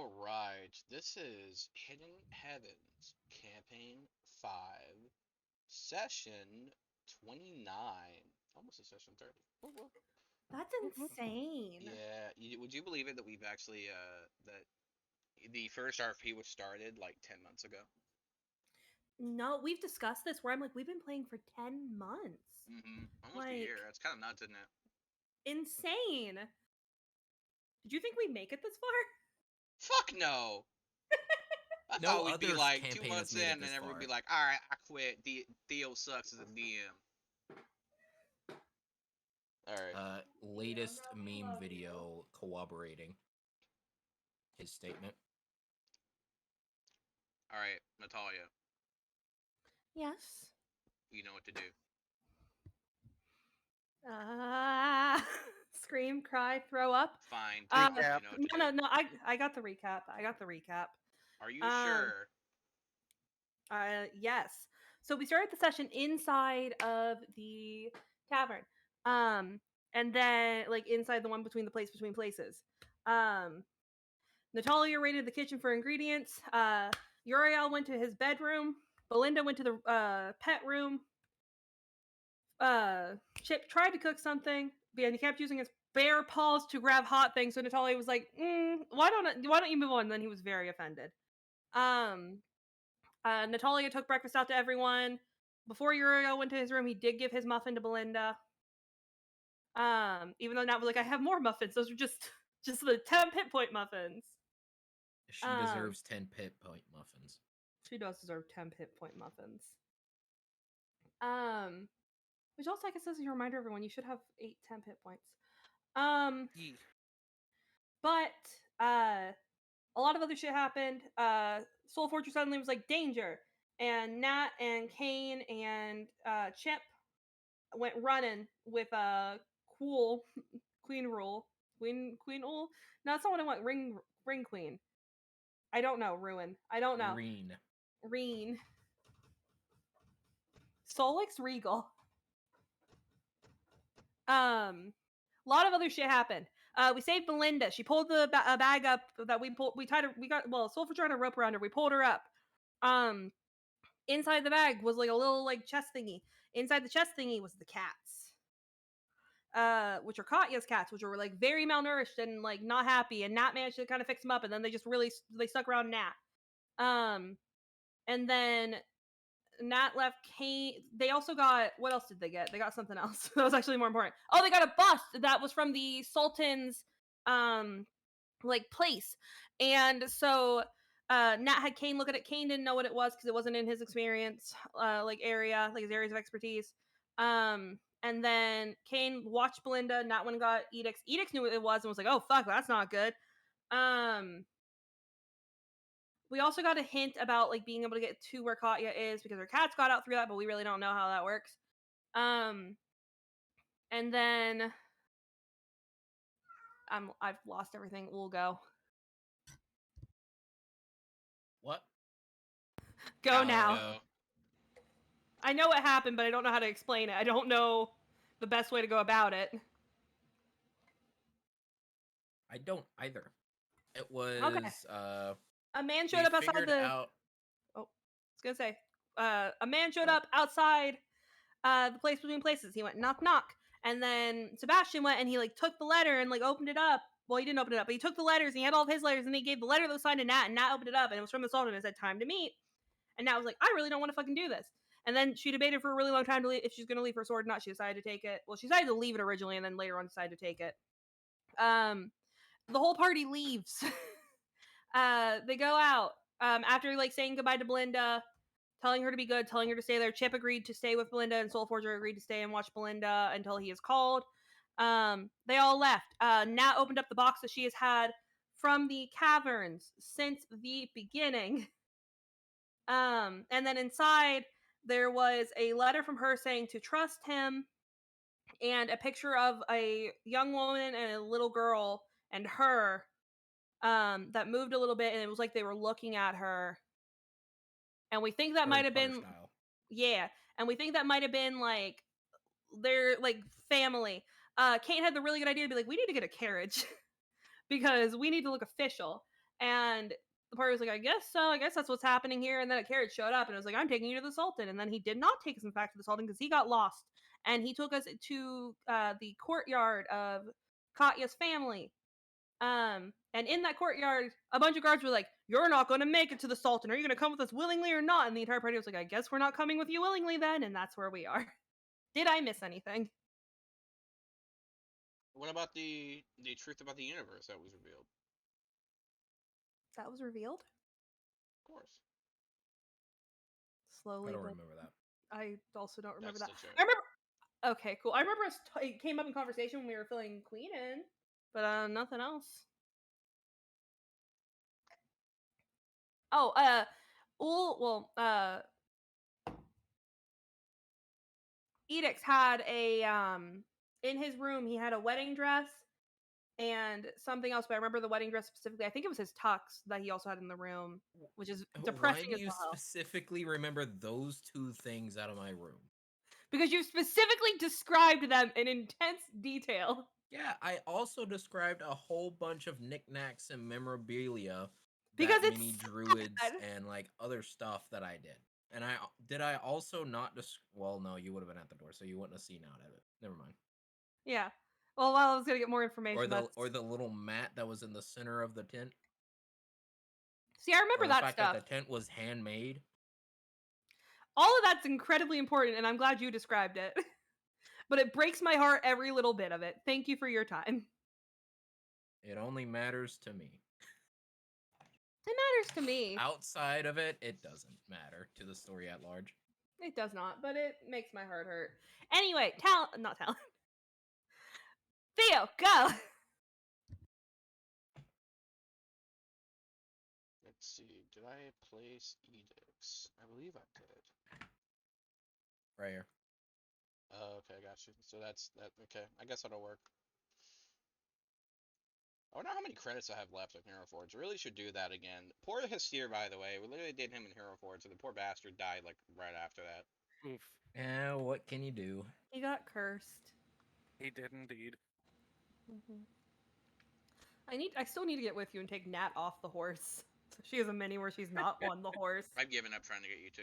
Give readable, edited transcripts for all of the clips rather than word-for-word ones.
All right, this is Hidden Heavens Campaign 5, Session 29. Almost a Session 30. Whoop, whoop. That's insane. Yeah, would you believe it that we've actually, that the first RP was started like 10 months ago? No, we've discussed this where I'm like, we've been playing for 10 months. Almost a year. Like, That's kind of nuts, isn't it? insane. Did you think we'd make it this far? Fuck no! I No thought we'd be other like two campaign has months made it in and this everyone would far. be like, alright, I quit. Theo sucks as a DM. Alright. Latest meme video corroborating his statement. Alright, Natalia, Yes. you know what to do. Scream, cry, throw up. Fine. Recap. You know what to do. No, I got the recap. Are you sure? Yes. So we started the session inside of the tavern. And then like inside the one between places. Natalia raided the kitchen for ingredients. Uriel went to his bedroom. Belinda went to the pet room. Chip tried to cook something, but he kept using his bare paws to grab hot things. So Natalia was like, why don't you move on?" And then he was very offended. Natalia took breakfast out to everyone. Before Uriel went to his room, he did give his muffin to Belinda. Even though now we're like, I have more muffins. Those are just the 10 hit point muffins. She deserves 10 pit point muffins. She does deserve 10 hit point muffins. Which also I guess is a reminder everyone, you should have 10 hit points. But a lot of other shit happened. Soul Fortress suddenly was like danger, and Nat and Kane and Chip went running with cool Queen Rule. Queen Ul? No, that's not what I want. Ring Queen. I don't know. Ruin. I don't know. Reen. Solix Regal. A lot of other shit happened. We saved Belinda. She pulled the bag up that we pulled. Sulfur tried to rope around her. We pulled her up. Inside the bag was like a little like chest thingy. Inside the chest thingy was the cats. Which are Katya's cats, which were like very malnourished and like not happy. And Nat managed to kind of fix them up, and then they stuck around Nat. And then Nat left Kane. They also got, what else did they get? They got something else. That was actually more important. Oh, they got a bust that was from the Sultan's like place. And so Nat had Kane look at it. Kane didn't know what it was because it wasn't in his experience like area, like his areas of expertise. And then Kane watched Belinda. Nat went and got Edix. Edix knew what it was and was like, oh fuck, that's not good. We also got a hint about like being able to get to where Katya is because her cats got out through that, but we really don't know how that works. And then I've lost everything. We'll go. What? Go now. I know what happened, but I don't know how to explain it. I don't know the best way to go about it. I don't either. It was a man showed up outside the out... I was gonna say a man showed up outside the place between places. He went knock knock, and then Sebastian went and he like took the letter and like opened it up. Well, he didn't open it up, but he took the letters and he had all of his letters and he gave the letter that was signed to Nat, and Nat opened it up and it was from the Sultan and it said time to meet. And Nat was like, I really don't want to fucking do this. And then she debated for a really long time to leave, if she's gonna leave her sword or not. She decided to take it. Well, she decided to leave it originally, and then later on decided to take it. The whole party leaves. They go out after like saying goodbye to Belinda, telling her to be good, telling her to stay there. Chip agreed to stay with Belinda, and Soul Forger agreed to stay and watch Belinda until he is called. They all left. Nat opened up the box that she has had from the caverns since the beginning. And then inside there was a letter from her saying to trust him, and a picture of a young woman and a little girl and her that moved a little bit, and it was like they were looking at her. And we think that might have been style. Yeah, and we think that might have been like their like family. Kate had the really good idea to be like, we need to get a carriage because we need to look official. And the party was like, I guess so. I guess that's what's happening here. And then a carriage showed up and it was like, I'm taking you to the Sultan. And then he did not take us, in fact, to the Sultan because he got lost. And he took us to the courtyard of Katya's family. And in that courtyard, a bunch of guards were like, you're not going to make it to the Sultan. Are you going to come with us willingly or not? And the entire party was like, I guess we're not coming with you willingly then. And that's where we are. Did I miss anything? What about the truth about the universe that was revealed? That was revealed Of course. slowly. I don't but remember that. I also don't remember That's that. the joke. I remember. Okay, cool. I remember it came up in conversation when we were filling Queen in, but nothing else. Oh, Edix had a in his room he had a wedding dress and something else, but I remember the wedding dress specifically. I think it was his tux that he also had in the room, which is Why depressing do as you well. specifically remember those two things out of my room? Because you specifically described them in intense detail. Yeah, I also described a whole bunch of knickknacks and memorabilia Because that it's mini druids sad. and like other stuff that I did. And I also not well, no, you would have been at the door, so you wouldn't have seen out of it. Never mind. Yeah. Well, while I was gonna get more information, Or the little mat that was in the center of the tent. See, I remember Or the that fact stuff. that the tent was handmade. All of that's incredibly important, and I'm glad you described it. But it breaks my heart every little bit of it. Thank you for your time. It only matters to me. It matters to me. Outside of it, it doesn't matter to the story at large. It does not, but it makes my heart hurt. Anyway, not talent. Theo, go. Let's see. Did I place edicts? I believe I did. Right here. Oh, okay, got you. So that's that. Okay, I guess that'll work. I wonder how many credits I have left on Hero Forge. I really should do that again. Poor Hestir, by the way. We literally did him in Hero Forge, and the poor bastard died like right after that. Oof. Yeah, what can you do? He got cursed. He did indeed. I still need to get with you and take Nat off the horse. So she has a mini where she's not on the horse. I've given up trying to get you to.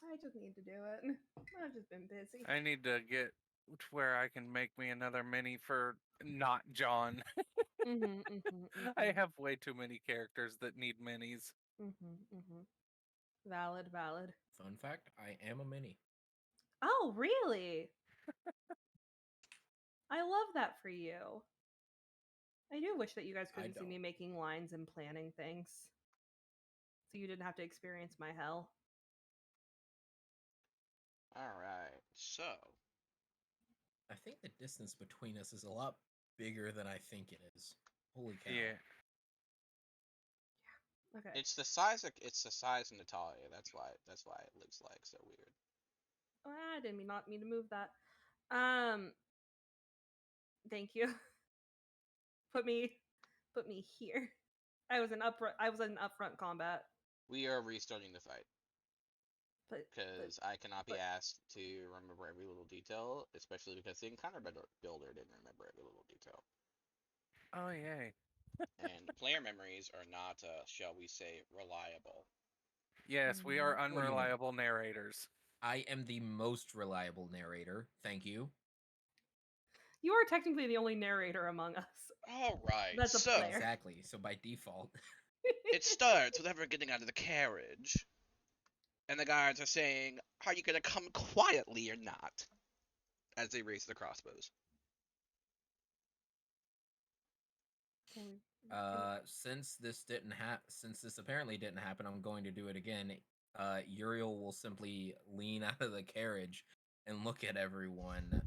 I just need to do it. I've just been busy. I need to get to where I can make me another mini for not John. I have way too many characters that need minis. Valid. Fun fact, I am a mini. Oh, really? I love that for you. I do wish that you guys could see me making lines and planning things. So you didn't have to experience my hell. Alright, so. I think the distance between us is a lot bigger than I think it is. Holy cow. Yeah. Okay. It's the size of Natalia. That's why it looks like so weird. I didn't not mean to move that. Thank you. Put me here. I was in upfront combat. We are restarting the fight. But Because I cannot be asked to remember every little detail, especially because the Encounter Builder didn't remember every little detail. Oh, yay. And player memories are not, shall we say, reliable. Yes, we are What do you mean? unreliable narrators. I am the most reliable narrator. Thank you. you are technically the only narrator among us. Alright, That's a so player. Exactly. So by default. it starts with everyone getting out of the carriage. And the guards are saying, are you gonna come quietly or not? As they raise the crossbows. Since this apparently didn't happen, I'm going to do it again. Uriel will simply lean out of the carriage and look at everyone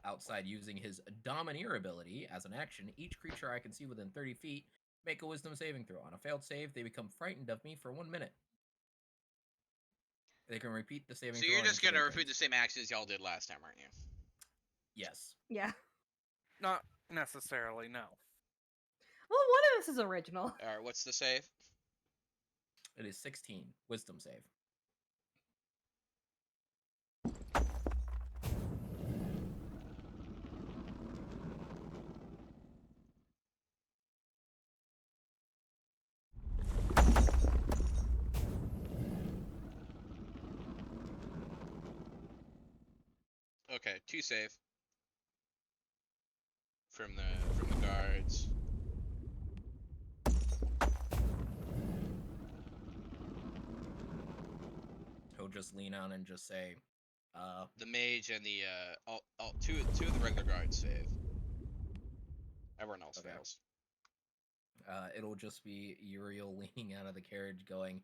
outside using his Domineer ability as an action. Each creature I can see within 30 feet make a Wisdom saving throw. On a failed save, they become frightened of me for 1 minute. They can repeat the saving So throw. you're just on each gonna of their repeat the turns. same actions y'all did last time, aren't you? Yes. Yeah. Not necessarily, no. Well, one of us is original. Alright, what's the save? It is 16. Wisdom save. Okay, 2 save from the guards. He'll just lean on and just say, The mage and the two of the regular guards save. Everyone else Okay. fails. It'll just be Uriel leaning out of the carriage going,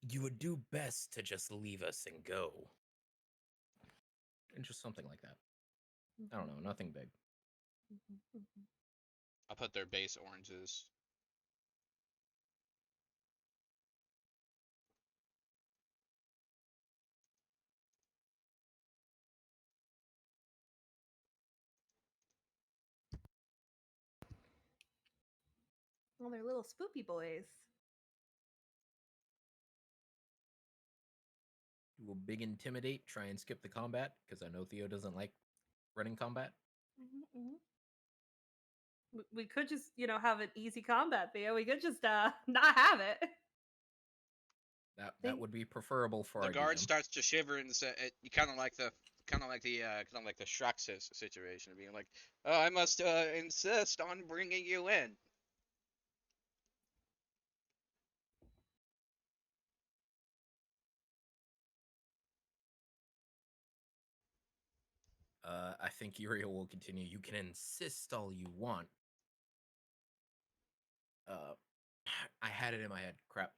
"You would do best to just leave us and go." And just something like that. I don't know, nothing big. I'll put their base oranges. Well, they're little spoopy boys. We'll big intimidate, try and skip the combat, because I know Theo doesn't like running combat. We could just, have an easy combat, Theo. We could just not have it. That They- would be preferable for The our guard DM. starts to shiver and say, "You kind of like the Shrek situation, being like, oh, I must insist on bringing you in." I think Uriel will continue. You can insist all you want. I had it in my head. Crap.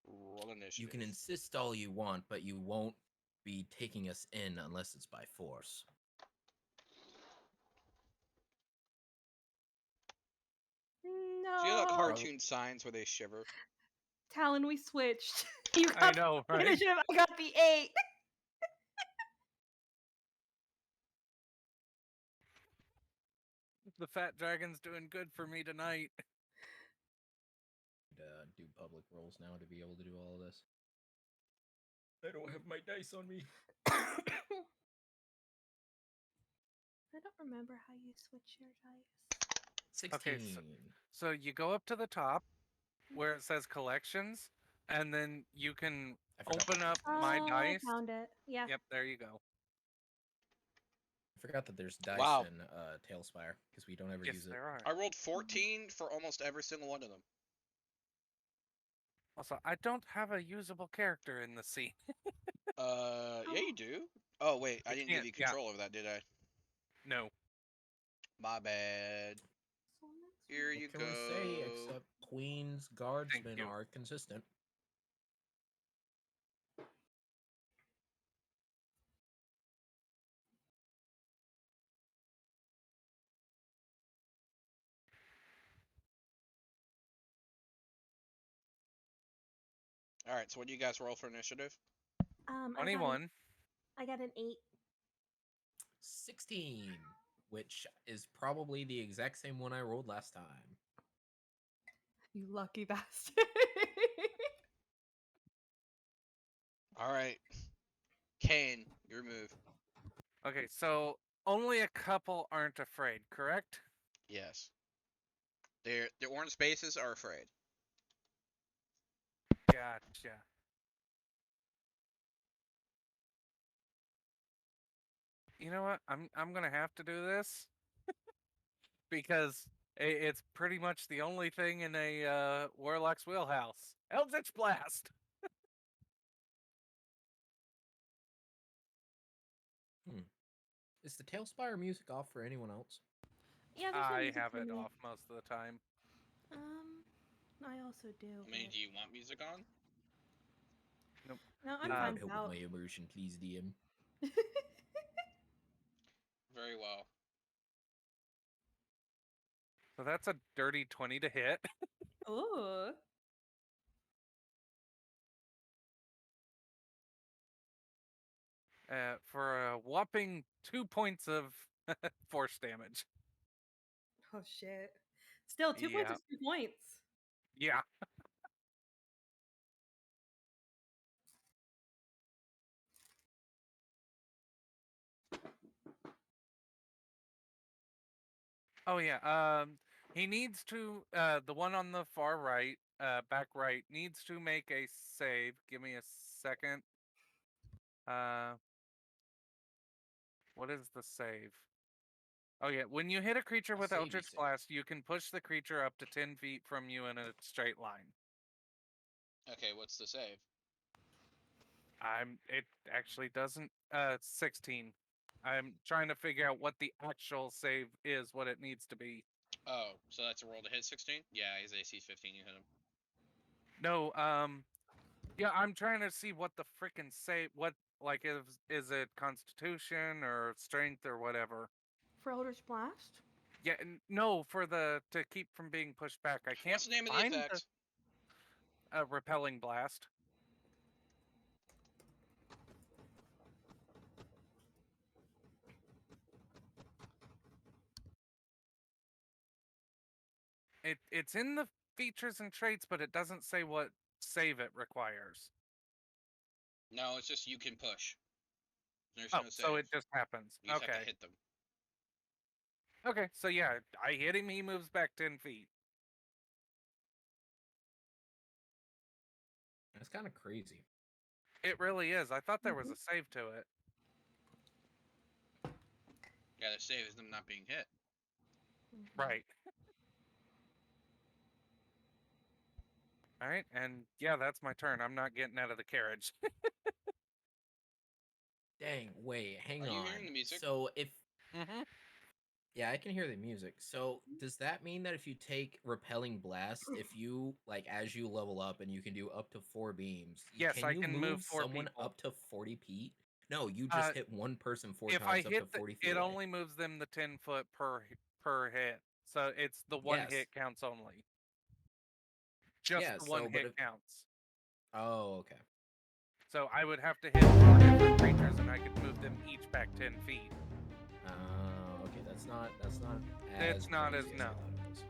Roll initiative. You can insist all you want, but you won't be taking us in unless it's by force. No. Do you know cartoon signs where they shiver? Talon, we switched. You got I know, the right? initiative, I got the 8. The fat dragon's doing good for me tonight. Do public rolls now to be able to do all of this. I don't have my dice on me. I don't remember how you switch your dice. 16. Okay, So you go up to the top where it says collections, and then you can I forgot open up my Oh, dice. I found it. Yeah. Yep, there you go. I forgot that there's dice Wow. in Tailspire because we don't ever Yes, use it. there are. I rolled 14 for almost every single one of them. Also, I don't have a usable character in the scene. Yeah, you do. Oh wait, I I didn't give can't, you yeah. control over that, did I? No. My bad. Here What you can go. we say except Queen's guardsmen you. are consistent? All right, so what do you guys roll for initiative? I got 21. I got an 8. 16, which is probably the exact same one I rolled last time. You lucky bastard. All right, Kane, your move. Okay, so only a couple aren't afraid, correct? Yes. The orange spaces are afraid. Gotcha. You know what? I'm gonna have to do this because it's pretty much the only thing in a warlock's wheelhouse. Eldritch Blast. Is the Tailspire music off for anyone else? Yeah, there's no I music have for it me. off most of the time. I also do. I mean, do you want music on? No, It I'm would fine help without. with my immersion, please, DM. Very well. So that's a dirty 20 to hit. Ooh. For a whopping 2 points of force damage. Oh shit. Still, 2 points Yeah. is 2 points. Yeah. Oh yeah. He needs to the one on the far right, back right, needs to make a save. Give me a second. What is the save? Oh yeah, when you hit a creature A with savey Eldritch save. Blast, you can push the creature up to 10 feet from you in a straight line. Okay, what's the save? It actually doesn't. 16. I'm trying to figure out what the actual save is, what it needs to be. Oh, so that's a roll to hit 16? Yeah, his AC 15, you hit him. No, yeah, I'm trying to see what the frickin' save. What like is it Constitution or Strength or whatever? For Eldritch Blast? Yeah, no, for the to keep from being pushed back. I can't What's the name of the find effect? the repelling blast. It's in the features and traits, but it doesn't say what save it requires. No, it's just you can push. There's Oh, no save. so it just happens. You just have Okay. to hit them. Okay, so yeah, I hit him, he moves back 10 feet. That's kind of crazy. It really is. I thought there was a save to it. Yeah, the save is them not being hit. Right. Alright, and yeah, that's my turn. I'm not getting out of the carriage. Dang, wait, hang Are you on. hearing the music? So if Mm-hmm. yeah, I can hear the music. So does that mean that if you take repelling blast, if you like as you level up and you can do up to 4 beams, Yes, can I you can move 4 someone people. up to 40 feet? No, you just Uh, hit one person 4 If I times up hit to 40 feet it away. only moves them the 10 foot per hit. So it's the one Yes. hit counts only. Just Yeah, the one so but hit if counts. oh, okay. So I would have to hit 4 different creatures and I could move them each back 10 feet. Okay, that's not It's not as crazy no. I thought it was.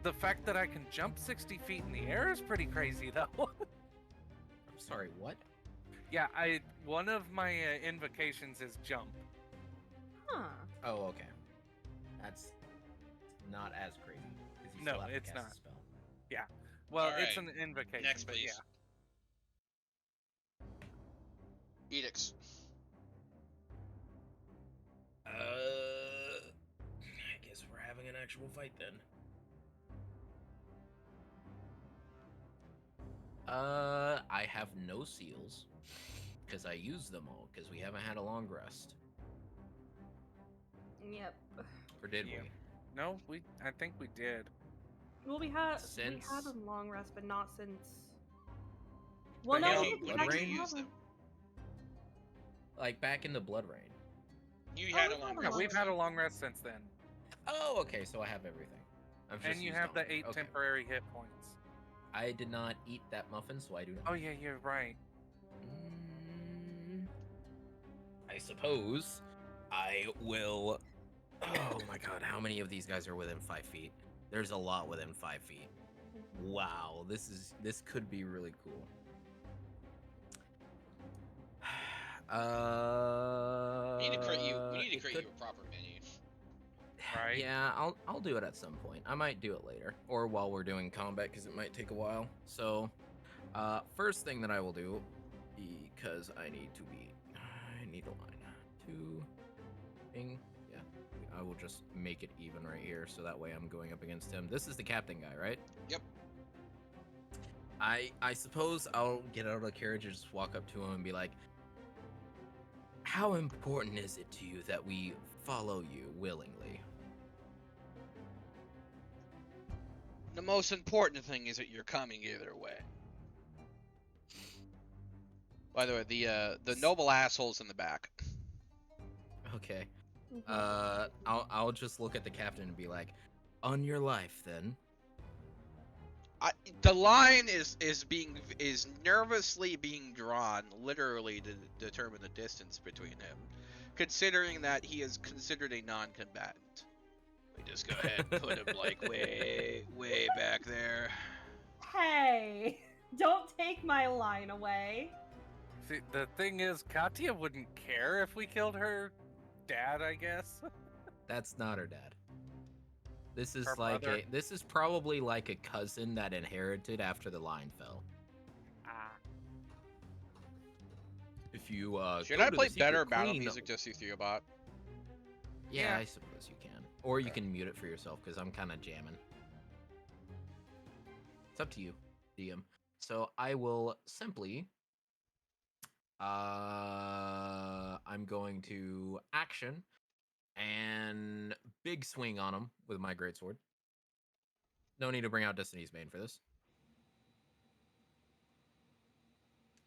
The fact that I can jump 60 feet in the air is pretty crazy though. I'm sorry, what? Yeah, one of my invocations is jump. Huh. Oh, okay. That's not as crazy. 'Cause you No, still have to it's cast not. a spell. Well, All it's right, an invocation, Next, but please. yeah. Edicts. I guess we're having an actual fight then. I have no seals because I used them all because we haven't had a long rest, Yep. or did Yeah. we? No, I think we did. Well, we had Since a long rest, but not since. Well, But no, yeah, we you- did when actually did you have use a- them? like back in the Blood Rain. You Oh, had we a long had a Yeah, rest. we've had a long rest since then. Oh, okay, so I have everything. I've just And you used have all the of it. 8 Okay. temporary hit points. I did not eat that muffin, so I do not. Oh yeah, you're right. I suppose I will. Oh my god, how many of these guys are within 5 feet? There's a lot within 5 feet. Wow, this could be really cool. We need to create you. We need to it create could- you a proper menu. Right. Yeah, I'll do it at some point. I might do it later or while we're doing combat because it might take a while. So, first thing that I will do, because I need a line. 2, bing. Yeah, I will just make it even right here so that way I'm going up against him. This is the captain guy, right? Yep. I suppose I'll get out of the carriage and just walk up to him and be like, how important is it to you that we follow you willingly? The most important thing is that you're coming either way. By the way, the noble assholes in the back. Okay. Mhm. I'll just look at the captain and be like, on your life then. The line is nervously being drawn, literally to determine the distance between him, considering that he is considered a non-combatant. We just go ahead and put him like way back there. Hey, don't take my line away. See, the thing is, Katya wouldn't care if we killed her dad, I guess. That's not her dad. This is Her like mother? this is probably like a cousin that inherited after the line fell. Ah. if you Should go I to play the better Secret battle Queen- music just through your bot? Yeah, Yeah. I suppose you can, or you Okay. can mute it for yourself because I'm kind of jamming. It's up to you, DM. So I will simply, I'm going to action and big swing on him with my greatsword. No need to bring out Destiny's Bane for this.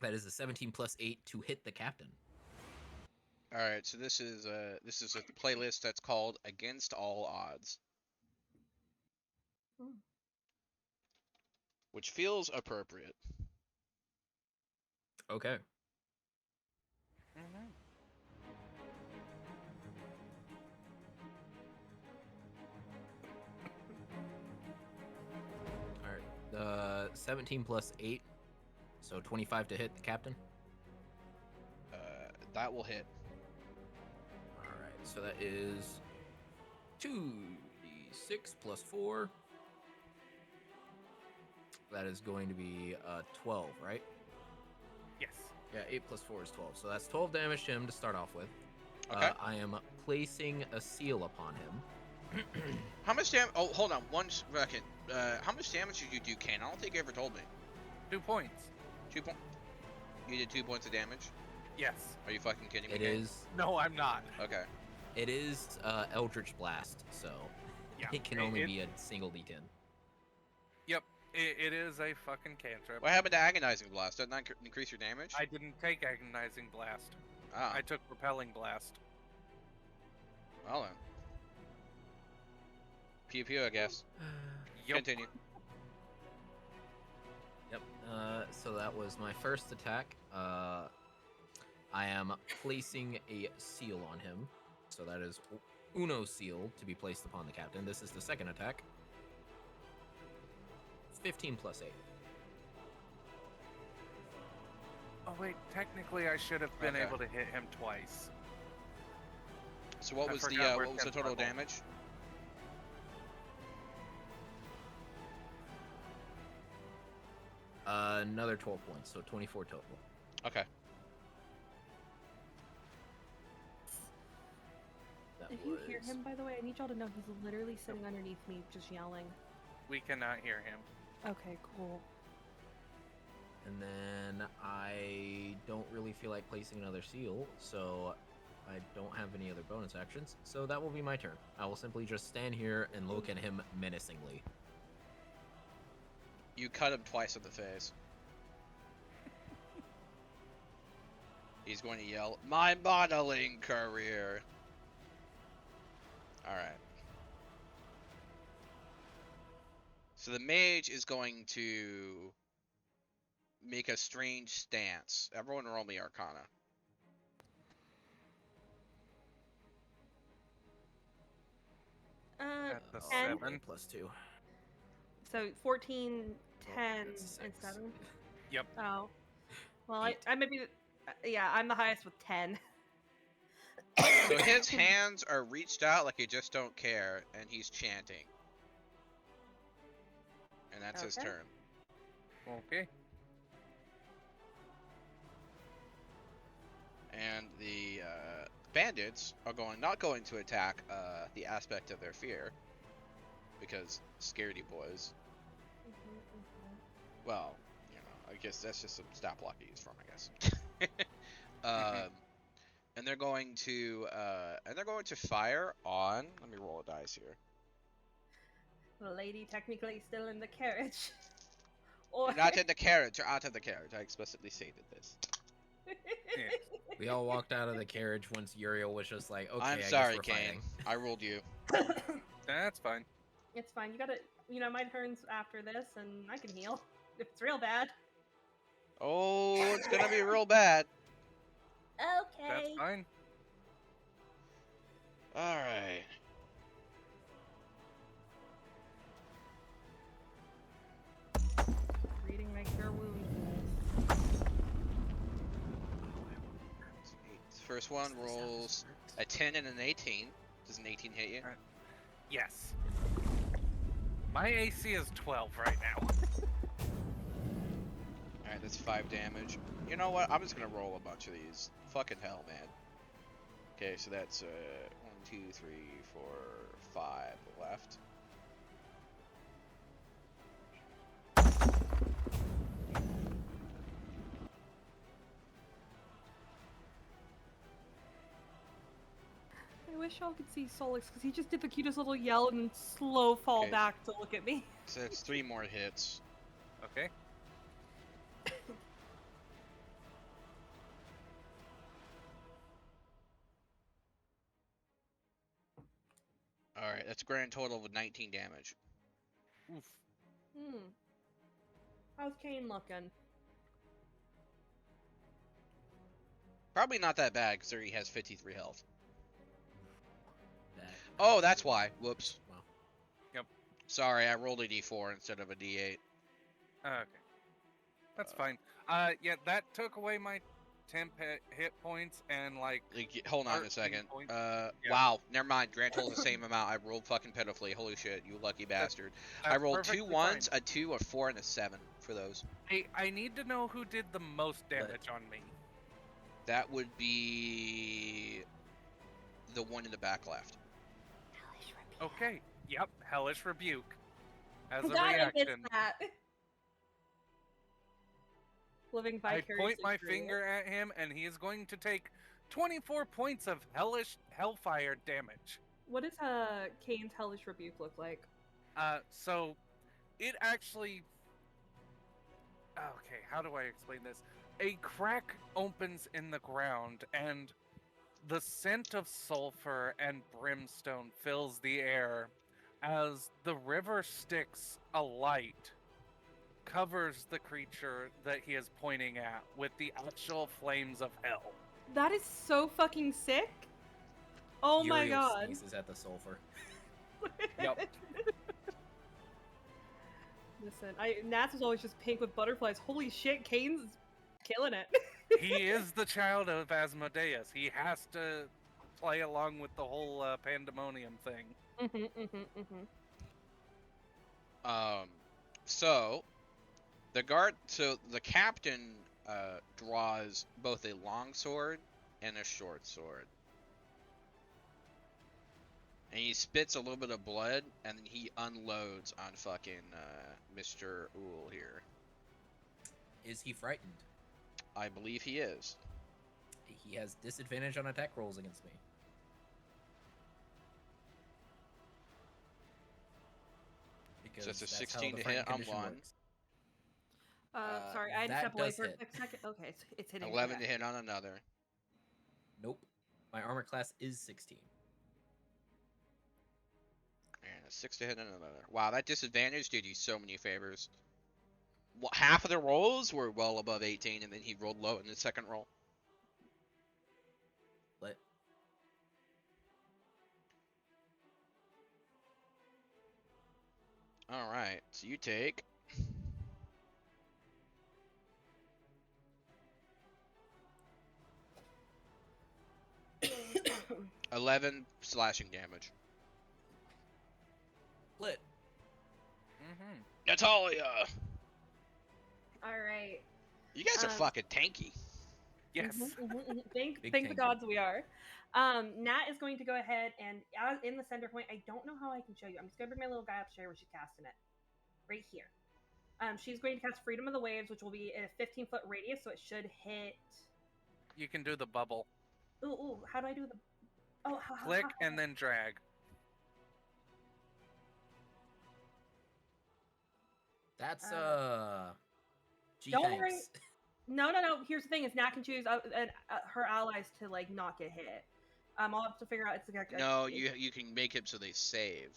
That is a 17 plus 8 to hit the captain. All right, so this is a playlist that's called Against All Odds, Hmm. which feels appropriate. Okay. Mhm. All right. 17 plus 8, so 25 to hit the captain. That will hit. All right, so that is 2d6 plus 4. That is going to be 12, right? Yes. Yeah, 8 plus 4 is 12. So that's 12 damage to him to start off with. Okay. I am placing a seal upon him. How much damage? Oh, hold on, 1 second. How much damage did you do, Kane? I don't think you ever told me. 2 points. 2 point. You did 2 points of damage. Yes. Are you fucking kidding me? It Kane? is No, I'm not. Okay. Eldritch Blast, so Yeah. it can only be a single d10. Yep. It is a fucking cantrip. What happened to Agonizing Blast? Doesn't that increase your damage? I didn't take agonizing blast. Ah, I took repelling blast. well then. Pew pew, I guess. Yep. Continue. Yep. So that was my first attack. I am placing a seal on him. So that is Uno seal to be placed upon the captain. This is the second attack. 15 plus 8. Oh wait, technically I should have been Okay. able to hit him twice. So what I was the forgot where what was the 10th total level. damage? Another 12 points, so 24 total. Okay. That If you hear was- him, by the way, I need y'all to know he's literally sitting underneath me, just yelling. We cannot hear him. Okay, cool. And then I don't really feel like placing another seal, so I don't have any other bonus actions. So that will be my turn. I will simply just stand here and look at him menacingly. You cut him twice in the face. He's going to yell, "My modeling career!" Alright. So the mage is going to make a strange stance. Everyone roll me Arcana. At the 10. 7. Plus 2. So 14, Well, 10, that's and 6. 7? Yep. Oh. Well, Eight. I maybe... Yeah, I'm the highest with 10. So his hands are reached out like he just don't care, and he's chanting. And that's his Okay. turn. Okay. And the bandits are not going to attack the aspect of their fear, because scaredy boys. Well, you know, I guess that's just some stat block to use from, I guess. And they're going to fire on. Let me roll a dice here. The lady technically still in the carriage. Or... You're not in the carriage. You're out of the carriage. I explicitly stated this. We all walked out of the carriage once Uriel was just like, okay, I'm I sorry, guess we're Kane. fighting. I ruled you. That's fine. It's fine. You gotta... You know, my turn's after this, and I can heal. If it's real bad. Oh, it's gonna be real bad. Okay. That's fine. All right. Reading my cure wounds. First one rolls a 10 and an 18. Does an 18 hit you? Yes. My AC is 12 right now. Alright, Alright, that's 5 damage. You know what? I'm just gonna roll a bunch of these. Fucking hell, man. Okay, so that's 1, 2, 3, 4, 5 left. I wish y'all could see Solix because he just did the cutest little yell and slow fall Okay. back to look at me. So that's 3 more hits. Okay. Alright, that's a grand total of 19 damage. Oof. How's Kane looking? Probably not that bad, considering he has 53 health. That- Oh, that's why. Whoops. Wow. Yep. Sorry, I rolled a d4 instead of a d8. Okay. That's fine. Yeah, that took away my temp hit points and like. Hold on a 13 second. points. Wow, never mind. Grand total's the same amount. I rolled fucking pitifully. Holy shit, you lucky bastard. I That's rolled 2 perfectly 1s, fine. a 2, a 4, and a 7 for those. Hey, I need to know who did the most damage on me. That would be the one in the back left. Okay. Yep. Hellish Rebuke. As a God, I missed reaction, that. Living I vicariously point my through it. finger at him, and he is going to take 24 points of hellish hellfire damage. What does Kane's hellish rebuke look like? So it actually. Okay, how do I explain this? A crack opens in the ground, and the scent of sulfur and brimstone fills the air as the river Styx alight covers the creature that he is pointing at with the actual flames of hell. That is so fucking sick. Oh my Uriel god. sneezes at the sulfur. Yep. Listen, Nats was always just pink with butterflies. Holy shit, Kane's killing it. He is the child of Asmodeus. He has to play along with the whole pandemonium thing. So the captain draws both a long sword and a short sword. And he spits a little bit of blood, and then he unloads on fucking Mr. Uhl here. Is he frightened? I believe he is. He has disadvantage on attack rolls against me. Because So it's a that's how 16 the to hit frightened on condition one. works. Sorry, I had to that step away does for a hit. quick second. Okay, it's hitting. 11 okay. to hit on another. Nope. My armor class is 16. And a 6 to hit on another. Wow, that disadvantage did you so many favors. Half of the rolls were well above 18, and then he rolled low in the second roll. Lit. Alright, so you take 11 slashing damage. Lit. Mm-hmm. Natalia! All right. You guys are fucking tanky. Yes. Thank Big the tank. gods we are. Nat is going to go ahead and in the center point. I don't know how I can show you. I'm just gonna bring my little guy upstairs where she's casting it, right here. She's going to cast Freedom of the Waves, which will be in a 15-foot radius, so it should hit. You can do the bubble. Ooh, how do I do the? Oh, Click and then drag. That's Gee, Don't thanks. worry. No. Here's the thing: is Nat can choose her allies to like not get hit. I'll have to figure out. It's like No, you can make it so they save,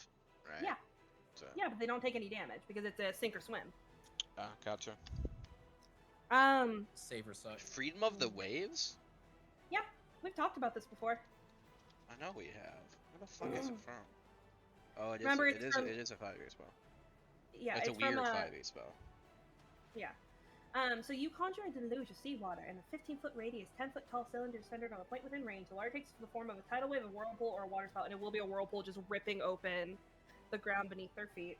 right? Yeah. So, Yeah, but they don't take any damage because it's a sink or swim. gotcha. Save or suck. Freedom of the Waves? We've talked about this before. I know we have. Where the fuck is it from? Oh, it is. Remember, It it's is. from- It is a 5e spell. Yeah, It's a it's weird from 5e spell. So you conjure a deluge of seawater in a 15-foot radius, 10-foot tall cylinder centered on a point within range. The water takes the form of a tidal wave, a whirlpool, or a water spout, and it will be a whirlpool just ripping open the ground beneath their feet.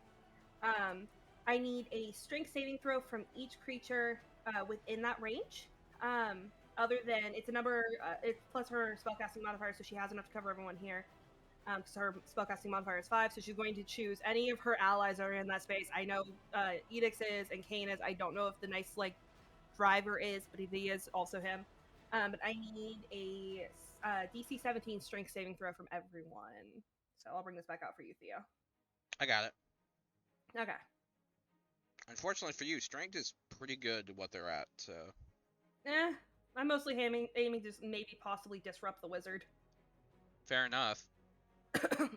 I need a strength saving throw from each creature within that range. Other than it's a number, it's plus her spellcasting modifier, so she has enough to cover everyone here. Because her spellcasting modifier is 5, so she's going to choose any of her allies that are in that space. I know Edix is and Kane is. I don't know if the nice like driver is, but he is also him. But I need a DC 17 strength saving throw from everyone. So I'll bring this back out for you, Theo. I got it. Okay. Unfortunately for you, strength is pretty good to what they're at. So I'm mostly aiming to maybe possibly disrupt the wizard. fair enough. The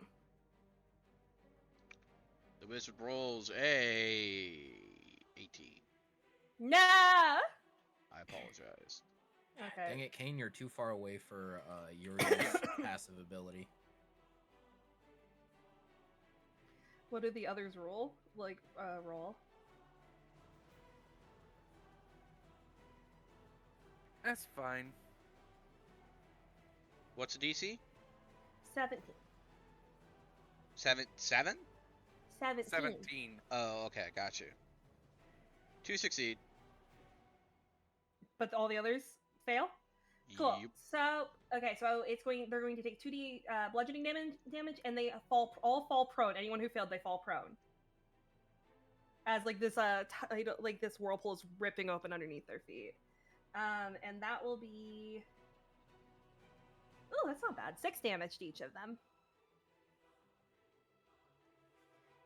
wizard rolls a 18. No. I apologize. Okay. Dang it, Kane, you're too far away for Uriel's passive ability. What do the others roll? Roll. That's fine. What's the DC? 17. 7? 17. 17. Oh, okay, got you. 2 succeed. But all the others fail? Cool. Yep. So they're going to take 2d bludgeoning damage, and they all fall prone. Anyone who failed, they fall prone. As like this this whirlpool is ripping open underneath their feet. And that will be, oh, that's not bad. 6 damage to each of them.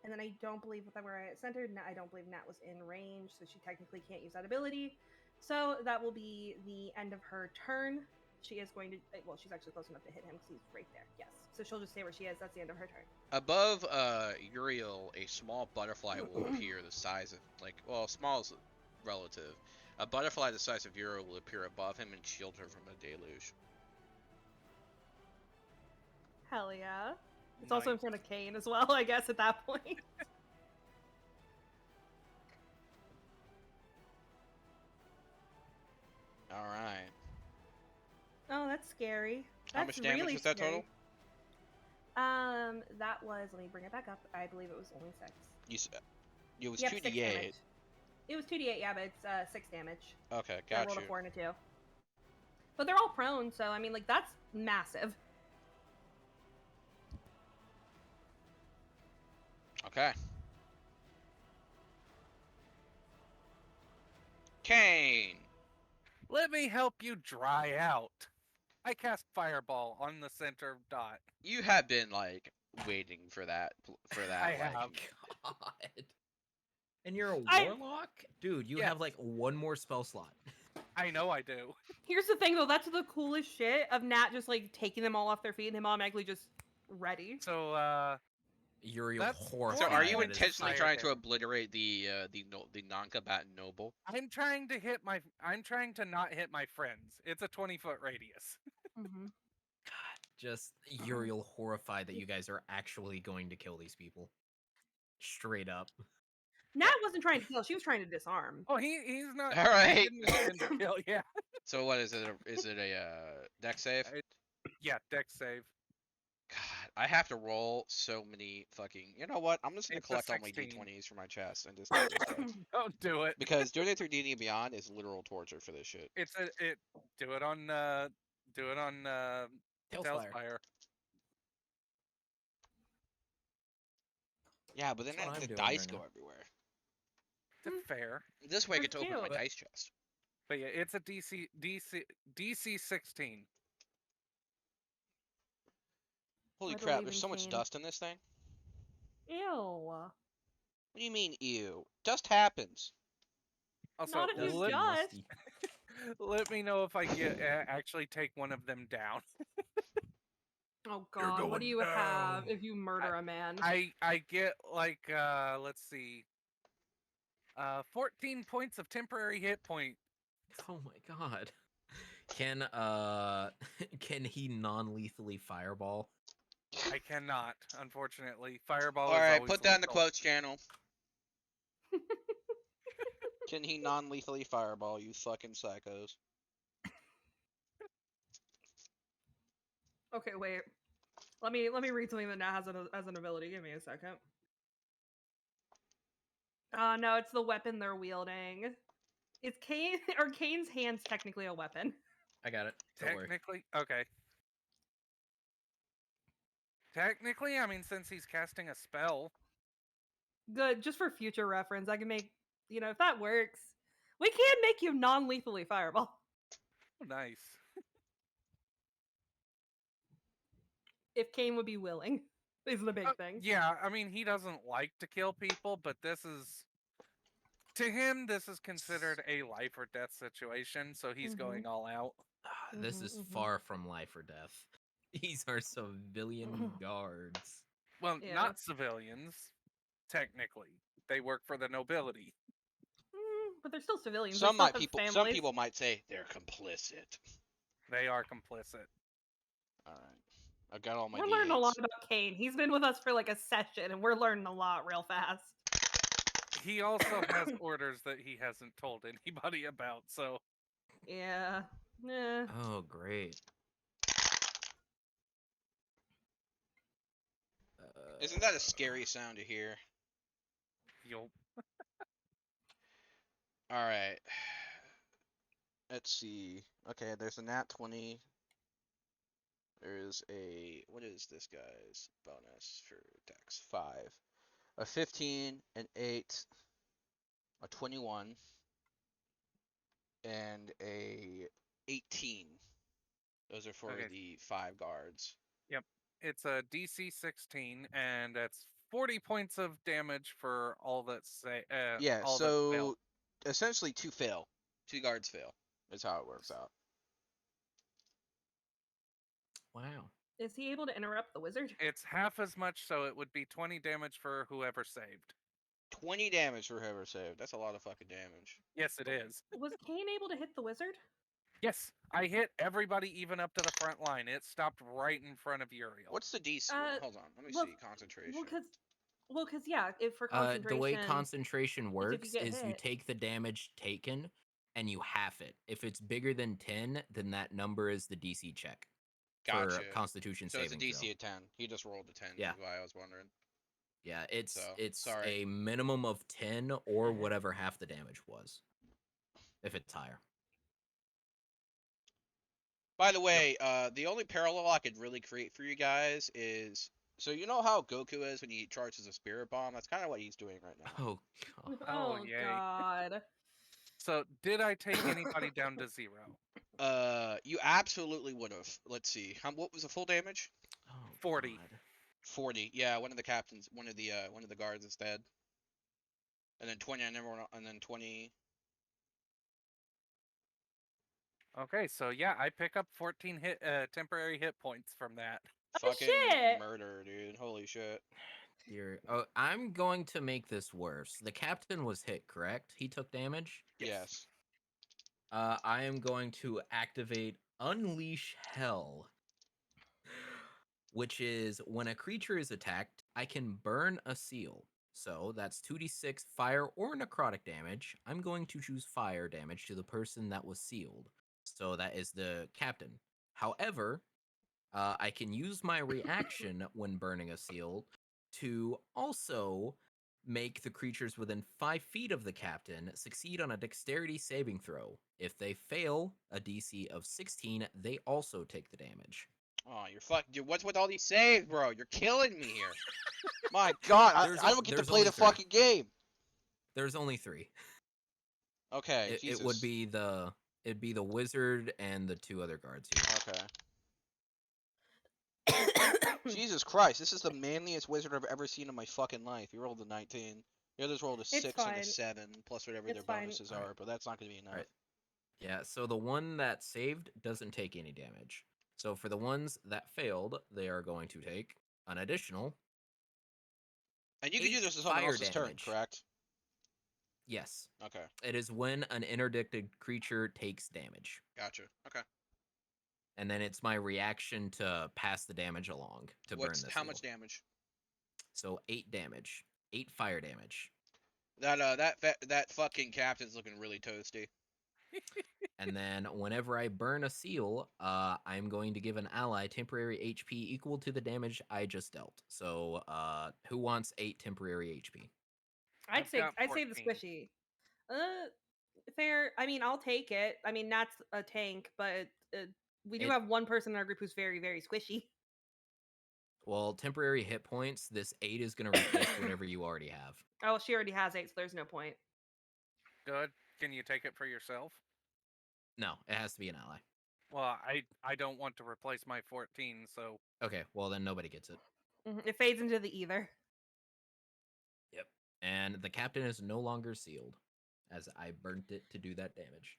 And then I don't believe that where I centered, I don't believe Nat was in range, so she technically can't use that ability. So that will be the end of her turn. She is going to, well, she's actually close enough to hit him because he's right there. Yes. So she'll just stay where she is. That's the end of her turn. Above Uriel, a small butterfly will appear the size of, small is relative. A butterfly the size of Uriel will appear above him and shield her from a deluge. Hell yeah. It's also in front of Kane as well, I guess, at that point. Alright. Oh, that's scary. How much damage really was that scary. total? That was, let me bring it back up. I believe it was only 6. It was Yep, 2d8. 6 damage. It was 2d8, yeah, but it's 6 damage. Okay, I got rolled you. a 4 and a 2. But they're all prone, so I mean, like, that's massive. Okay. Kane! Let me help you dry out. I cast Fireball on the center dot. You have been, waiting for that. I have. God. And you're a I- warlock? Dude, you Yes. have, one more spell slot. I know I do. Here's the thing, though. That's the coolest shit of Nat just, taking them all off their feet and him automatically just ready. So, Uriel That's- horrified. So are you at his intentionally fire. trying to obliterate the non-combatant noble? I'm trying to not hit my friends. It's a 20-foot radius. Mm-hmm. Just Uriel horrified that you guys are actually going to kill these people. Straight up. Nat wasn't trying to kill. She was trying to disarm. Oh, he's not. All he right. didn't intend to kill, yeah. So what is it? Is it a dex save? Yeah, dex save. God, I have to roll so many fucking. You know what? I'm just gonna It's a collect all my 16. d20s from my chest and just do this stuff. Don't do it. Because doing it through D&D Beyond is literal torture for this shit. Do it on Tailspire. Tailspire. Yeah, but then That's what I'm the doing dice right go now. everywhere. Fair. This way I get That's to open my cute. dice chest. But yeah, it's a DC 16. Holy I crap! believe There's in so much Kane. dust in this thing. Ew. What do you mean, ew? Dust happens. Also, Not if Dusty you let, dust. Misty. let me know if I get actually take one of them down. Oh god, what going do you have down. if you murder a man? I get let's see. 14 points of temporary hit point. Oh my god. Can can he non-lethally fireball? I cannot, unfortunately. Fireball All is right, always put that in the lethal. quotes channel. Can he non-lethally fireball? You fucking psychos. Okay, wait. Let me read something that Nat has as an ability. Give me a second. No, it's the weapon they're wielding. Is Kane or Kane's hands technically a weapon? I got it. Don't worry. Technically, okay. Technically, I mean, since he's casting a spell, Good, just for future reference, I can make, if that works, we can make you non-lethally fireball. oh, nice. If Kane would be willing, is the big thing. Yeah, I mean, he doesn't like to kill people, but this is to him. This is considered a life or death situation, so he's going all out. This is Mhm. far from life or death. These are civilian guards. Well, Yeah. not civilians. Technically, they work for the nobility. But they're still civilians. Some they still have some families. people might say they're complicit. They are complicit. All right, I got all my. We're learning a lot D8s. about Kane. He's been with us for like a session, and we're learning a lot real fast. He also has orders that he hasn't told anybody about, so Yeah. Yeah. Oh, great. Isn't that a scary sound to hear? you'll All right. Let's see. Okay, there's a nat 20. There's a what is this guy's bonus for dex? 5, a 15, an 8, a 21, and a 18. Those are for Okay. the 5 guards. it's a DC 16, and that's 40 points of damage for all that say. Yeah, all that fail. so essentially 2 fail. 2 guards fail. Is how it works out. Wow. Is he able to interrupt the wizard? It's half as much, so it would be 20 damage for whoever saved. 20 damage for whoever saved. That's a lot of fucking damage. Yes, it is. Was Kane able to hit the wizard? Yes, I hit everybody even up to the front line. It stopped right in front of Uriel. What's the DC? Hold on, let me well- see. Concentration. Well, because yeah, if for The concentration. way concentration if you works get is you hit. take the damage taken and you half it. If it's bigger than 10, then that number is the DC check for Gotcha. Constitution So it's a saving DC throw. of 10. He just rolled a 10. Yeah. Is why I was wondering. Yeah, it's So, it's sorry. a minimum of 10 or Mhm. whatever half the damage was. If it's higher. By the way, the only parallel I could really create for you guys is so you know how Goku is when he charges a spirit bomb. That's kind of what he's doing right now. Oh god. Oh, Oh yay. God. So, did I take anybody down to 0? You absolutely would have. Let's see. What was the full damage? Oh, 40. God. 40. Yeah, one of the captains, one of the guards is dead. And then 20 on everyone, and then 20. Okay, so yeah, I pick up 14 temporary hit points from that. Oh, Fucking shit! murder, dude. Holy shit. Oh, I'm going to make this worse. The captain was hit, correct? He took damage? Yes. I am going to activate Unleash Hell, which is when a creature is attacked, I can burn a seal. So that's 2d6 fire or necrotic damage. I'm going to choose fire damage to the person that was sealed. So that is the captain. However, I can use my reaction when burning a seal to also make the creatures within 5 feet of the captain succeed on a dexterity saving throw. If they fail a DC of 16, they also take the damage. Oh, you're fucking. Dude, what's with all these saves, bro? You're killing me here. My God, I don't get to there's play only the 3. fucking game. There's only 3. Okay, It would be it'd be the wizard and the 2 other guards here. Okay. Jesus Christ, this is the manliest wizard I've ever seen in my fucking life. You rolled a 19. The others rolled a 6 and fine. a 7, plus whatever It's their fine. bonuses Alright. are, but that's not going to be enough. Alright. Yeah, so the one that saved doesn't take any damage. So for the ones that failed, they are going to take an additional. And you can do 8 this on someone fire else's turn, damage. correct? Yes, Okay, it is when an interdicted creature takes damage. gotcha. Okay. And then it's my reaction to pass the damage along to burn this. How much damage? So 8 damage. 8 fire damage. That fucking captain's looking really toasty. And then whenever I burn a seal, I'm going to give an ally temporary HP equal to the damage I just dealt. So who wants 8 temporary HP? I'd I've say got I'd say the 14. squishy. Fair. I mean, I'll take it. I mean, that's a tank, but we do It- have one person in our group who's very, very squishy. Well, temporary hit points. This 8 is going to replace whatever you already have. Oh, she already has 8, so there's no point. Good. Can you take it for yourself? No, it has to be an ally. Well, I don't want to replace my 14, so Okay, well then nobody gets it. It fades into the ether. Yep. And the captain is no longer sealed, as I burnt it to do that damage.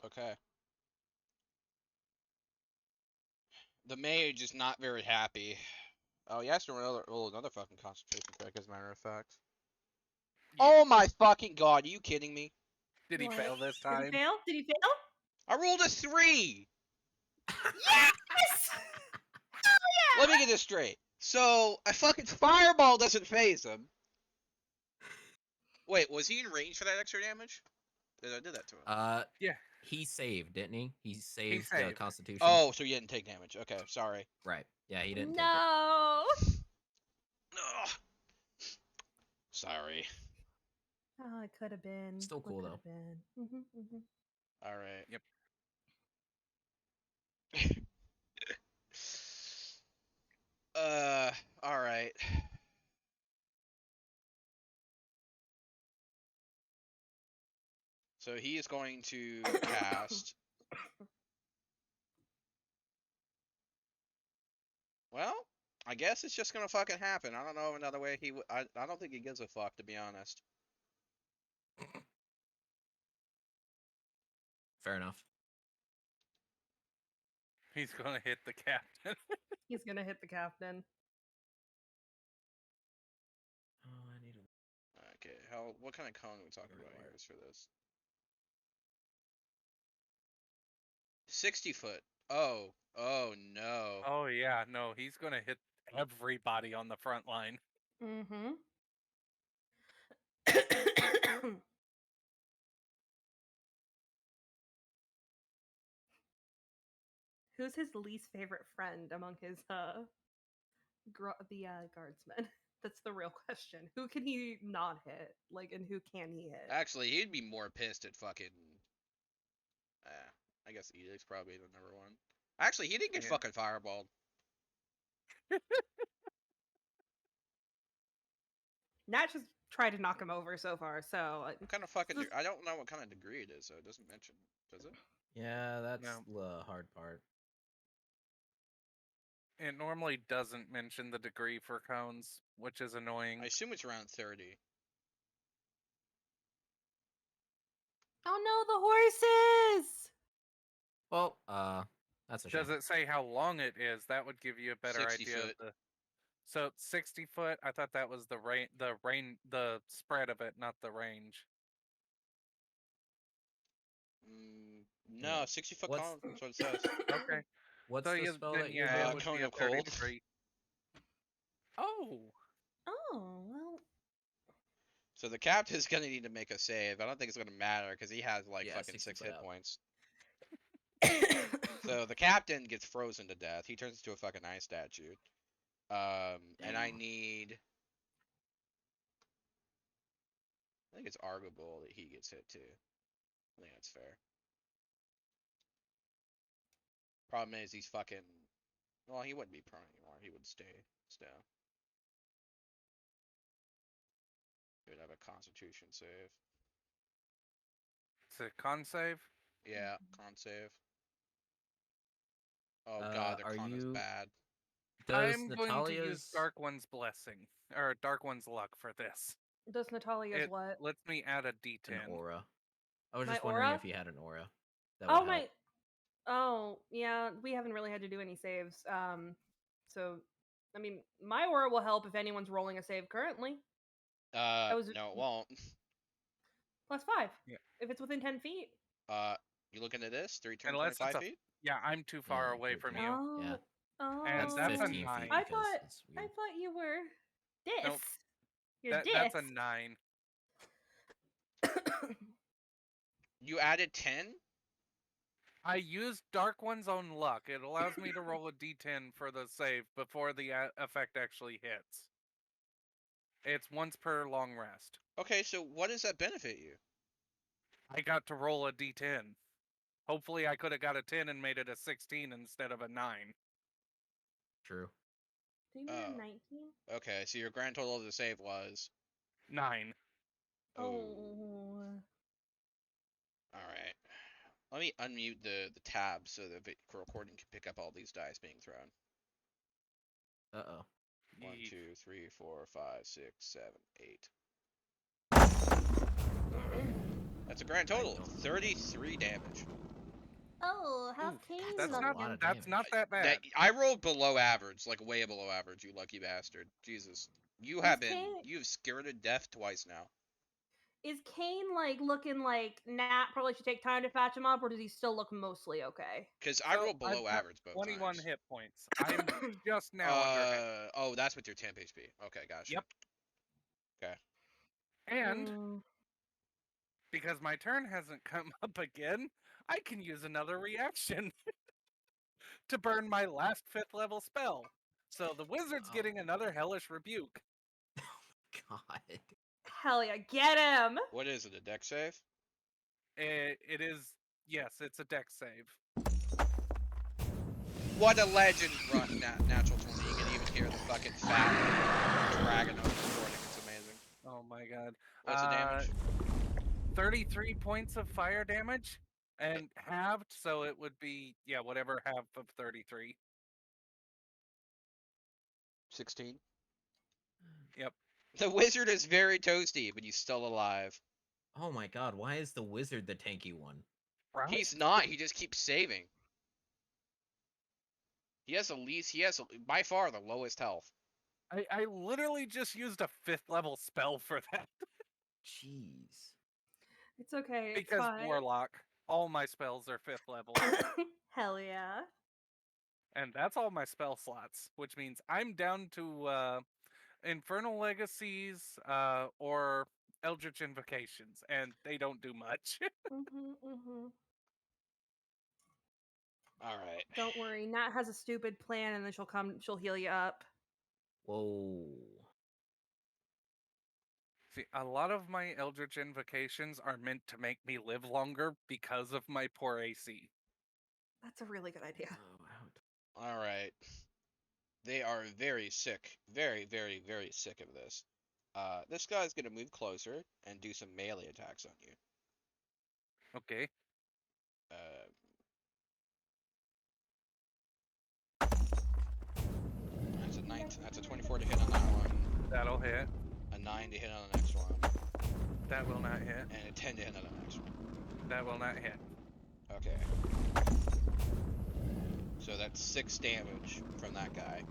Okay. The mage is not very happy. Oh, he has to roll another fucking concentration check, as a matter of fact. Oh my fucking god, are you kidding me? did he What? fail this Did he time? fail? Did he fail? I rolled a 3! Yes! Let me get this straight. So, a fucking fireball doesn't phase him. Wait, was he in range for that extra damage? Did I do that to him? Yeah. He saved, didn't he? He saved the saved. Constitution. Oh, so he didn't take damage. Okay, sorry. right. Yeah, he didn't. No. Ugh. Sorry. Oh, it could have been. Still cool, though. Alright. Yep. Alright. So he is going to cast. Well, I guess it's just gonna fucking happen. I don't know of another way he would. I don't think he gives a fuck, to be honest. Fair enough. He's gonna hit the captain. He's gonna hit the captain. Oh, I need a. Okay, what kind of cone are we talking about here for this? 60 foot. Oh no. Oh yeah, no, he's gonna hit everybody on the front line. Mm-hmm. Who's his least favorite friend among his guardsmen? That's the real question. Who can he not hit? Like, and who can he hit? Actually, he'd be more pissed at fucking. I guess Edict's probably the number one. Actually, he didn't get Yeah. fucking fireballed. Nat just tried to knock him over so far, so What kind of fucking? I don't know what kind of degree it is, so it doesn't mention. Does it? Yeah, that's No. the hard part. It normally doesn't mention the degree for cones, which is annoying. I assume it's around 30. oh no, the horses! Well, that's a shame. Does it say how long it is? That would give you a better 60 idea foot. of the. So 60 foot. I thought that was the the spread of it, not the range. No, 60 foot What's- cone. That's what it says. Okay. What's So the you, spell then that you're yeah, doing? it would Cone be a of 30 cold. degree. Oh. Oh, well. So the captain's gonna need to make a save. I don't think it's gonna matter because he has like Yeah, fucking 60 6 foot hit up. points. So the captain gets frozen to death. He turns into a fucking ice statue. And I Damn. need. I think it's arguable that he gets hit too. I think that's fair. Problem is he's fucking. Well, he wouldn't be prone anymore. He would stay still. He would have a Constitution save. It's a con save. Yeah, con save. Oh god, the are con is you- bad. Does I'm going to use Natalia's Dark One's blessing or Dark One's luck for this. Does Natalia's It what? lets me add a an D10. aura? I was My just wondering aura? if he had an aura. That Oh would my. help. Oh yeah, we haven't really had to do any saves. So I mean, my aura will help if anyone's rolling a save currently. was- No, it won't. +5. Yeah. If it's within 10 feet. You looking at this? 3 turns, Unless it's 25 a- feet? Yeah, I'm too far Yeah, away from 13. you. Oh. Yeah. Oh. And that's a 15 9. feet I because thought- it's I weird. thought you were this. Nope. You're That's a this. 9. You added 10? I used Dark One's own luck. It allows me to roll a d10 for the save before the effect actually hits. It's once per long rest. Okay, so what does that benefit you? I got to roll a d10. Hopefully I could have got a 10 and made it a 16 instead of a 9. True. Do you mean Oh. 19? Okay, so your grand total of the save was 9. Oh. Alright. Let me unmute the tab so the recording can pick up all these dice being thrown. Uh-oh. 1, Yeet. 2, 3, 4, 5, 6, 7, 8. That's a grand total of 33 damage. Oh, how's Ooh, Kane that's That's a not lot of that's damage. not that bad. That I rolled below average, like way below average, you lucky bastard. Jesus. You have been Kane- you've skirted death twice now. Is Kane like looking like Nat probably should take time to patch him up, or does he still look mostly okay? Because I So, rolled below I've got average both 21 times. hit points. I'm just now under hit. Oh, that's with your temp HP. Okay, gotcha. Yep. Okay. And Mm. because my turn hasn't come up again, I can use another reaction to burn my last 5th level spell. So the wizard's Oh. getting another hellish rebuke. God. Hell yeah, get him! What is it, a deck save? It is, yes, it's a dex save. What a legend run, natural 20. You can even hear the fucking fat dragon on the recording. It's amazing. Oh my god. What's the damage? 33 points of fire damage and halved, so it would be, yeah, whatever half of 33. 16. Yep. The wizard is very toasty, but he's still alive. Oh my god, why is the wizard the tanky one? Right? He's not. He just keeps saving. He has by far the lowest health. I literally just used a 5th level spell for that. Jeez. It's okay. It's Because fine. Warlock. All my spells are 5th level. Hell yeah. And that's all my spell slots, which means I'm down to Infernal Legacies or Eldritch Invocations, and they don't do much. Alright. Don't worry, Nat has a stupid plan, and then she'll heal you up. Whoa. See, a lot of my Eldritch Invocations are meant to make me live longer because of my poor AC. That's a really good idea. Oh, Alright. They are very sick. Very, very, very sick of this. This guy's gonna move closer and do some melee attacks on you. Okay. That's a 24 to hit on that one. That'll hit. A 9 to hit on the next one. That will not hit. And a 10 to hit on the next one. That will not hit. Okay. So that's 6 damage from that guy.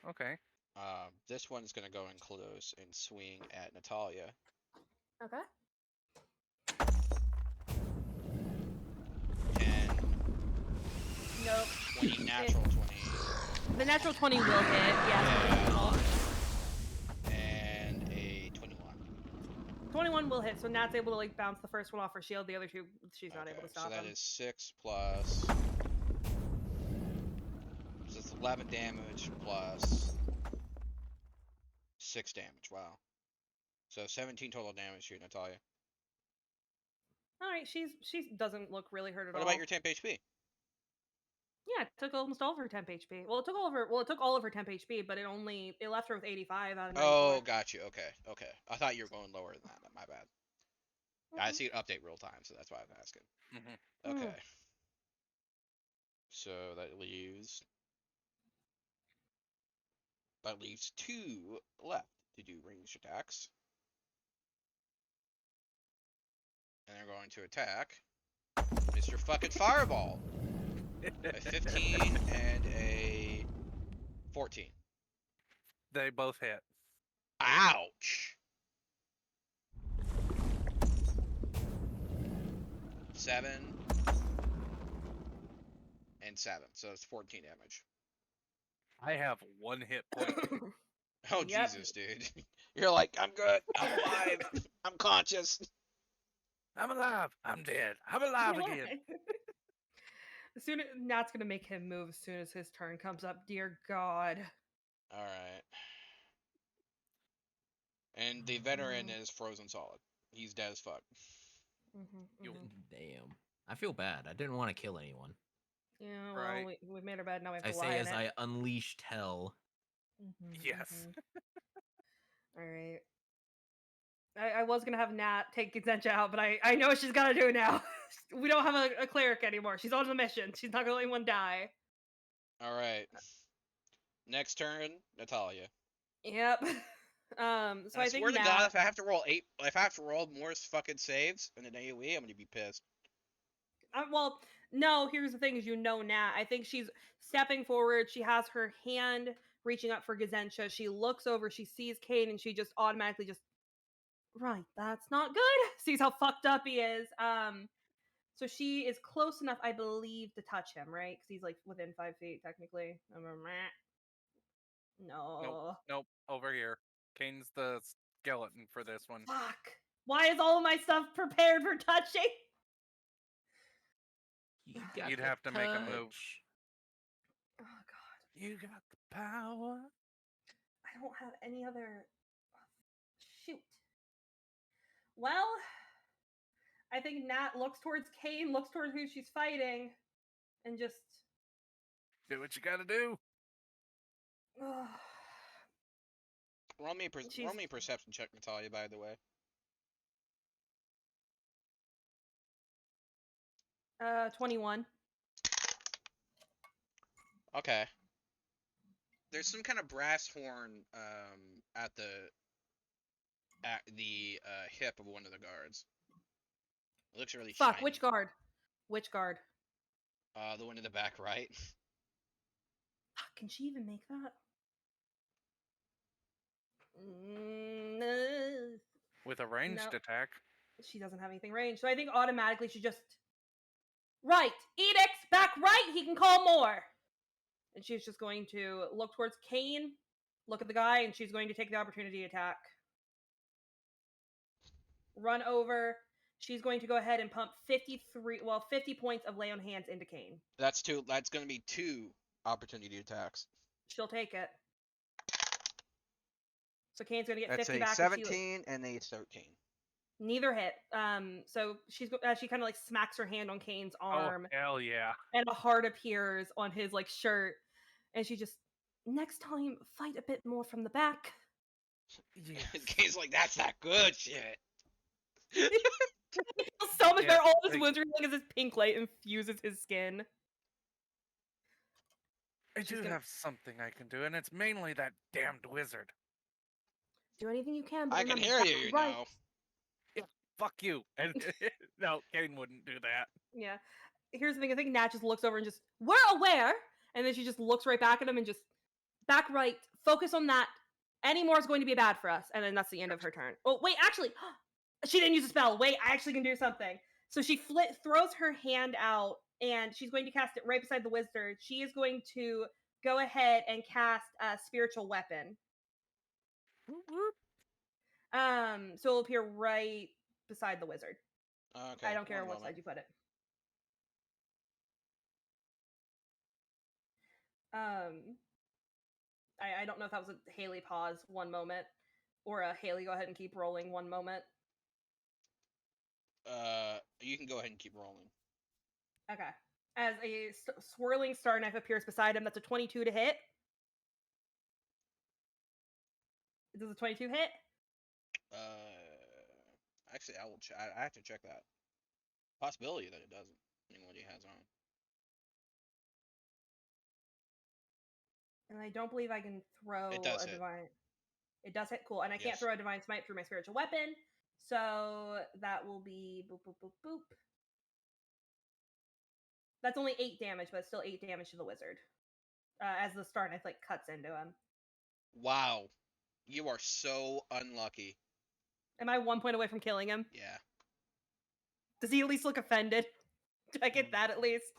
Okay. This one's gonna go in close and swing at Natalia. Okay. 10, Nope. 20, natural 20. The natural 20 will hit. Yeah. And a 21. 21 will hit, so Nat's able to like bounce the first one off her shield. The other two, she's not able to stop So that him. is 6 plus. So it's 11 damage plus 6 damage. Wow. So 17 total damage here, Natalia. All right, she doesn't look really hurt at What all. about your temp HP? Yeah, it took almost all of her temp HP. Well, it took all of her temp HP, but it left her with 85 out of 94. Oh, got you. Okay. I thought you were going lower than that. My bad. I see it update real time, so that's why I'm asking. Mm-hmm. Okay. So that leaves 2 left to do ranged attacks. And they're going to attack Mr. fucking Fireball. A 15 and a 14. They both hit. Ouch! 7 and 7, so it's 14 damage. I have 1 hit point. Oh, Yep. Jesus, dude. You're like, I'm good. I'm alive. I'm conscious. I'm alive. I'm dead. I'm alive again. As soon as Nat's gonna make him move as soon as his turn comes up. Dear God. All right. And the veteran is frozen solid. He's dead as fuck. You- Damn. I feel bad. I didn't want to kill anyone. Yeah, well, Right. we've made our bed. Now we have I to lie say in as it. I unleashed hell. Yes. All right. I was gonna have Nat take Genja out, but I know what she's gotta do now. We don't have a cleric anymore. She's on the mission. She's not gonna let anyone die. All right. Next turn, Natalia. Yep. So And I I think swear to Nat. God, if I have to roll more fucking saves in an AOE, I'm gonna be pissed. Well, no. Here's the thing: is Nat. I think she's stepping forward. She has her hand reaching up for Gazensha. She looks over. She sees Kane, and she just automatically just right. That's not good. Sees how fucked up he is. So she is close enough, I believe, to touch him, right? Because he's like within 5 feet technically. No. Nope. Over here. Kane's the skeleton for this one. Fuck. Why is all of my stuff prepared for touching? You got You'd the have to make a move. touch. Oh god. You got the power. I don't have any other. Shoot. Well, I think Nat looks towards Kane, looks towards who she's fighting, and just. Do what you gotta do. Roll me She's- a perception check, Natalia. By the way. 21. Okay. There's some kind of brass horn at the hip of one of the guards. It looks really Fuck, shiny. which guard? Which guard? The one in the back right. Fuck, can she even make that? No. With a ranged No. attack. She doesn't have anything ranged, so I think automatically she just. Right! Edicts back right! He can call more! And she's just going to look towards Kane, look at the guy, and she's going to take the opportunity attack. Run over. She's going to go ahead and pump 50 points of lay on hands into Kane. That's gonna be 2 opportunity attacks. She'll take it. So Kane's going to get That's 50 a back. if she- 17 and a 13. Neither hit. So she kind of like smacks her hand on Kane's arm, Oh, hell yeah. and a heart appears on his like shirt, and she just next time fight a bit more from the back. Yes. Kane's like, that's that good shit. He feels so much Yeah, better. All of his like- wounds are like as this pink light infuses his skin. I She's do gonna- have something I can do, and it's mainly that damned wizard. Do anything you can. But I can remember, hear back you, you right. know. Fuck you. And no, Kane wouldn't do that. Yeah. Here's the thing. I think Nat just looks over and just, we're aware. And then she just looks right back at him and just, back right. Focus on that. Any more is going to be bad for us. And then that's the end of her turn. Oh, wait, actually, she didn't use a spell. Wait, I actually can do something. So she throws her hand out and she's going to cast it right beside the wizard. She is going to go ahead and cast a spiritual weapon. Whoop, whoop. So it'll appear right beside the wizard. Okay. I don't care one what moment. side you put it. I don't know if that was a Haley pause 1 moment or a Haley go ahead and keep rolling 1 moment. You can go ahead and keep rolling. Okay. As a swirling star knife appears beside him, that's a 22 to hit. Does a 22 hit? Actually, I will. I have to check that. Possibility that it doesn't. Depending on what he has on. And I don't believe I can throw It does a hit. divine. It does hit, cool. And I can't Yes. throw a divine smite through my spiritual weapon. So that will be boop boop boop boop. That's only 8 damage, but it's still 8 damage to the wizard. As the star knife like cuts into him. Wow, you are so unlucky. Am I 1 point away from killing him? Yeah. Does he at least look offended? Did I get that at least?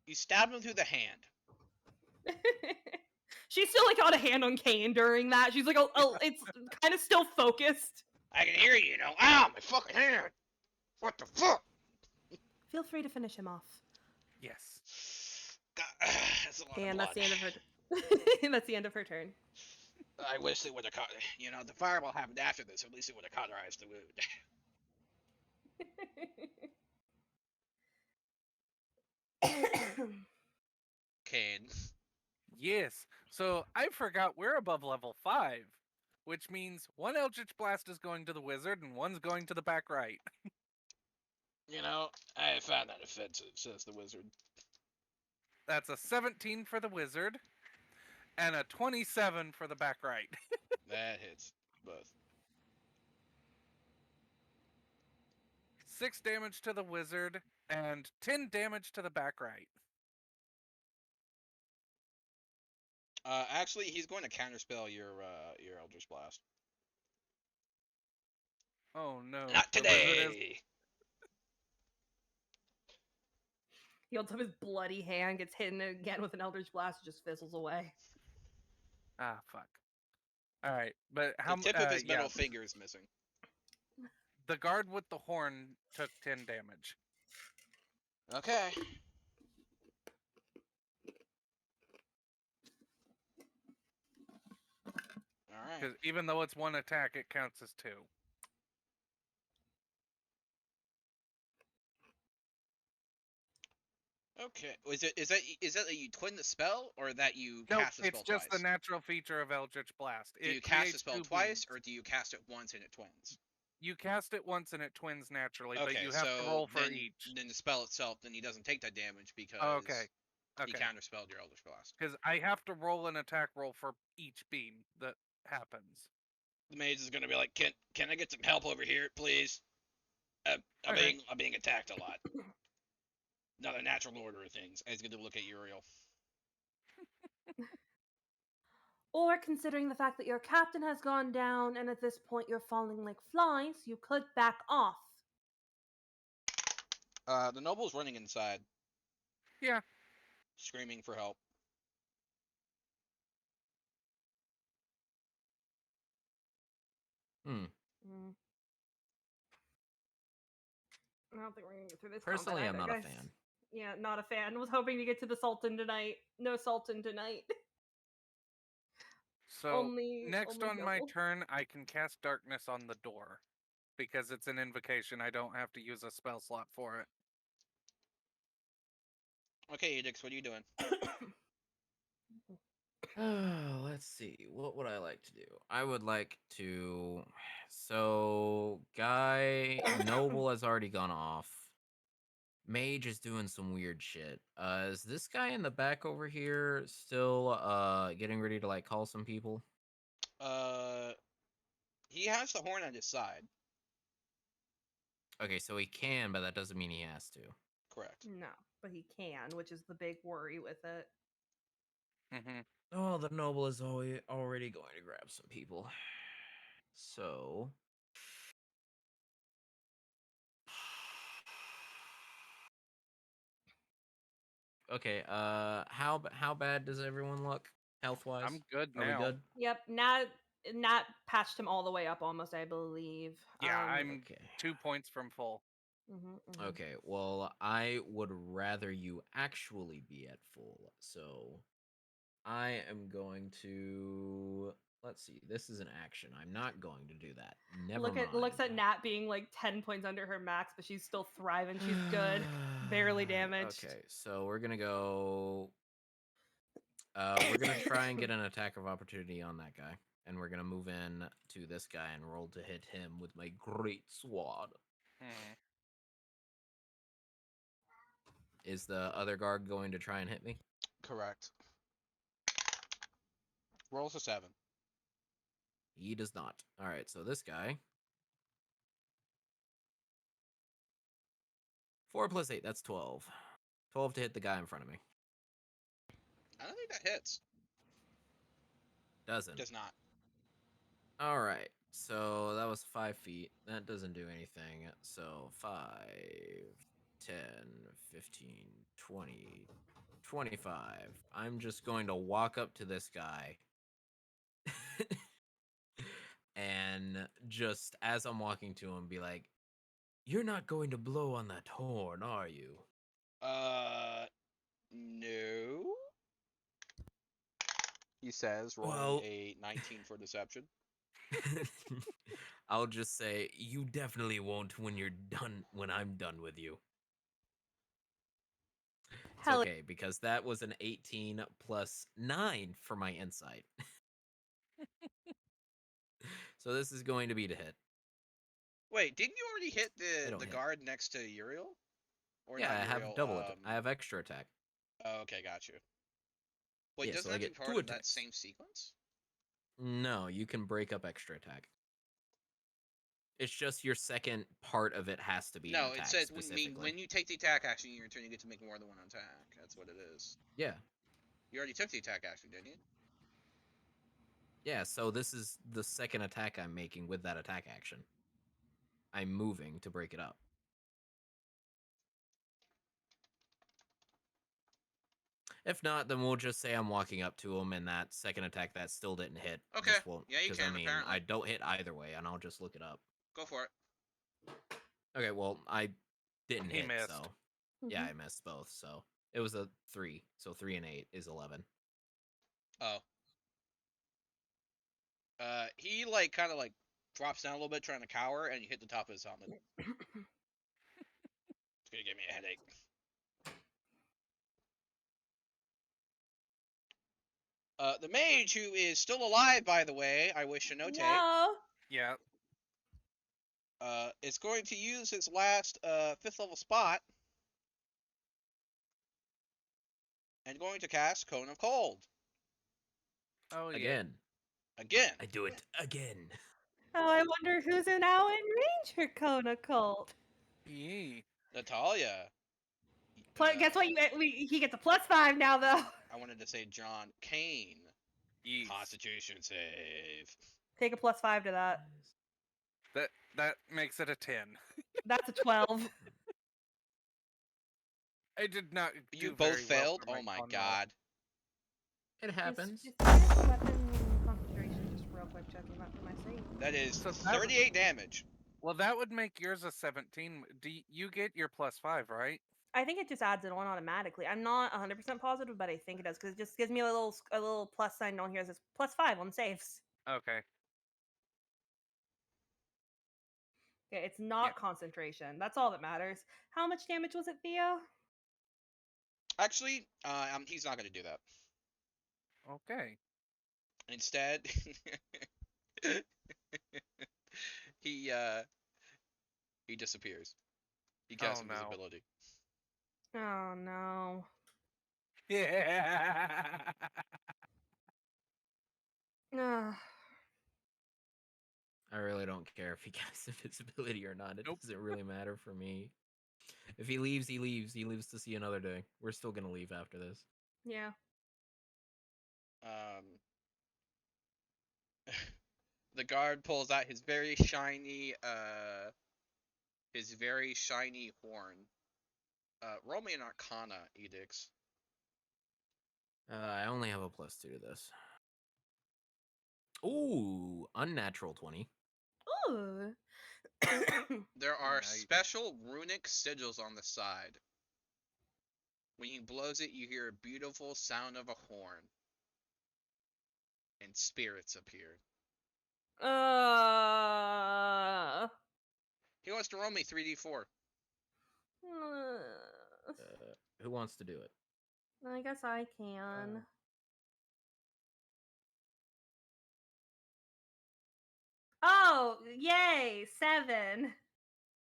You stabbed him through the hand. She's still like on a hand on Kane during that. She's like, it's kind of still focused. I can hear you, you know. Ow, my fucking hand. What the fuck? Feel free to finish him off. Yes. God, that's a lot And of that's blood. the end of her. That's the end of her turn. I wish they would have caught. You know, the fireball happened after this. At least it would have cauterized the wound. Kane. Yes. So I forgot we're above level 5, which means one Eldritch Blast is going to the wizard and one's going to the back right. You know, I found that offensive, says the wizard. That's a 17 for the wizard and a 27 for the back right. That hits both. 6 damage to the wizard and 10 damage to the back right. Actually, he's going to counterspell your Eldritch Blast. Oh no. Not the wizard is- today. He holds up his bloody hand, gets hit again with an Eldritch Blast, and just fizzles away. Ah, fuck. All right, but how The tip of his yeah, middle finger is missing. the guard with the horn took 10 damage. Okay. All right. Because even though it's one attack, it counts as 2. Okay. Is that you twin the spell or that you No, cast the it's spell just twice? the natural feature of Eldritch Blast. Do It you cast the creates spell 2 twice beams. or do you cast it once and it twins? You cast it once and it twins naturally, Okay, but you have so to roll for then, each. Then the spell itself, then he doesn't take that damage because Oh, okay. he Okay. counterspelled your Eldritch Blast. Because I have to roll an attack roll for each beam that happens. The mage is gonna be like, can I get some help over here, please? I'm Okay. being attacked a lot. Not a natural order of things. And he's gonna look at Uriel. Or considering the fact that your captain has gone down and at this point you're falling like flies, you could back off. The noble's running inside. Yeah. Screaming for help. Hmm. Mm. I don't think we're gonna get through this. Personally, I'm combat not either, a guys. fan. Yeah, not a fan. Was hoping to get to the Sultan tonight. No Sultan tonight. So only next only on my noble. turn, I can cast Darkness on the door. Because it's an invocation, I don't have to use a spell slot for it. Okay, Edix, what are you doing? Let's see. What would I like to do? I would like to. So, Guy Noble has already gone off. Mage is doing some weird shit. Is this guy in the back over here still getting ready to like call some people? He has the horn on his side. Okay, so he can, but that doesn't mean he has to. Correct. No, but he can, which is the big worry with it. Mm-hmm. Oh, the noble is already going to grab some people. So, okay. How bad does everyone look health wise? I'm good Are now. we good? Yep, Nat patched him all the way up almost, I believe. Yeah, I'm Okay. 2 points from full. Okay. Well, I would rather you actually be at full. So, I am going to. Let's see. This is an action. I'm not going to do that. Never mind. Looks at Nat being like 10 points under her max, but she's still thriving. She's good. Barely damaged. Okay, so we're gonna go. We're gonna try and get an attack of opportunity on that guy, and we're gonna move in to this guy and roll to hit him with my great sword. Hmm. Is the other guard going to try and hit me? Correct. Rolls a 7. He does not. All right, so this guy. 4 plus 8, that's 12. 12 to hit the guy in front of me. I don't think that hits. Doesn't. Does not. All right, so that was 5 feet. That doesn't do anything. So 5, 10, 15, 20, 25. I'm just going to walk up to this guy. And just as I'm walking to him, be like, You're not going to blow on that horn, are you? No. He says, rolling Well- a 19 for deception. I'll just say you definitely won't when you're done. When I'm done with you. It's Hell, okay because that was an 18 plus 9 for my insight. So this is going to be to hit. Wait, didn't you already hit don't the hit. guard next to Uriel? Or Yeah, not I have Uriel, double. I have extra attack. Oh, okay, got you. Wait, Yeah, so doesn't I that be get part 2 of that attacks. same sequence? No, you can break up extra attack. It's just your second part of it has to be an No, attack it says specifically. when you take the attack action in your turn, you get to make more than one attack. That's what it is. Yeah, You already took the attack action, didn't you? yeah. So this is the second attack I'm making with that attack action. I'm moving to break it up. If not, then we'll just say I'm walking up to him, and that second attack that still didn't hit. Okay, Just won't, yeah, you 'cause, can, I mean, apparently. I don't hit either way, and I'll just look it up. Go for it. Okay, well, I didn't He hit, missed. so yeah, I missed both. So it was a 3. So 3 and 8 is 11. Oh. He like kind of like drops down a little bit, trying to cower, and you hit the top of his helmet. It's gonna give me a headache. The mage, who is still alive, by the way, I wish to notate, no. Yeah. is going to use his last 5th level spot and going to cast Cone of Cold Oh, yeah. Again, again. I do it again. Oh, I wonder who's now in range for Kona Cult. Yee. Natalia. Guess what? He gets a +5 now, though. I wanted to say John Kane. Yee. Constitution save. Take a +5 to that. That makes it a 10. That's a 12. I did not. You do both very well failed? for Oh my con roll. god. It happens. Just weapon concentration, just real quick, checking that for my save. That is So that- 38 damage. Well, that would make yours a 17. You get your +5, right? I think it just adds it on automatically. I'm not 100% positive, but I think it does because it just gives me a little plus sign on here that says +5 on saves. Okay. Okay, it's not Yeah. concentration. That's all that matters. How much damage was it, Theo? Actually, he's not going to do that. Okay. Instead, he disappears. He casts Oh, no. invisibility. Oh no. Yeah. Ugh. I really don't care if he casts invisibility or not. It Nope. doesn't really matter for me. If he leaves, he leaves. He leaves to see another day. We're still gonna leave after this. Yeah. The guard pulls out his very shiny horn. Roll me an Arcana, Edix. I only have a +2 to this. Ooh, unnatural 20. Ooh. There are Nice. special runic sigils on the side. When he blows it, you hear a beautiful sound of a horn. And spirits appear. He wants to roll me 3d4. Who wants to do it? I guess I can. Oh, yay! 7.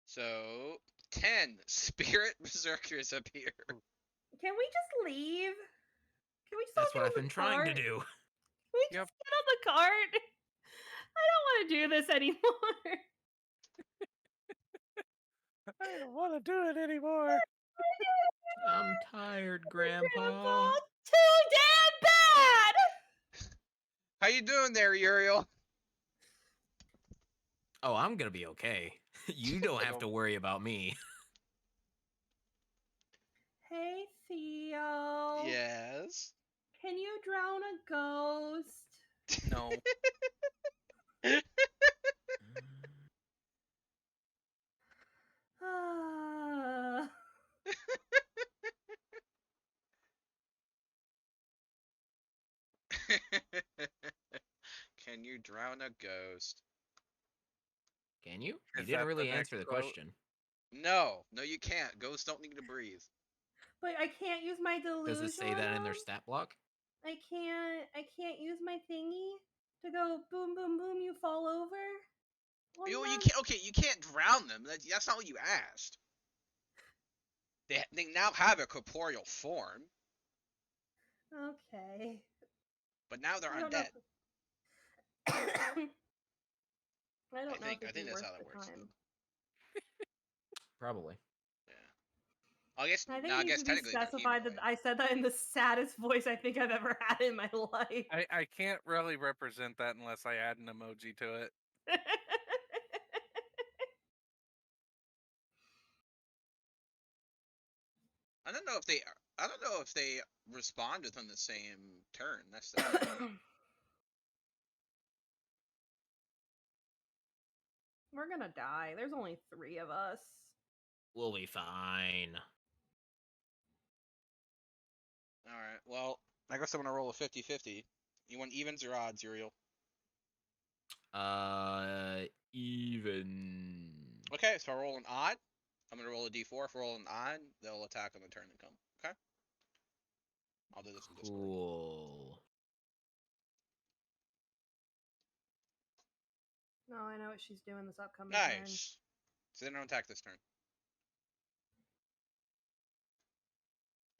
So, 10 spirit berserkers appear. Can we just leave? Can we just That's all what get I've on been the trying to cart? do. Can we Yep. just get on the cart? I don't want to do this anymore. I don't want to do it anymore. I'm tired, Grandpa. Grandpa, too damn bad. How you doing there, Uriel? Oh, I'm gonna be okay. You don't have to worry about me. Hey, Theo. Yes. Can you drown a ghost? No. Can you drown a ghost? Can you? You Is didn't that the really next answer the quote? question. No, you can't. Ghosts don't need to breathe. But I can't use my delusion. Does it say that in their on 'em. stat block? I can't use my thingy to go boom boom boom. You fall over. on You them? can't. Okay, you can't drown them. That's not what you asked. They now have a corporeal form, Okay. but now they're I don't know. undead. I don't know if I it'd think be that's worth how that the works. time. Probably. Yeah. I guess. I think No, I it needs guess to be technically they're specified that humanoid. I said that in the saddest voice I think I've ever had in my life. I can't really represent that unless I add an emoji to it. I don't know if they. I don't know if they respond within the same turn. That's the thing. We're gonna die. There's only 3 of us. We'll be fine. All right. Well, I guess I'm gonna roll a 50-50. You want evens or odds, Uriel? Even. Okay, so I roll an odd. I'm gonna roll a d4. If I roll an odd, they'll attack on the turn that come. Okay. I'll do this in Discord. Cool. No, I know what she's doing this upcoming turn. Nice. So they don't attack this turn.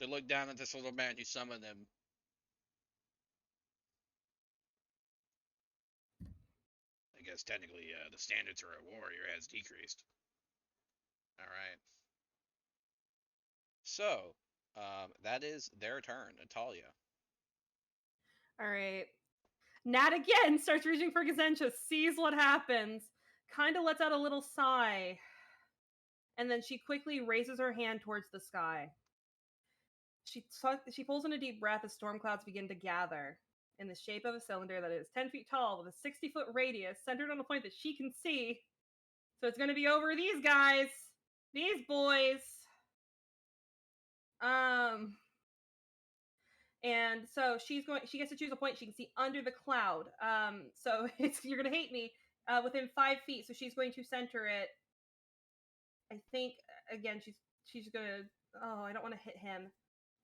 They look down at this little man who summoned them. I guess technically, the standards for a warrior has decreased. All right. So, that is their turn. Natalia. All right. Nat again starts reaching for Gazentia, sees what happens, kind of lets out a little sigh, and then she quickly raises her hand towards the sky. She pulls in a deep breath as storm clouds begin to gather in the shape of a cylinder that is 10 feet tall with a 60-foot radius centered on a point that she can see. So it's going to be over these guys, these boys. And so she gets to choose a point she can see under the cloud. So you're gonna hate me. Within 5 feet. So she's going to center it. I think again she's gonna. Oh, I don't want to hit him.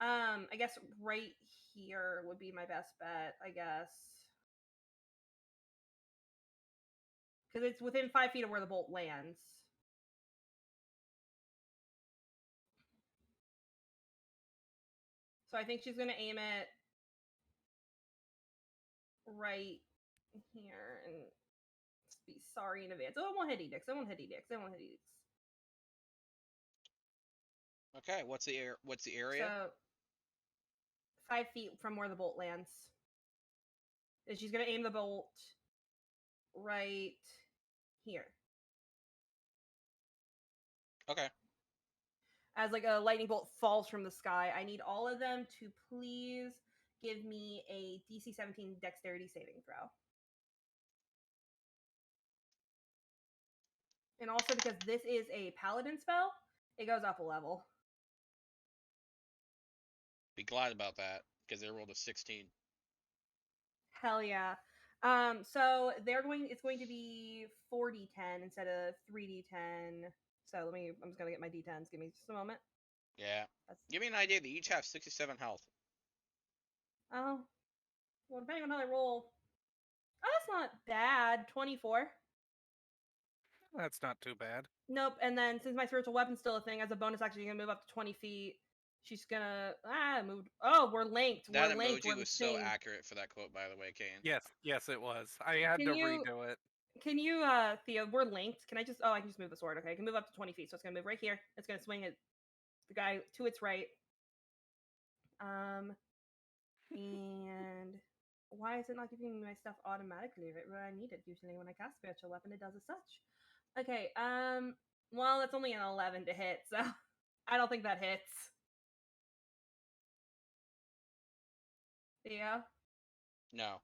I guess right here would be my best bet. I guess because it's within 5 feet of where the bolt lands. So I think she's gonna aim it right here and be sorry in advance. Oh, I won't hit edicts. I won't hit edicts. I won't hit edicts. Okay, what's the area? So 5 feet from where the bolt lands. And she's gonna aim the bolt right here. Okay. As like a lightning bolt falls from the sky. I need all of them to please give me a DC 17 dexterity saving throw. And also because this is a paladin spell, it goes up a level. Be glad about that because they rolled a 16. Hell yeah. So it's going to be 4d10 instead of 3d10. So I'm just gonna get my d10s. Give me just a moment. Yeah. Give me an idea. They each have 67 health. Oh, well, depending on how they roll. Oh, that's not bad. 24. That's not too bad. Nope. And then since my spiritual weapon's still a thing, as a bonus action, you can move up to 20 feet. She's gonna move. Oh, we're linked. That we're linked. emoji We're the was so same. accurate for that quote, by the way, Kane. Yes, it was. I had Can to you- redo it. Can you, Theo? We're linked. Can I just? Oh, I can just move the sword. Okay, I can move up to 20 feet. So it's gonna move right here. It's gonna swing at the guy to its right. And why is it not giving me my stuff automatically right where I need it? Usually when I cast spiritual weapon, it does as such. Okay. Well, that's only an 11 to hit, so I don't think that hits. Yeah. No.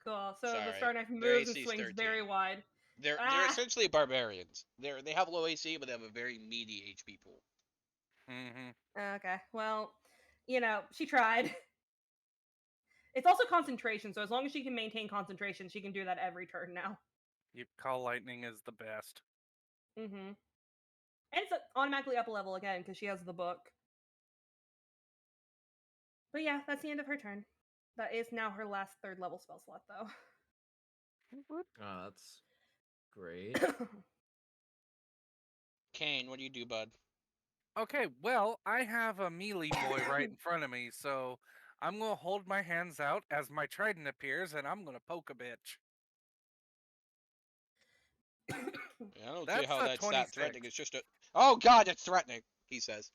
Cool. So Sorry. the Star Knife Their moves and AC is swings 13. very wide. They're Ah! essentially barbarians. They have low AC, but they have a very meaty HP pool. Mm-hmm. Okay. Well, she tried. It's also concentration, so as long as she can maintain concentration, she can do that every turn now. You call lightning is the best. Mm-hmm. And it's automatically up a level again because she has the book. But yeah, that's the end of her turn. That is now her last 3rd level spell slot, though. Oh, that's great. Kane, what do you do, bud? Okay, well, I have a melee boy right in front of me, so I'm gonna hold my hands out as my trident appears, and I'm gonna poke a bitch. I don't see That's how a that's that threatening. 26. It's just a. Oh God, it's threatening. He says.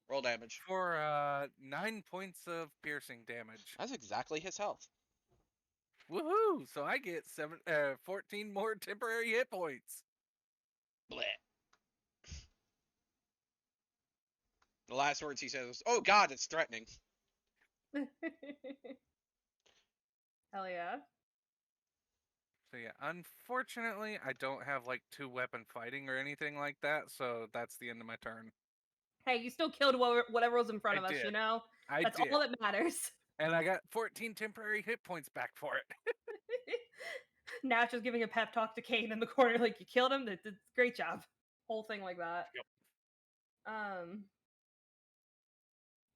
Roll damage. For 9 points of piercing damage. That's exactly his health. Woohoo! So I get 14 more temporary hit points. Bleh. The last words he says, "Oh God, it's threatening." Hell yeah. So yeah, unfortunately, I don't have like 2-weapon fighting or anything like that, so that's the end of my turn. Hey, you still killed whatever was in front I of us, you did. know? I That's did, all that matters. and I got 14 temporary hit points back for it. Natch is giving a pep talk to Kane in the corner, like, you killed him? That's great job. Whole thing like that. Yep.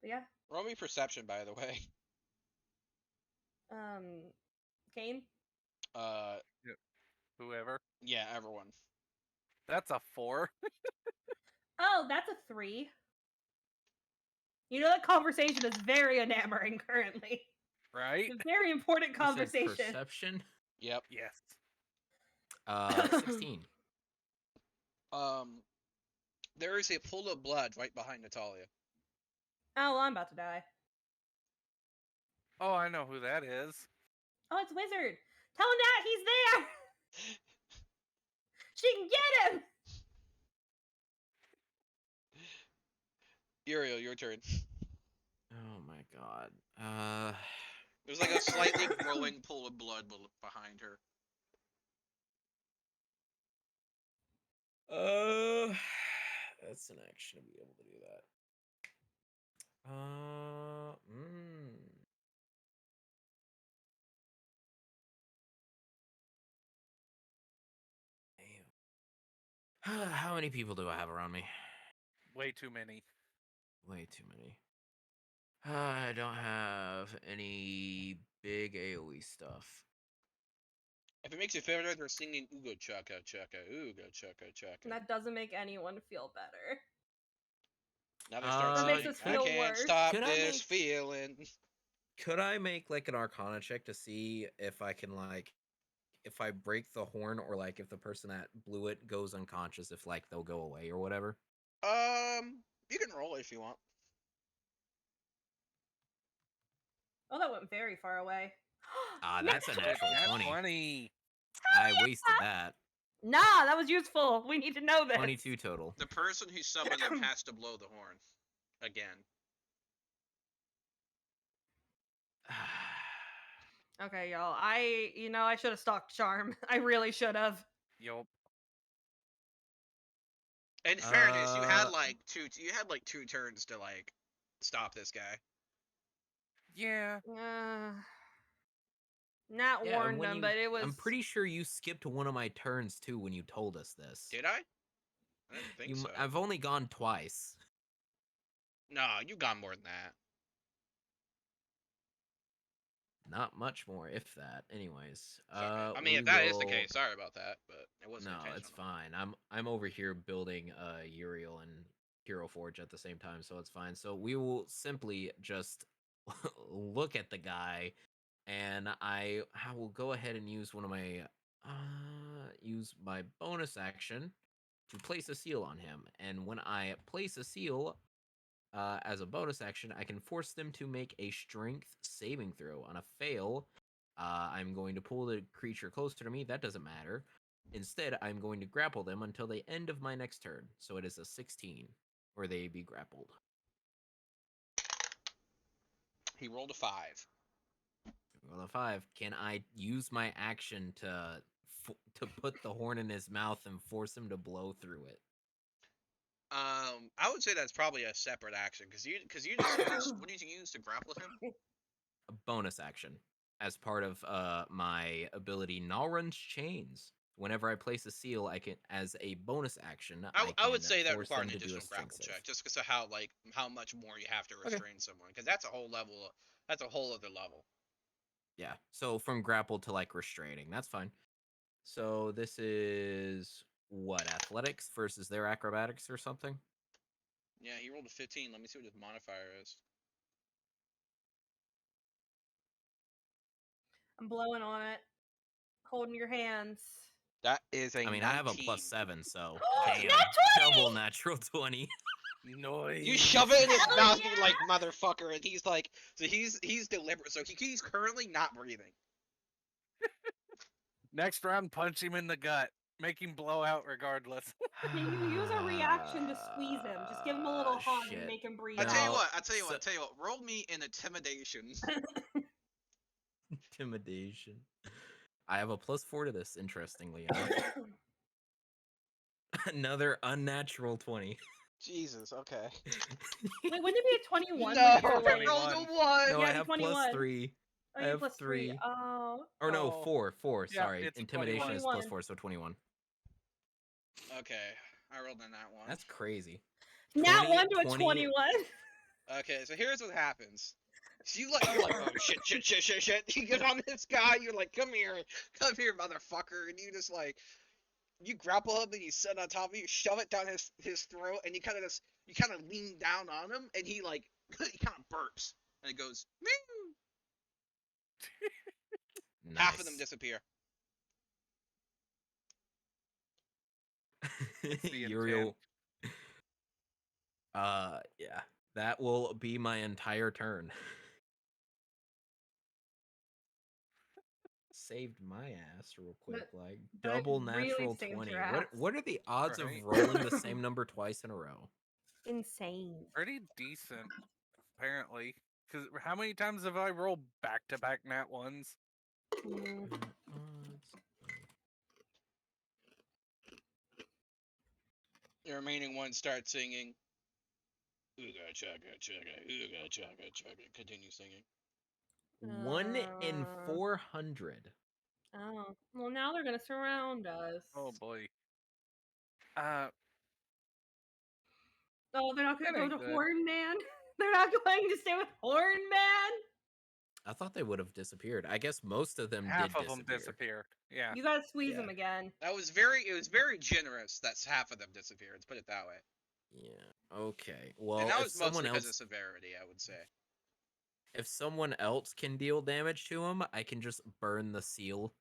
But yeah. Roll me perception, by the way. Kane? Whoever. Yeah, everyone. That's a 4. Oh, that's a 3. You know that conversation is very enamoring currently. Right? It's a very important You said conversation. perception. Yep. Yes. 16. There is a pool of blood right behind Natalia. Oh, well, I'm about to die. Oh, I know who that is. Oh, it's Wizard. Tell Nat he's there. She can get him. Uriel, your turn. Oh my god. There's like a slightly growing pool of blood behind her. That's an action to be able to do that. Damn. How many people do I have around me? Way too many. Way too many. I don't have any big AoE stuff. If it makes you feel better, they're singing Ugo Chaka Chaka, Ugo Chaka Chaka. And that doesn't make anyone feel better. Now they start That makes singing, us feel I can't worse. stop Could I this feeling. Could I make like an Arcana check to see if I can like, if I break the horn or like if the person that blew it goes unconscious, if like they'll go away or whatever? You can roll if you want. Oh, that went very far away. That's a natural Nat 20. 20. I wasted that. Nah, that was useful. We need to know this. 22 total. The person who summoned them has to blow the horn. Again. Okay, y'all. I should have stocked Charm. I really should have. Yup. In fairness, you had like two turns to like stop this guy. Yeah. Nat Yeah, warned when him, you- but it was. I'm pretty sure you skipped one of my turns too when you told us this. Did I? I didn't think so. I've only gone twice. No, you got more than that. Not much more, if that. Anyways, Sorry. I mean, if that is the case, sorry about that, but it wasn't No, intentional. it's fine. I'm over here building Uriel and Hero Forge at the same time, so it's fine. So we will simply just look at the guy, and I will go ahead and use one of my use my bonus action to place a seal on him. And when I place a seal as a bonus action, I can force them to make a strength saving throw. On a fail, I'm going to pull the creature closer to me. That doesn't matter. Instead, I'm going to grapple them until the end of my next turn. So it is a 16, where they be grappled. He rolled a 5. Well, a 5. Can I use my action to put the horn in his mouth and force him to blow through it? I would say that's probably a separate action because you just used, what did you use to grapple him? A bonus action as part of my ability Nalrun's Chains. Whenever I place a seal, I can, as a bonus action, I would can say that force requires them an to do a additional strength grapple save. check, just because of how much more you have to Okay. restrain someone, because that's a whole level. That's a whole other level. Yeah. So from grapple to like restraining, that's fine. So this is what, athletics versus their acrobatics or something? Yeah, he rolled a 15. Let me see what his modifier is. I'm blowing on it, holding your hands. That is a I mean, 19. I have a +7, so Nat damn, 20! double natural 20. Noise. You shove it in his Hell mouth, yeah! you like motherfucker, and he's like, so he's deliberate, so he's currently not breathing. Next round, punch him in the gut. Make him blow out regardless. You use a reaction to squeeze him. Just give him a little hug and Shit. make him breathe. I tell you No, what, I tell you so- what, tell you what. Roll me in intimidation. Intimidation. I have a +4 to this, interestingly enough. Another unnatural 20. Jesus, okay. Wait, wouldn't it be a 21? No, when you're, I like- rolled a 21. one. No, Yeah, I the have 21. +3. Oh, I you're have plus 3. 3. Oh. Or no, Oh. 4. Yeah, Sorry, it's intimidation 21. is +4, so 21. Okay, I rolled in that one. That's crazy. Nat 20, 1 to a 20. 21. Okay, so here's what happens. So you're like, oh shit. You get on this guy, you're like, come here, motherfucker, and you just like, you grapple him and you sit on top of him, you shove it down his throat, and you kind of lean down on him, and he like, he kind of burps, and it goes, meow. Half of them Nice. disappear. the Uriel. Yeah. That will be my entire turn. Saved my ass real quick, like that double really natural saved 20. your ass. What are the odds Right. of rolling the same number twice in a row? Insane. Pretty decent, apparently. Because how many times have I rolled back-to-back nat ones? Mm. The remaining ones start singing. Ooga chugga chugga, ooga chugga chugga. Continue singing. 1 in 400. Oh. Well, now they're going to surround us. Oh boy. Oh, they're not going That to go ain't to good. Horn Man? They're not going to stay with Horn Man? I thought they would have disappeared. I guess most of them Half did of them disappeared. Yeah. You got to squeeze Yeah. them again. It was very generous that half of them disappeared. Let's put it that way. Yeah. Okay. Well, And that if was mostly someone because of else, severity, I would say. if someone else can deal damage to him, I can just burn the seal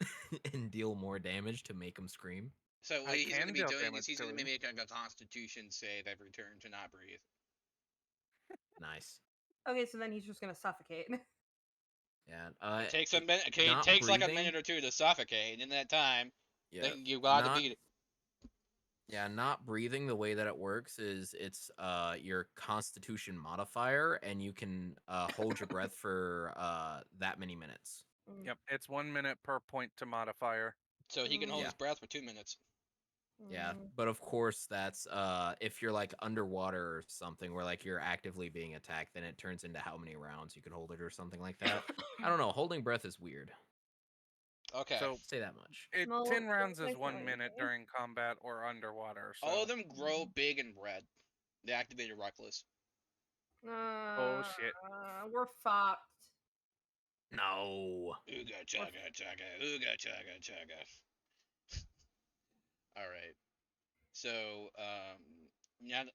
and deal more damage to make him scream. So what I he's going to can be deal doing damage is he's to going to be him. making a Constitution save every turn to not breathe. Nice. Okay, so then he's just going to suffocate. Yeah. It takes a minute. Okay, it not takes like a breathing- minute or two to suffocate, and in that time, Yeah. then you got to not- beat it. Yeah, not breathing, the way that it works is it's your constitution modifier, and you can hold your breath for that many minutes. Mm, Yep. It's 1 minute per point to modifier. So he can hold Yeah. his breath for 2 minutes. Yeah, mm. but of course that's if you're like underwater or something where like you're actively being attacked, then it turns into how many rounds you can hold it or something like that. I don't know, holding breath is weird. Okay. So Say that much. 10 rounds is like 1 that, minute okay. during combat or underwater. So. All of them grow big and red. They activated Reckless. shit. We're fucked. No. Ooga chugga chugga, ooga chugga chugga. Alright. So,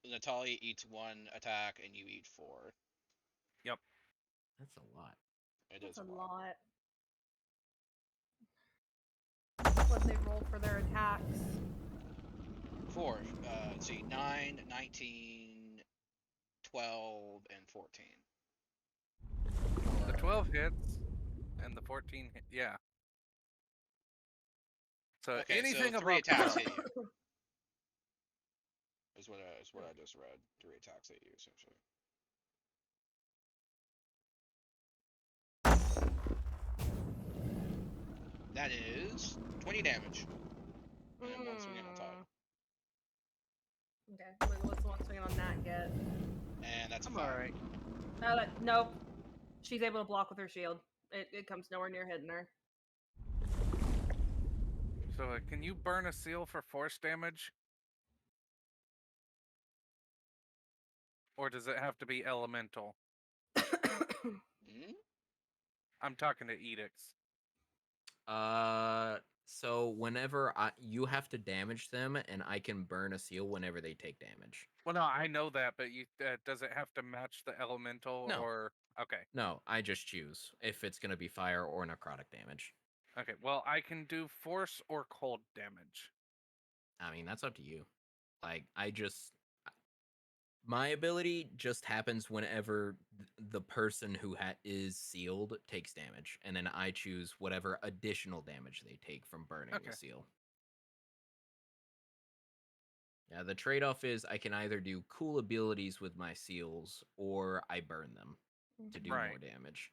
Natalia eats 1 attack and you eat 4. That's a lot. It That's is a a lot. lot. What they roll for their attacks? 4. Let's see, 9, 19, 12, and 14. The 12 hits, and the 14 hit. Yeah. So Okay, anything so 3 above attacks 12. hit you. Is what I just read. 3 attacks hit you, essentially. That is 20 damage. And 1 swing on top. Okay, wait, what's the one swing on that get. And that's a I'm 5. alright. Nope. She's able to block with her shield. It comes nowhere near hitting her. So, can you burn a seal for force damage? Or does it have to be elemental? Hmm? I'm talking to edicts. So whenever you have to damage them, and I can burn a seal whenever they take damage. Well, no, I know that, but does it have to match the elemental No. or okay? No, I just choose if it's gonna be fire or necrotic damage. Okay, well, I can do force or cold damage. I mean, that's up to you. Like, my ability just happens whenever the person who is sealed takes damage, and then I choose whatever additional damage they take from burning Okay. the seal. Yeah, the trade-off is I can either do cool abilities with my seals, or I burn them to do more Right. damage.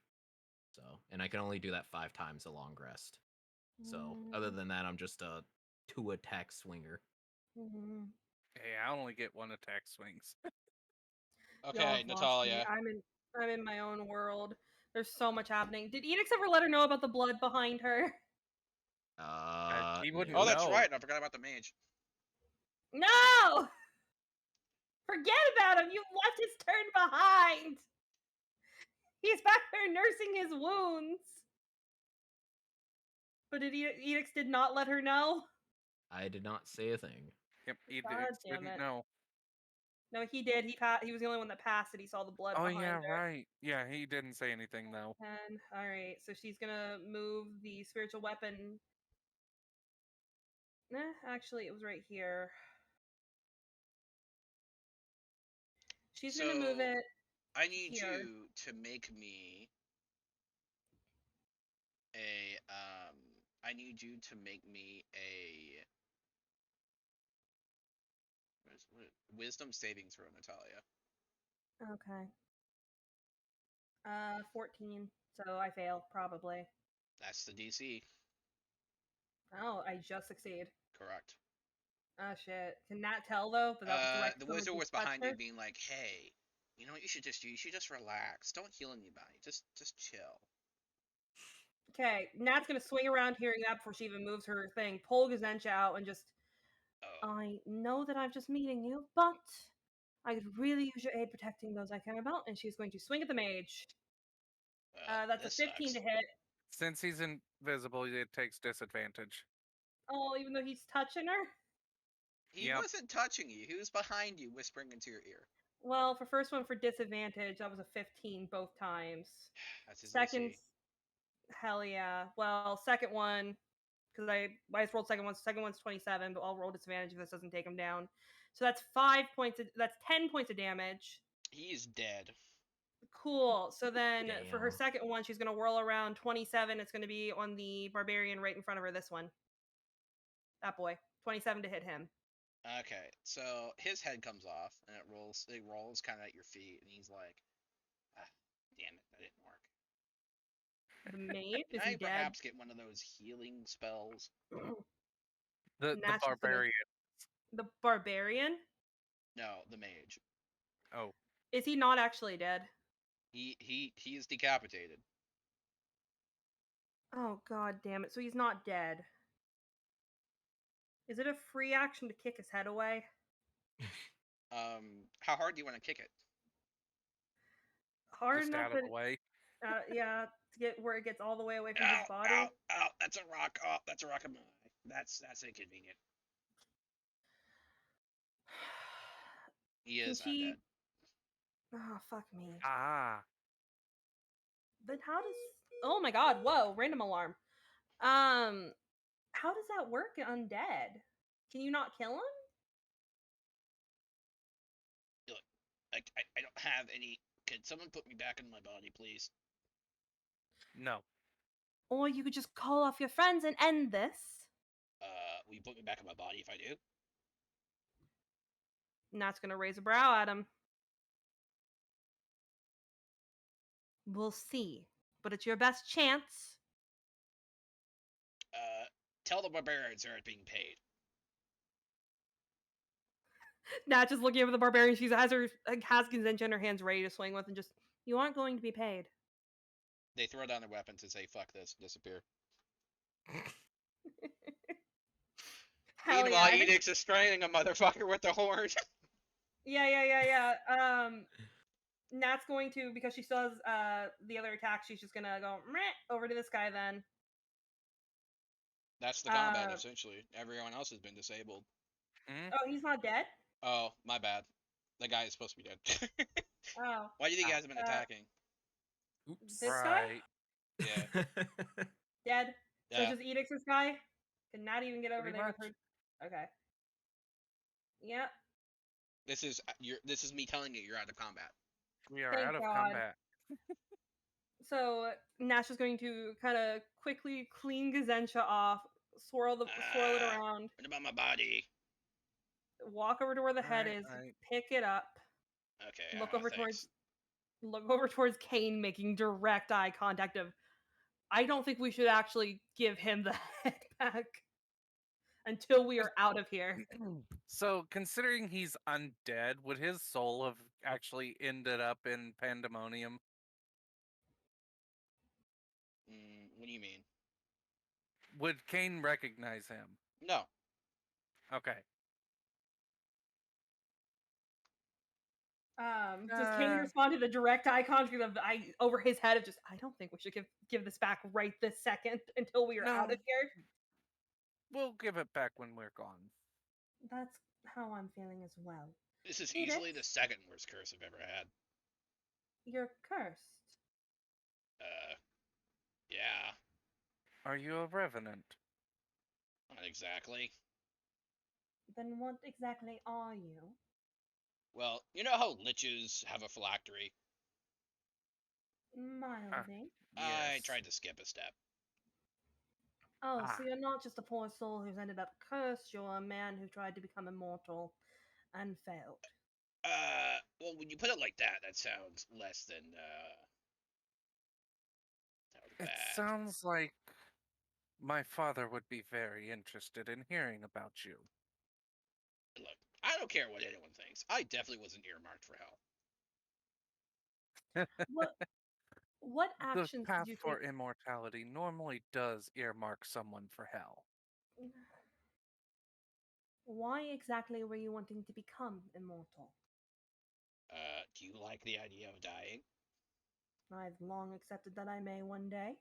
So, and I can only do that 5 times a long rest. So, other than that, I'm just a 2-attack swinger. Hey, I only get 1 attack swings. Okay, Natalia. I'm in my own world. There's so much happening. Did Edix ever let her know about the blood behind her? He wouldn't Oh, that's No. right. I forgot about the mage. No! Forget about him. You left his turn behind. He's back there nursing his wounds. But Edix did not let her know? I did not say a thing. Yep, God edicts damn didn't it. know. No, he did. He was the only one that passed it. He saw the blood Oh behind yeah, her. right. Yeah, he didn't say anything though. And alright, so she's gonna move the spiritual weapon. Actually, it was right here. She's gonna move So, it. I need here. you to make me a I need you to make me a wisdom saving throw, Natalia. Okay. 14. So I fail, probably. That's the DC. Oh, I just succeed. Correct. Oh shit. Can Nat tell though? Without direct The someone wizard can was touch behind her? you, being like, "Hey, you know what you should just do? You should just relax. Don't heal anybody. Just chill." Okay, Nat's gonna swing around hearing that before she even moves her thing, pull Gazentia out, and just. Oh, I know that I'm just meeting you, but I could really use your aid protecting those I care about, and she's going to swing at the mage. well, That's a this 15 sucks. to hit. Since he's invisible, it takes disadvantage. Oh, even though he's touching her? He Yep. wasn't touching you. He was behind you, whispering into your ear. Well, for first one for disadvantage, that was a 15 both times. That's his Second, DC. hell yeah. Well, second one, because I just rolled second one. Second one's 27, but I'll roll disadvantage if this doesn't take him down. So that's 5 points. That's 10 points of damage. He is dead. Cool. So then for her Damn. second one, she's gonna whirl around 27. It's gonna be on the barbarian right in front of her. This one. That boy. 27 to hit him. Okay, so his head comes off and it rolls. It rolls kind of at your feet, and he's like, "Ah, damn it, that didn't work. The mage Can is I he dead? perhaps get one of those healing spells?" The Nat's just gonna- barbarian. The barbarian? No, the mage. Oh, Is he not actually dead? He is decapitated. Oh god damn it. So he's not dead. Is it a free action to kick his head away? How hard do you want to kick it? Hard just enough out of that the way. yeah, to get where it gets all the way away from Ow, his body. ow, ow! That's a rock. Oh, that's a rock of mine. That's inconvenient. He Can is she- undead. Oh fuck me. Ah, Then how does Oh my god, whoa, random alarm. How does that work undead? Can you not kill him? I don't have any. Can someone put me back in my body, please? no. Or you could just call off your friends and end this. Will you put me back in my body if I do? And that's gonna raise a brow at him. We'll see. But it's your best chance. Tell the barbarians they're being paid. Nat just looking over the barbarian. She has Gazencha in her hands, ready to swing with, and just, you aren't going to be paid. They throw down their weapons and say, "Fuck this, disappear." Hell Meanwhile, yeah! I think- Edict's is straining a motherfucker with the horn. yeah. Nat's going to, because she still has the other attack. She's just gonna go meh, over to this guy then. That's the combat, Uh, essentially. Everyone else has been disabled. Oh, he's not dead. Oh, my bad. The guy is supposed to be dead. Oh, Why do you think he hasn't been attacking? Oops. This guy? Right. Yeah. dead. So Yeah. just Edict's this guy. Can not even get over Pretty there with much. her. Okay. Yep. This is me telling you you're out of combat. We are Thank out of God. combat. So Nash is going to kind of quickly clean Gazencha off, swirl it Ah. around, What about my body? walk over to where the head Right, is, right. pick it up, Okay. look ah, over thanks. towards Kane, making direct eye contact of, I don't think we should actually give him the head back until we are out of here. So, considering he's undead, would his soul have actually ended up in Pandemonium? What do you mean? Would Kane recognize him? No. Okay. Does Kane respond to the direct eye contact of over his head of just, I don't think we should give this back right this second until we are out No. of here. We'll give it back when we're gone. That's how I'm feeling as well. This is Edith? easily the second worst curse I've ever had. You're cursed. Yeah. Are you a revenant? Not exactly. Then what exactly are you? Well, you know how liches have a phylactery? Mildly. I Yes. tried to skip a step. Oh, Ah. so you're not just a poor soul who's ended up cursed, you're a man who tried to become immortal and failed. Well, when you put it like that, that sounds less than, sounds It bad. sounds like my father would be very interested in hearing about you. Look, I don't care what anyone thinks. I definitely wasn't earmarked for hell. What The actions path did you for take? immortality normally does earmark someone for hell. Why exactly were you wanting to become immortal? Do you like the idea of dying? I've long accepted that I may one day.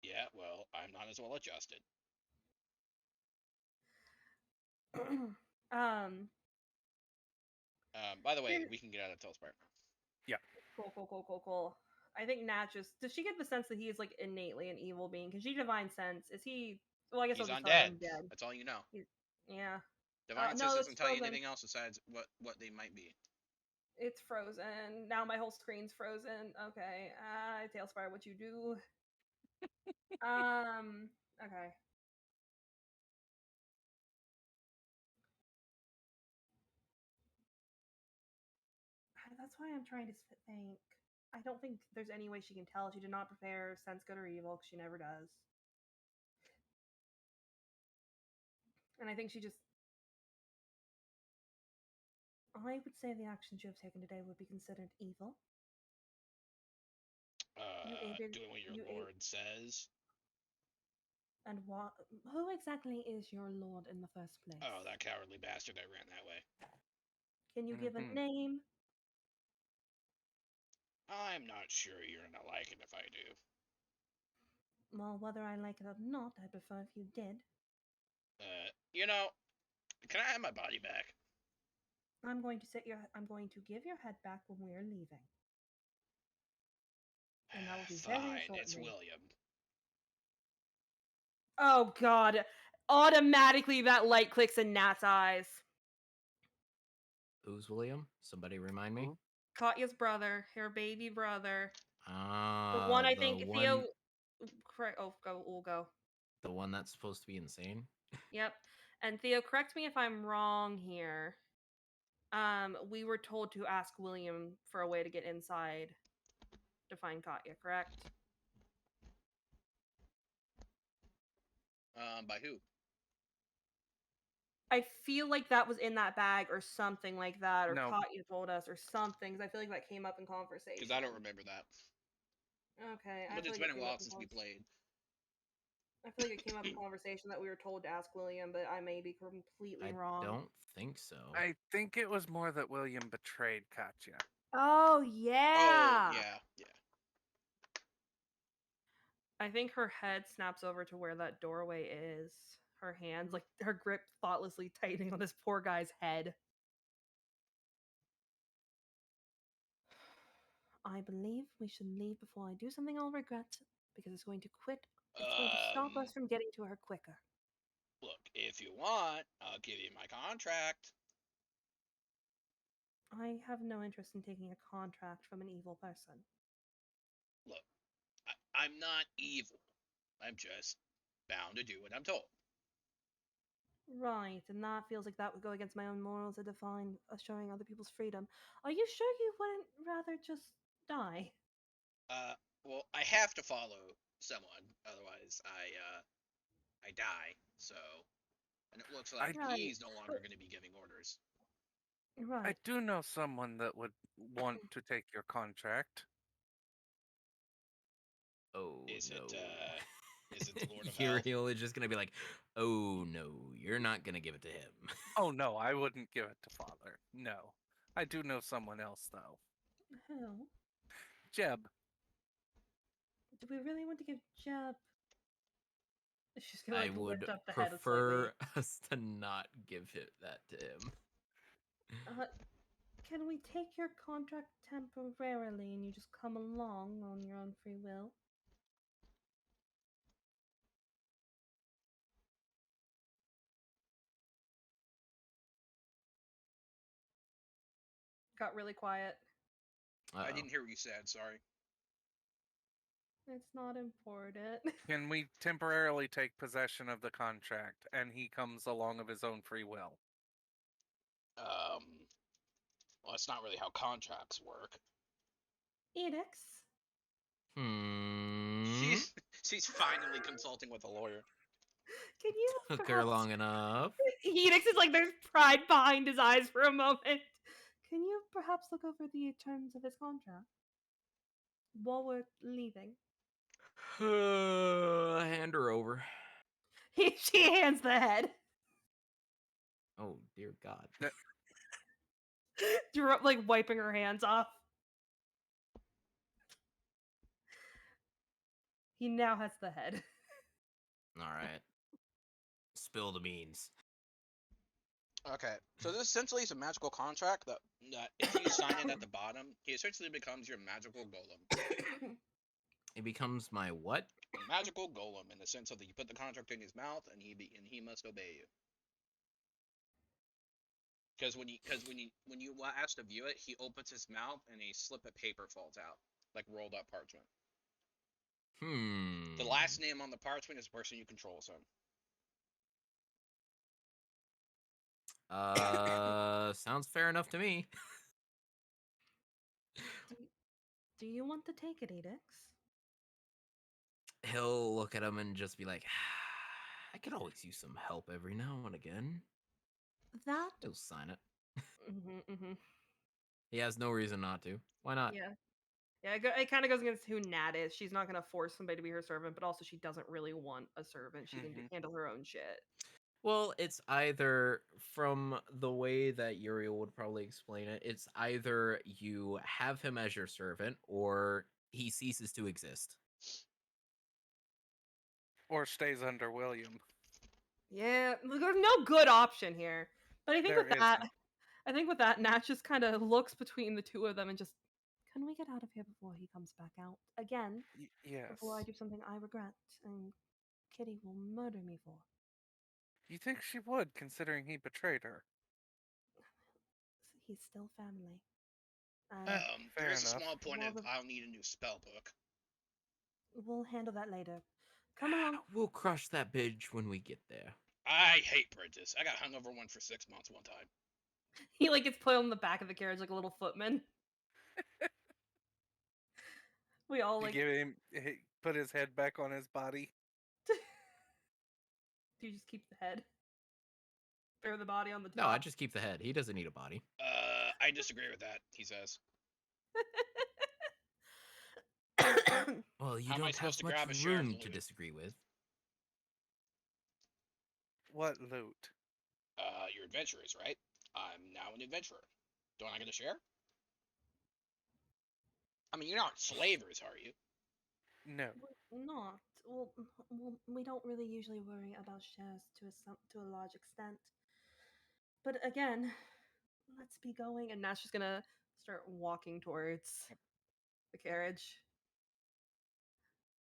Yeah, well, I'm not as well adjusted. By the way, Here- we can get out of Telspire. Cool. I think Nat just, does she get the sense that he is like innately an evil being? Because she divine sense, is he? Well, I guess He's I'll just tell him undead. dead. That's all you know. Yeah, Divine no, Sense that's doesn't tell you frozen. anything else besides what they might be. It's frozen. Now my whole screen's frozen. Okay, Tailspire, what you do? Okay. That's why I'm trying to think. I don't think there's any way she can tell. She did not prepare sense good or evil, because she never does. And I think she just. I would say the actions you have taken today would be considered evil. Doing what your lord says. And who exactly is your lord in the first place? Oh, that cowardly bastard that ran that way. Can you give a Mhm. name? I'm not sure you're gonna like it if I do. Well, whether I like it or not, I'd prefer if you did. You know, can I have my body back? I'm going to give your head back when we are leaving. And that will be very Fine, shortly. it's William. Oh God! Automatically, that light clicks in Nat's eyes. Who's William? Somebody remind me. Who? Katya's brother, her baby brother. Ah, The one I the think one, Theo. Correct. Oh, we'll go. the one that's supposed to be insane. Yep. And Theo, correct me if I'm wrong here. We were told to ask William for a way to get inside to find Katya, correct? By who? I feel like that was in that bag or something like that, or No. Katya told us or something. 'Cause I feel like that came up in conversation. Because I don't remember that. Okay, I But feel it's like been it a came while up in since we played. I feel like it came up in conversation that we were told to ask William, but I may be completely I wrong. don't think so. I think it was more that William betrayed Katya. Oh Oh, yeah. yeah. I think her head snaps over to where that doorway is. Her hands, like her grip, thoughtlessly tightening on this poor guy's head. I believe we should leave before I do something I'll regret, because it's going to It's going to stop us from getting to her quicker. Look, if you want, I'll give you my contract. I have no interest in taking a contract from an evil person. Look, I'm not evil. I'm just bound to do what I'm told. Right, and that feels like that would go against my own morals to define assuring other people's freedom. Are you sure you wouldn't rather just die? Well, I have to follow someone, otherwise I die. So, and it looks like Right. he's no longer going to be giving orders. Right. I do know someone that would want to take your contract. Oh Is no. is it the Lord of Hell? Uriel is just gonna be like, oh no, you're not gonna give it to him. Oh no, I wouldn't give it to Father. No. I do know someone else though. Hell, Jeb. do we really want to give Jeb? She's gonna I like would lift up the head slightly. prefer us to not give that to him. Can we take your contract temporarily and you just come along on your own free will? Got really quiet. I Uh-oh. didn't hear what you said. Sorry. It's not important. Can we temporarily take possession of the contract and he comes along of his own free will? Well, it's not really how contracts work. Edicts? She's finally consulting with a lawyer. Can you Took her perhaps... long enough. Edicts is like there's pride behind his eyes for a moment. Can you perhaps look over the terms of his contract while we're leaving? Hand her over. She hands the head. Oh dear God. Like wiping her hands off. He now has the head. All right. Spill the beans. Okay, so this essentially is a magical contract that if you sign it at the bottom, he essentially becomes your magical golem. It becomes my what? Magical golem, in the sense of that you put the contract in his mouth and he must obey you. Because when you ask to view it, he opens his mouth and a slip of paper falls out, like rolled up parchment. The last name on the parchment is the person you control, son. Sounds fair enough to me. Do you want to take it, Edicts? He'll look at him and just be like, I could always use some help every now and again. That? He'll sign it. Mm-hmm. He has no reason not to. Why not? Yeah. Yeah, it kind of goes against who Nat is. She's not going to force somebody to be her servant, but also she doesn't really want a servant. She can handle her own shit. Well, it's either, from the way that Uriel would probably explain it, it's either you have him as your servant or he ceases to exist. Or stays under William. Yeah, there's no good option here. But I think There with that, Nat just kind of looks between the two of them and just, can we get out of here before he comes back out again? Yes. Before I do something I regret and Kitty will murder me for. You think she would, considering he betrayed her? He's still family. Fair There's enough. a small point of I'll need a new spell book. We'll handle that later. Come along. We'll crush that bridge when we get there. I hate bridges. I got hung over one for 6 months one time. He like gets put on the back of the carriage like a little footman. We all like put his head back on his body. Do you just keep the head? Throw the body on the top. No, I just keep the head. He doesn't need a body. I disagree with that, he says. Well, you How am I don't supposed have to grab a much sheriff's room to loot? disagree with. What loot? You're adventurers, right? I'm now an adventurer. Don't I get a share? I mean, you're not slavers, are you? No. We're not. Well, we don't really usually worry about shares to a large extent. But again, let's be going. And Nat's just gonna start walking towards the carriage.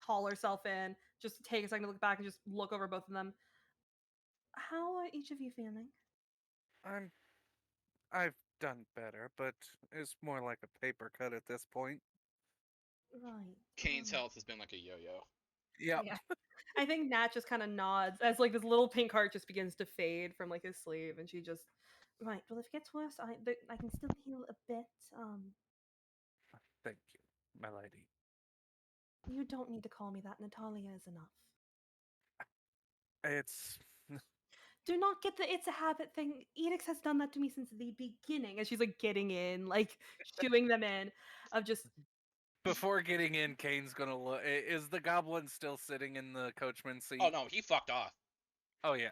Haul herself in. Just take a second to look back and just look over both of them. How are each of you feeling? I've done better, but it's more like a paper cut at this point. Right. Kane's health has been like a yo-yo. Yep. Yeah. I think Nat just kind of nods as like this little pink heart just begins to fade from like his sleeve, and she just, right. Well, if it gets worse, I can still heal a bit. Thank you, my lady. You don't need to call me that. Natalia is enough. It's Do not get the it's a habit thing. Edix has done that to me since the beginning. As she's like getting in, like shooing them in, of just before getting in. Kane's gonna look. Is the goblin still sitting in the coachman's seat? Oh no, he fucked off. Oh yeah.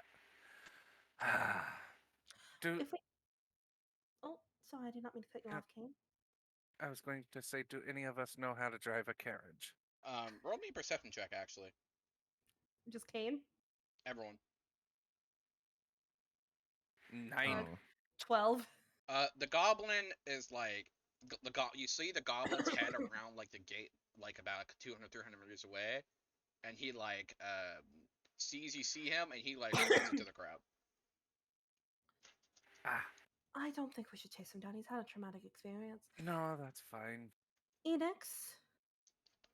Do if we. Oh, sorry, I did not mean to cut you Yeah. off, Kane. I was going to say, do any of us know how to drive a carriage? Roll me a perception check, actually. Just Kane. Everyone. 9. Oh. 12. The goblin is like you see the goblin's head around like the gate, like about 200, 300 meters away, and he like sees you see him, and he like runs into the crowd. Ah, I don't think we should chase him down. He's had a traumatic experience. no, that's fine. Edix,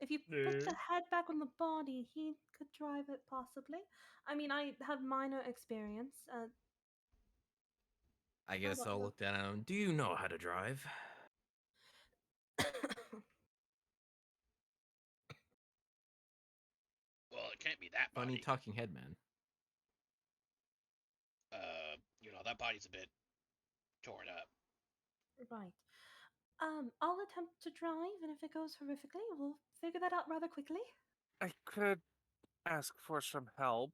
if you put the head back on the body, he could drive it possibly. I mean, I have minor experience. I guess about I'll you? look down at him. Do you know how to drive? Well, it can't be that Funny body. talking head man. That body's a bit torn up. Right. I'll attempt to drive, and if it goes horrifically, we'll figure that out rather quickly. I could ask for some help.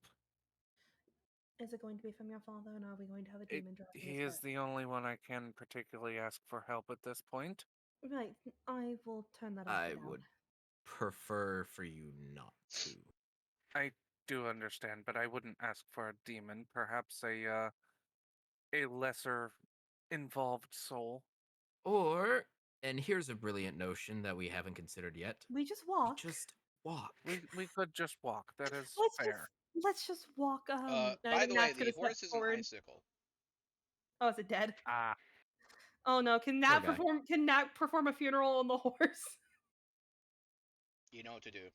Is it going to be from your father, and are we going to have a demon driving? He is the only one I can particularly ask for help at this point. Right. I will turn that off. I would prefer for you not to. I do understand, but I wouldn't ask for a demon. Perhaps a lesser involved soul. Or, and here's a brilliant notion that we haven't considered yet. We just We walk. just walk. We could just walk. That is fair. Let's just walk. I By think the way, Nat's the gonna step horse is an forward. icicle. Oh, is it dead? Ah, Oh no! Can Poor Nat guy. perform? Can Nat perform a funeral on the horse? You know what to do.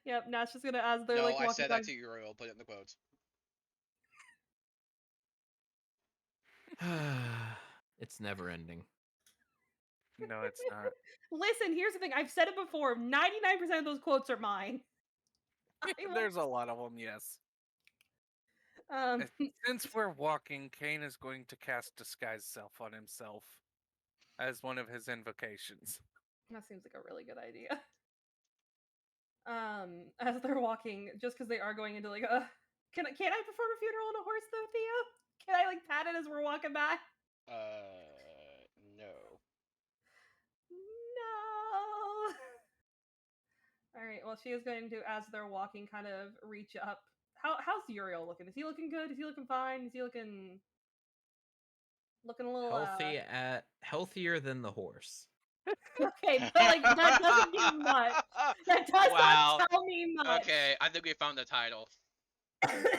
Yep. Nat's just gonna, as they're No, like I walking said down. that to you, Royal. Put it in the quotes. It's never ending. no, it's not. Listen, here's the thing. I've said it before. 99% of those quotes are mine. There's a lot of them, yes. Since we're walking, Kane is going to cast Disguise Self on himself as one of his invocations. That seems like a really good idea. As they're walking, just because they are going into like a, can I perform a funeral on a horse though, Theo? Can I like pat it as we're walking back? No. No. All right. Well, she is going to, as they're walking, kind of reach up. How's Uriel looking? Is he looking good? Is he looking fine? Is he looking a little Healthier than the horse. Okay, but like that doesn't mean much. That does Wow. not tell me much. Okay, I think we found the title.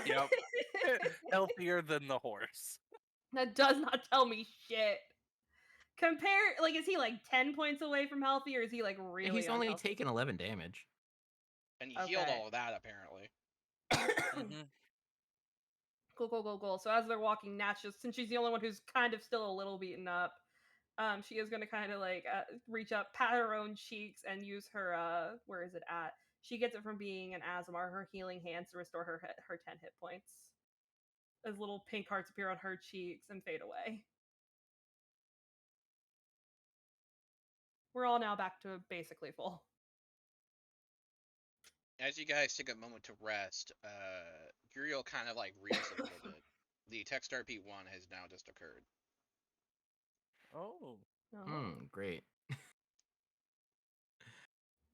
Yep. Healthier than the horse. That does not tell me shit. Compare, like, is he like 10 points away from healthy, or is he like really? He's only unhealthy? taken 11 damage. And he healed Okay. all of that, apparently. Mhm. Cool. So as they're walking, Nat's just, since she's the only one who's kind of still a little beaten up, she is going to kind of like reach up, pat her own cheeks, and use her, where is it at? She gets it from being an Azamar, her healing hands to restore her 10 hit points. as little pink hearts appear on her cheeks and fade away. We're all now back to basically full. As you guys take a moment to rest, Uriel kind of like reels a little bit. The text RP1 has now just occurred. Oh. Oh. Great.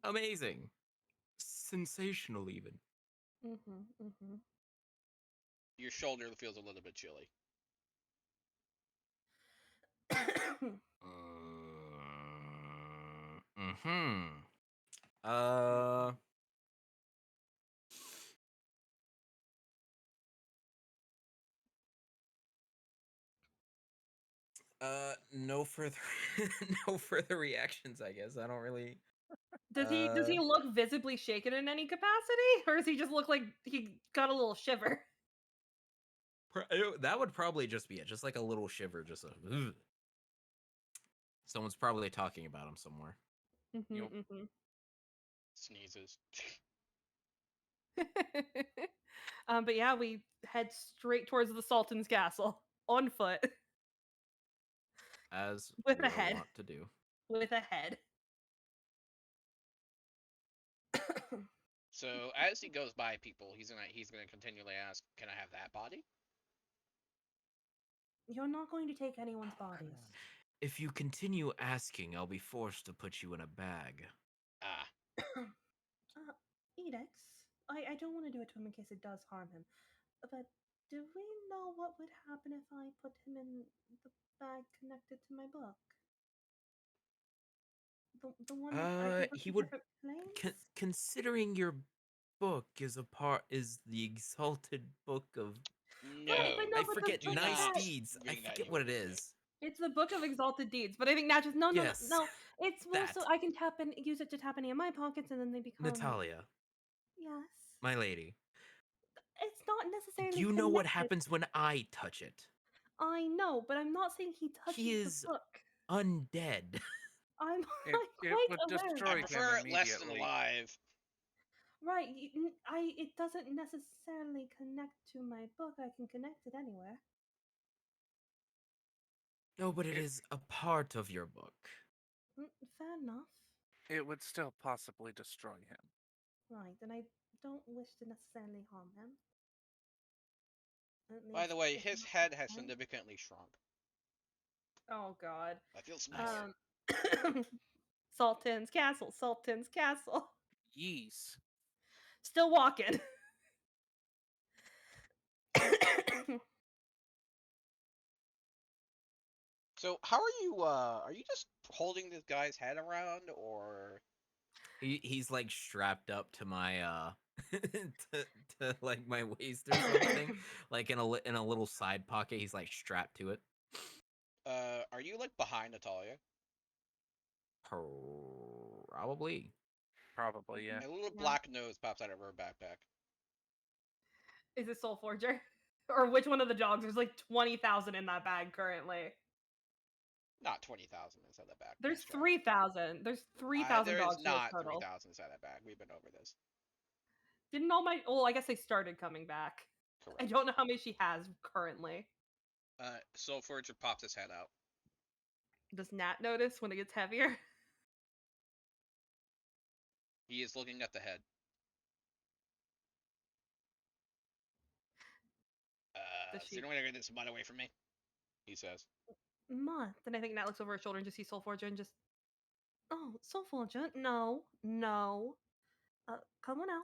Amazing. Sensational, even. Your shoulder feels a little bit chilly. Uh. No further, no further reactions. I guess I don't really. Does he look visibly shaken in any capacity, or does he just look like he got a little shiver? That would probably just be it. Just like a little shiver. Just a. Ugh. Someone's probably talking about him somewhere. Yup. Sneezes. But yeah, we head straight towards the Sultan's castle on foot As With we a are head. wont to do. with a head. So as he goes by people, he's gonna continually ask, "Can I have that body?" You're not going to take anyone's bodies. If you continue asking, I'll be forced to put you in a bag. Ah, Edix, I don't want to do it to him in case it does harm him. But do we know what would happen if I put him in the bag connected to my book? The one that I can put he in would different planes? considering your book is the exalted book of no. but no, I but forget the nice bag- deeds. I Reading that, forget you what it wouldn't read it. is. It's the Book of Exalted Deeds, but I think Natch is no. Yes, It's more so that. I can use it to tap any of my pockets, and then they become Natalia, Yes, my lady, it's not necessarily. do you know what connected. happens when I touch it? I know, but I'm not saying he touches He the is book. undead. I'm It quite would aware. destroy I him prefer it less than immediately. alive. Right, it doesn't necessarily connect to my book. I can connect it anywhere. No, but it It- is a part of your book. Fair enough. It would still possibly destroy him. Right, and I don't wish to necessarily harm him. At By the least way, if his not head this has time. significantly shrunk. Oh God. I feel smaller. Sultan's castle. Sultan's castle. Yees. Still walking. So how are you? Are you just holding this guy's head around, or He's like strapped up to my to like my waist or something, like in a little side pocket. He's like strapped to it. are you like behind Natalia? Probably. Probably, yeah. A little Yeah. black nose pops out of her backpack. Is it Soul Forger? Or which one of the dogs? There's like 20,000 in that bag currently. Not 20,000 inside that bag. There's Nice try. 3,000. There's 3,000 There dogs is in this not total. 3,000 inside that bag. We've been over this. Didn't all my... Well, I guess they started coming back. Correct. I don't know how many she has currently. Soul Forger pops his head out. Does Nat notice when it gets heavier? He is looking at the head. Does Is she... there any way to get this mud away from me? He says. Month. Then I think Nat looks over her shoulder and just sees Soul Forger and just... Oh, Soul Forger? No. No. Come on out.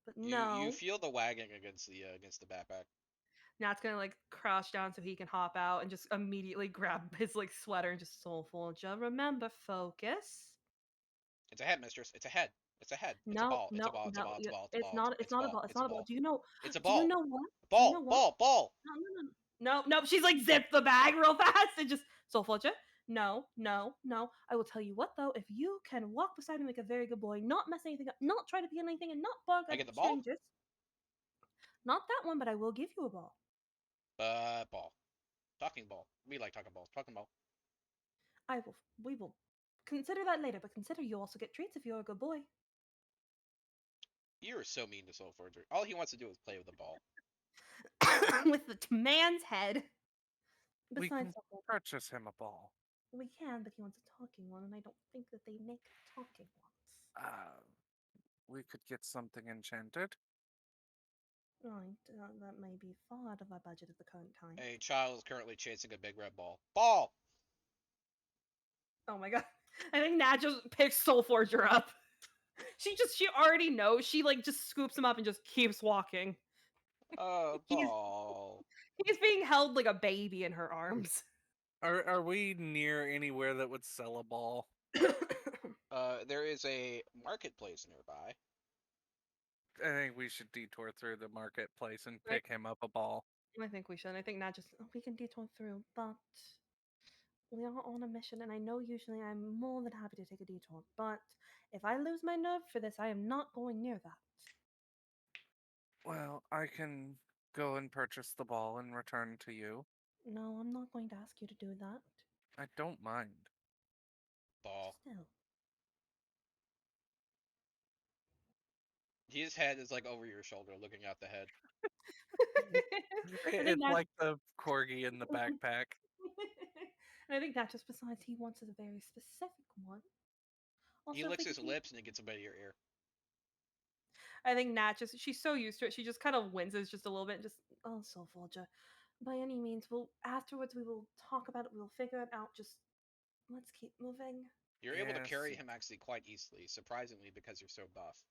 But no. You feel the wagging against the backpack. Nat's gonna like crouch down so he can hop out and just immediately grab his like sweater and just Soul Forger. Remember, focus. It's a head, mistress. It's a head. It's a head. It's No, a ball. It's no, a ball. It's a no, ball. It's a you- ball. it's not. It's not a ball. It's not a ball. Do you know? It's a Do you ball. know what? Ball. Do you know what? Ball. No. She's like zipped the bag real fast and just Soul Forger. No. I will tell you what though. If you can walk beside me like a very good boy, not mess anything up, not try to be anything, and not bark I at get the ball? strangers. Not that one, but I will give you a ball. Ball. Talking ball. We like talking balls. Talking ball. We will consider that later, but consider you also get treats if you're a good boy. You are so mean to Soul Forger. All he wants to do is play with the ball. with the man's head. We Besides, can purchase him a ball. we can, but he wants a talking one, and I don't think that they make talking ones. We could get something enchanted. Right, that may be far out of our budget at the current time. A child is currently chasing a big red ball. Ball! Oh my god. I think Nat just picks Soul Forger up. She already knows. She like just scoops him up and just keeps walking. He's Ball. he's being held like a baby in her arms. Are we near anywhere that would sell a ball? There is a marketplace nearby. I think we should detour through the marketplace and Right. pick him up a ball. I think we should. I think Nat just we can detour through, but we are on a mission, and I know usually I'm more than happy to take a detour, but if I lose my nerve for this, I am not going near that. Well, I can go and purchase the ball and return to you. No, I'm not going to ask you to do that. I don't mind. Ball. Still. His head is like over your shoulder, looking out the head. I think It's Nat- like the corgi in the backpack. and I think that just besides he wants a very specific one. He if licks we his could- lips and it gets a bit of your ear. I think Nat just she's so used to it, she just kind of winces just a little bit and just Soul Forger. By any means, afterwards we will talk about it, we'll figure it out, just let's keep moving. You're able to carry Yes. him actually quite easily, surprisingly, because you're so buff.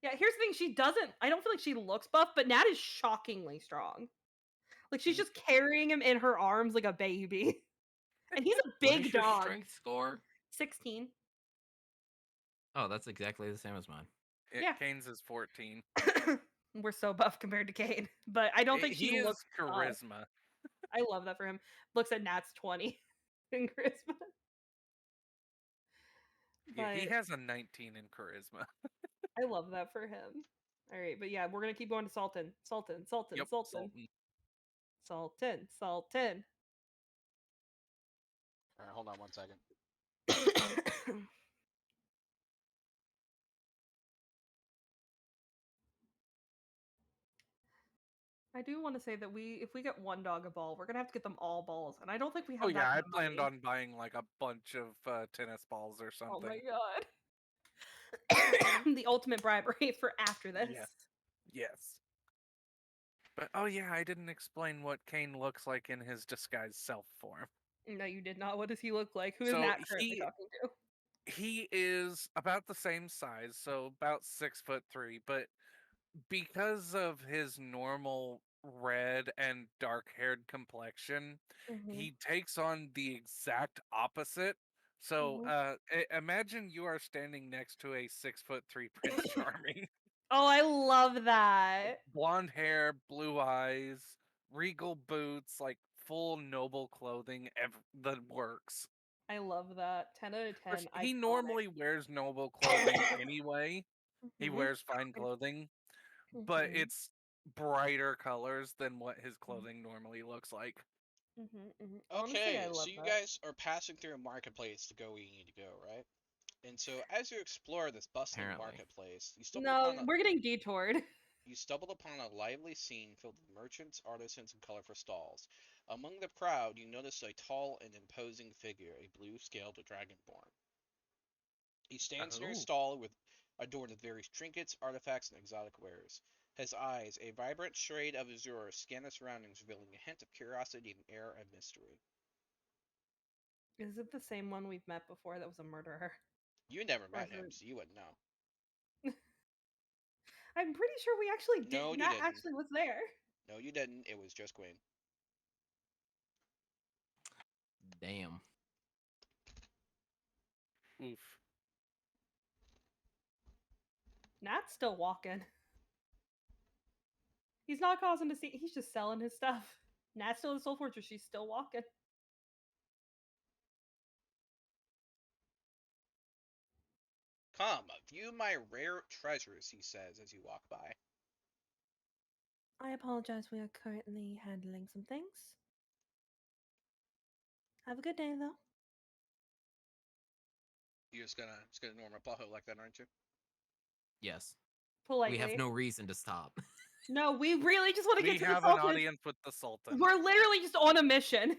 Yeah, here's the thing, I don't feel like she looks buff, but Nat is shockingly strong. Like she's just carrying him in her arms like a baby. And he's a What big is your dog. strength score? 16. Oh, that's exactly the same as mine. Yeah. Kane's is 14. We're so buff compared to Kane. But I don't think he she is looks buff. charisma. I love that for him. Looks at Nat's 20 in charisma. Yeah, he But has a 19 in charisma. I love that for him. All right, but yeah, we're gonna keep going to Sultan. Sultan. Yep, Sultan. Sultan. Alright, hold on one second. I do want to say that if we get one dog a ball, we're gonna have to get them all balls, and I don't think we have. Oh that yeah, I kind of planned money. on buying like a bunch of tennis balls or Oh something. my god. The ultimate bribery for after this. Yes. Yes. But oh yeah, I didn't explain what Kane looks like in his disguised self form. No, you did not. What does he look like? Who is So Nat currently he- talking to? He is about the same size, so about 6'3", but because of his normal red and dark-haired complexion, Mhm. he takes on the exact opposite. So, imagine you are standing next to a 6'3" Prince Charming. Oh, I love that. Blonde hair, blue eyes, regal boots, like full noble clothing, the works. I love that. 10 out of 10. He iconic. normally wears noble clothing anyway. He Mhm. wears fine clothing, but Mhm. it's brighter colors than what his clothing normally looks like. Honestly, I Okay, love so you that. guys are passing through a marketplace to go where you need to go, right? And so as you explore this bustling Apparently. marketplace, you stumble No, upon we're getting detoured. You stumbled upon a lively scene filled with merchants, artisans, and colorful stalls. Among the crowd, you notice a tall and imposing figure, a blue-scaled dragonborn. He stands near a Oh. stall adorned with various trinkets, artifacts, and exotic wares. His eyes, a vibrant shade of azure, scan the surroundings, revealing a hint of curiosity and air of mystery. Is it the same one we've met before that was a murderer? You never Or met is him, it- so you wouldn't know. I'm pretty sure we actually did. No, you Nat didn't. actually was there. No, you didn't. It was just Gwen. Damn. Oof. Nat's still walking. He's not causing to see. He's just selling his stuff. Nat's still in Soul Fortress. She's still walking. Come, view my rare treasures, he says as you walk by. I apologize. We are currently handling some things. Have a good day, though. You're just gonna ignore my butthole like that, aren't you? Yes. Politely. We have no reason to stop. No, we really just want to We get to the have an Sultan. audience with the Sultan. We're literally just on a mission.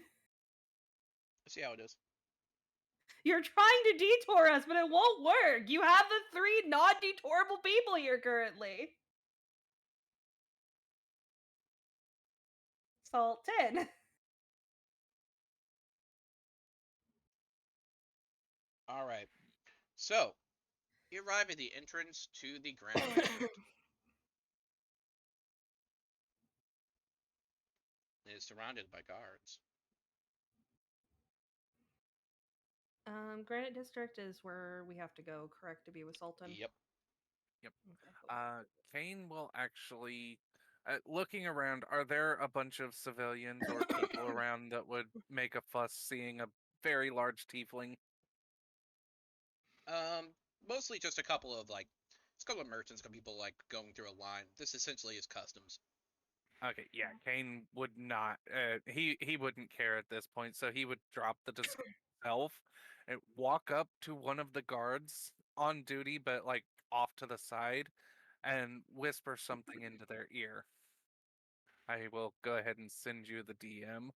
Let's see how it is. You're trying to detour us, but it won't work. You have the 3 non-detourable people here currently. Sultan. All right. So, you arrive at the entrance to the Grand District. It is surrounded by guards. Granite District is where we have to go, correct, to be with Sultan? Yep. Okay, cool. Kane will actually, looking around, are there a bunch of civilians or people around that would make a fuss seeing a very large tiefling? Mostly just a couple of just a couple of merchants, a couple people going through a line. This essentially is customs. Okay, yeah, Kane would not. He wouldn't care at this point, so he would drop the disguise himself and walk up to one of the guards on duty, but like off to the side, and whisper something into their ear. I will go ahead and send you the DM.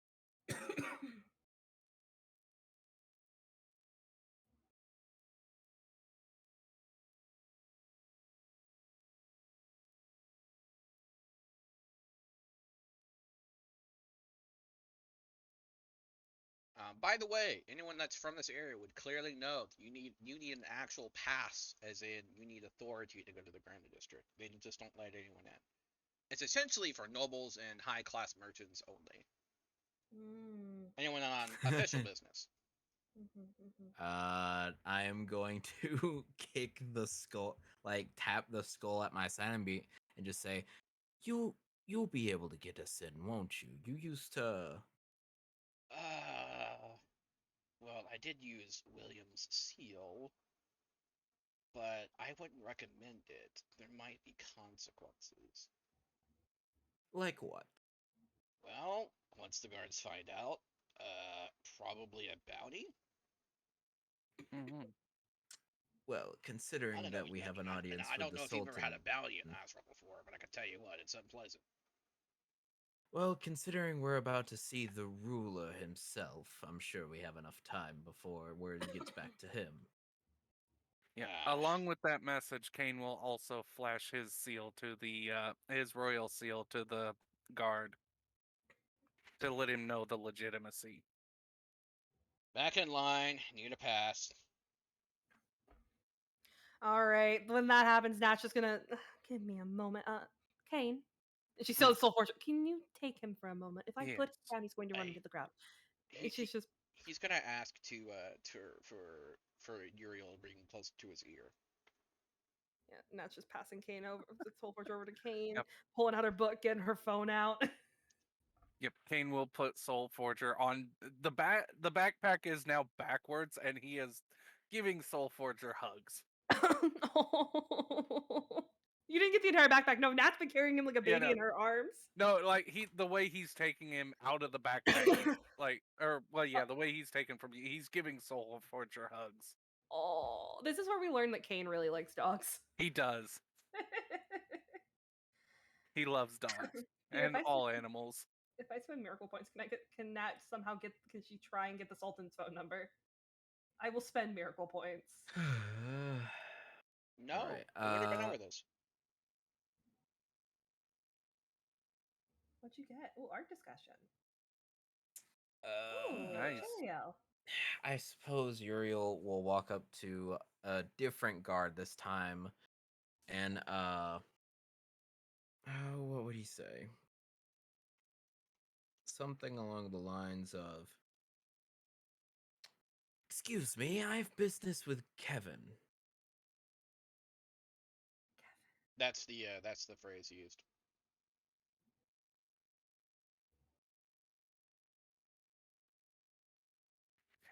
By the way, anyone that's from this area would clearly know that you need an actual pass, as in you need authority to go to the Grand District. They just don't let anyone in. It's essentially for nobles and high class merchants only. Anyone on official business. I am going to kick the skull, like tap the skull at my side and just say, You'll be able to get us in, won't you? You used to. Well, I did use William's seal, but I wouldn't recommend it. There might be consequences. Like what? Well, once the guards find out, probably a bounty. Mhm. Well, I considering don't know. that we have an audience I with don't the know if you've ever had a Sultan. bounty in Azrael before, but I can tell you what, it's unpleasant. Well, considering we're about to see the ruler himself, I'm sure we have enough time before word gets back to him. Yeah. Ah. Along with that message, Kane will also flash his seal to the his royal seal to the guard to let him know the legitimacy. Back in line, need a pass. All right, when that happens, Nat's just gonna give me a moment. Kane, and she sells Soul Fortune. Can you take him for a moment? If I put him Yes. down, he's going to run Hey, into the crowd. He, She's just he's gonna ask for Uriel to bring close to his ear. yeah. Nat's just passing Kane over the Soul Fortune over to Kane, Yep. pulling out her book, getting her phone out. Yep, Kane will put Soul Forger on the back. The backpack is now backwards, and he is giving Soul Forger hugs. Oh. You didn't get the entire backpack. No, Nat's been carrying him like a baby no. in her arms. No, like the way he's taking him out of the backpack, the way he's taken from you, he's giving Soul Forger hugs. Oh, this is where we learn that Kane really likes dogs. He does. He loves dogs Here, and all animals. If I spend miracle points, can Nat somehow can she try and get the Sultan's phone number? I will spend miracle points. No, Alright, we already been over this. What'd you get? Oh, art discussion. Nice. Cheerio. I suppose Uriel will walk up to a different guard this time, and what would he say? Something along the lines of, "Excuse me, I have business with Kevin." That's the phrase used.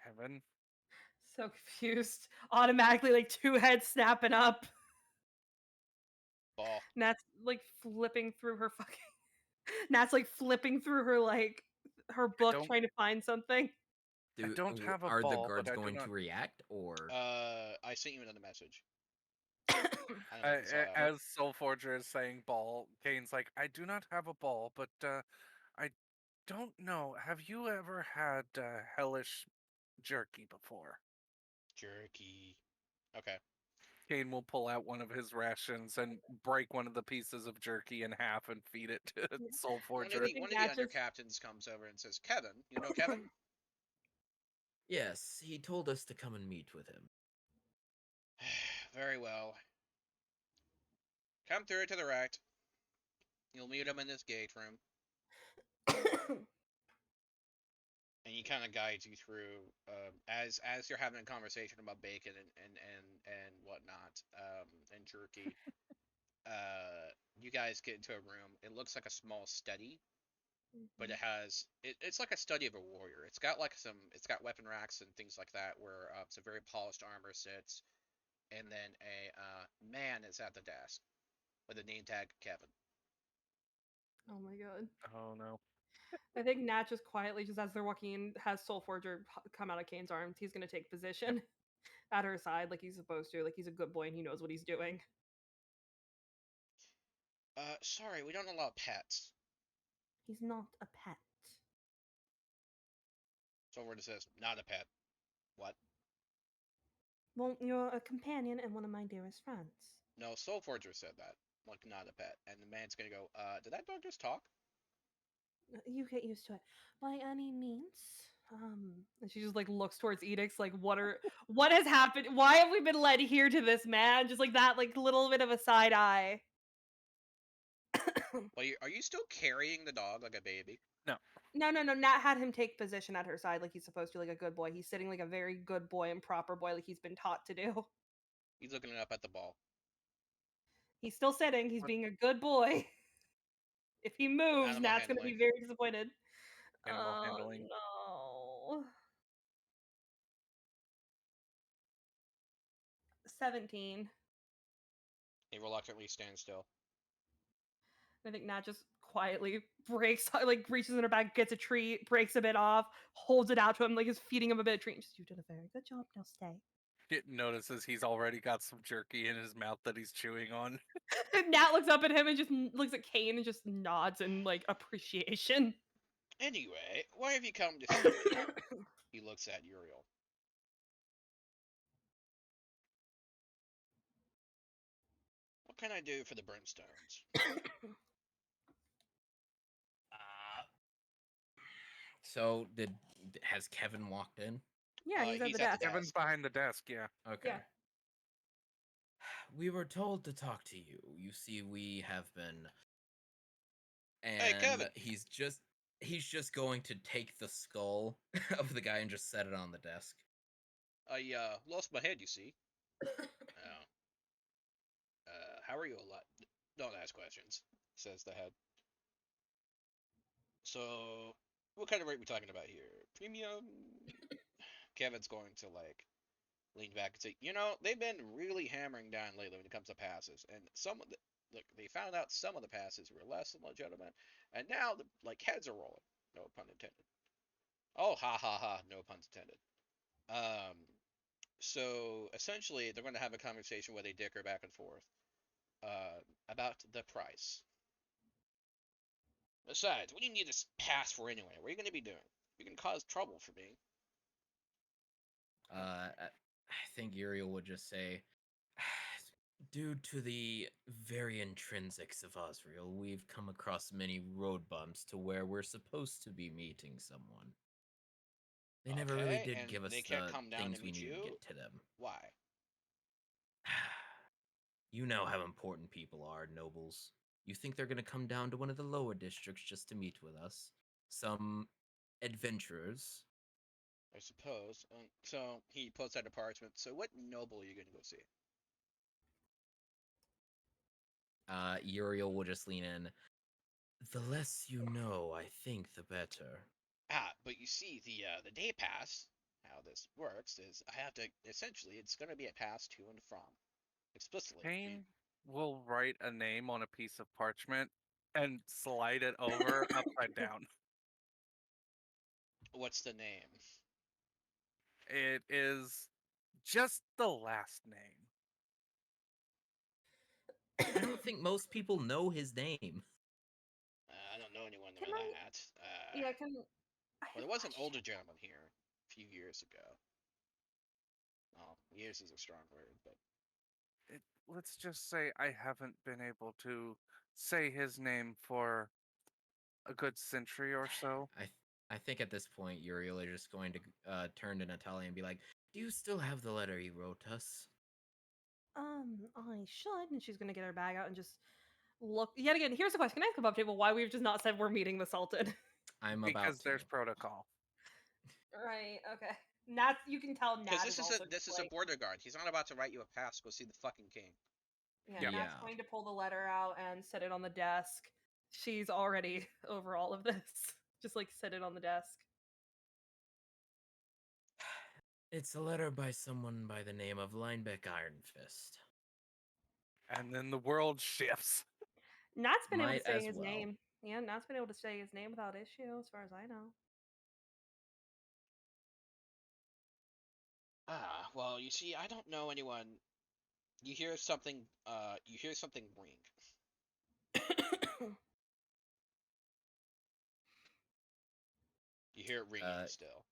Kevin. So confused. Automatically, like 2 heads snapping up. Ball. Nat's like flipping through her fucking. Nat's like flipping through her her book don't- trying to find something. I don't have a Are the ball, guards but I do going not- to react, or I sent you another message. I don't know if you saw that. As Soulforger is saying ball, Kane's like, I do not have a ball, but I don't know. Have you ever had hellish jerky before? Jerky. Okay. Kane will pull out one of his rations and break one of the pieces of jerky in half and feed it to Yeah. Soulforger. think One of the that under just- captains comes over and says, "Kevin, you know Kevin?" Yes, he told us to come and meet with him. Very well. Come through to the right. You'll meet him in this gate room, and he kind of guides you through as you're having a conversation about bacon and whatnot, and jerky. You guys get into a room. It looks like a small study, but it's like a study of a warrior. It's got weapon racks and things like that where some very polished armor sits, and then a man is at the desk with a name tag Kevin. Oh my god. Oh no. I think Nat just quietly, just as they're walking in, has Soulforger come out of Kane's arms. He's gonna take position at her side like he's supposed to. Like he's a good boy and he knows what he's doing. Sorry, we don't allow pets. He's not a pet. So word says, not a pet. What? Well, you're a companion and one of my dearest friends. No, Soul Forger said that. Like, not a pet. And the man's gonna go, did that dog just talk? You get used to it. By any means. And she just like looks towards Edix, like what has happened? Why have we been led here to this man? Just like that, like little bit of a side eye. Well, are you still carrying the dog like a baby? No. Nat had him take position at her side like he's supposed to, like a good boy. He's sitting like a very good boy and proper boy, like he's been taught to do. He's looking up at the ball. He's still sitting. He's What- being a good boy. If he moves, Animal Nat's gonna be handling. very disappointed. Animal Oh handling. no. 17. He reluctantly stands still. I think Nat just quietly breaks, like reaches in her bag, gets a treat, breaks a bit off, holds it out to him, like is feeding him a bit of treat. And just, you did a very good job. Now stay. It notices he's already got some jerky in his mouth that he's chewing on. And Nat looks up at him and just looks at Kane and just nods in like appreciation. Anyway, why have you come to see me? He looks at Uriel. What can I do for the Brimstones? So has Kevin walked in? Yeah, he's at he's the at desk. the Kevin's behind the desk, yeah. Okay. Yeah. We were told to talk to you. You see, we have been. And Hey, Kevin. he's just going to take the skull of the guy and just set it on the desk. I lost my head, you see. Oh. How are you alive? Don't ask questions, says the head. So, what kind of rate we talking about here? Premium? Kevin's going to lean back and say, they've been really hammering down lately when it comes to passes, and look, they found out some of the passes were less than legitimate, and now the heads are rolling. No pun intended. Oh, ha ha ha! No puns intended. So essentially, they're going to have a conversation where they dicker back and forth about the price. Besides, what do you need this pass for anyway? What are you going to be doing? You can cause trouble for me. I think Uriel would just say, due to the very intrinsics of Osriel, we've come across many road bumps to where we're supposed to be meeting someone. They never really Okay, did and give us they the can't come down things to we meet need to you? get to them. Why? You know how important people are, nobles. You think they're gonna come down to one of the lower districts just to meet with us? Some adventurers? I suppose. So he pulls out a parchment. So what noble are you going to go see? Uriel will just lean in. The less you know, I think, the better. Ah, but you see, the day pass, how this works is I have to essentially it's going to be a pass to and from, explicitly. Kane will write a name on a piece of parchment and slide it over upside down. What's the name? It is just the last name. think most people know his name. I don't know anyone Can by I- that. Yeah, can. I Well, have there a was an older question. gentleman here a few years ago. Well, years is a strong word, but Let's just say I haven't been able to say his name for a good century or so. I think at this point Uriel is just going to turn to Natalia and be like, "Do you still have the letter he wrote us?" I should. And she's gonna get her bag out and just look. Yet again, here's the question: Can I ask above table why we've just not said we're meeting the Sultan? I'm Because about to. there's protocol. Right. Okay. Nat, you can tell because Nat this is is also this just is a like, border guard. He's not about to write you a pass to go see the fucking king. yeah, Yep. Nat's Yeah. going to pull the letter out and set it on the desk. She's already over all of this. Just like set it on the desk. It's a letter by someone by the name of Linebeck Ironfist. And then the world shifts. Nat's been able to Might say as his well. name. Yeah, Nat's been able to say his name without issue, as far as I know. Well, you see, I don't know anyone. You hear something ring. You hear it ringing still,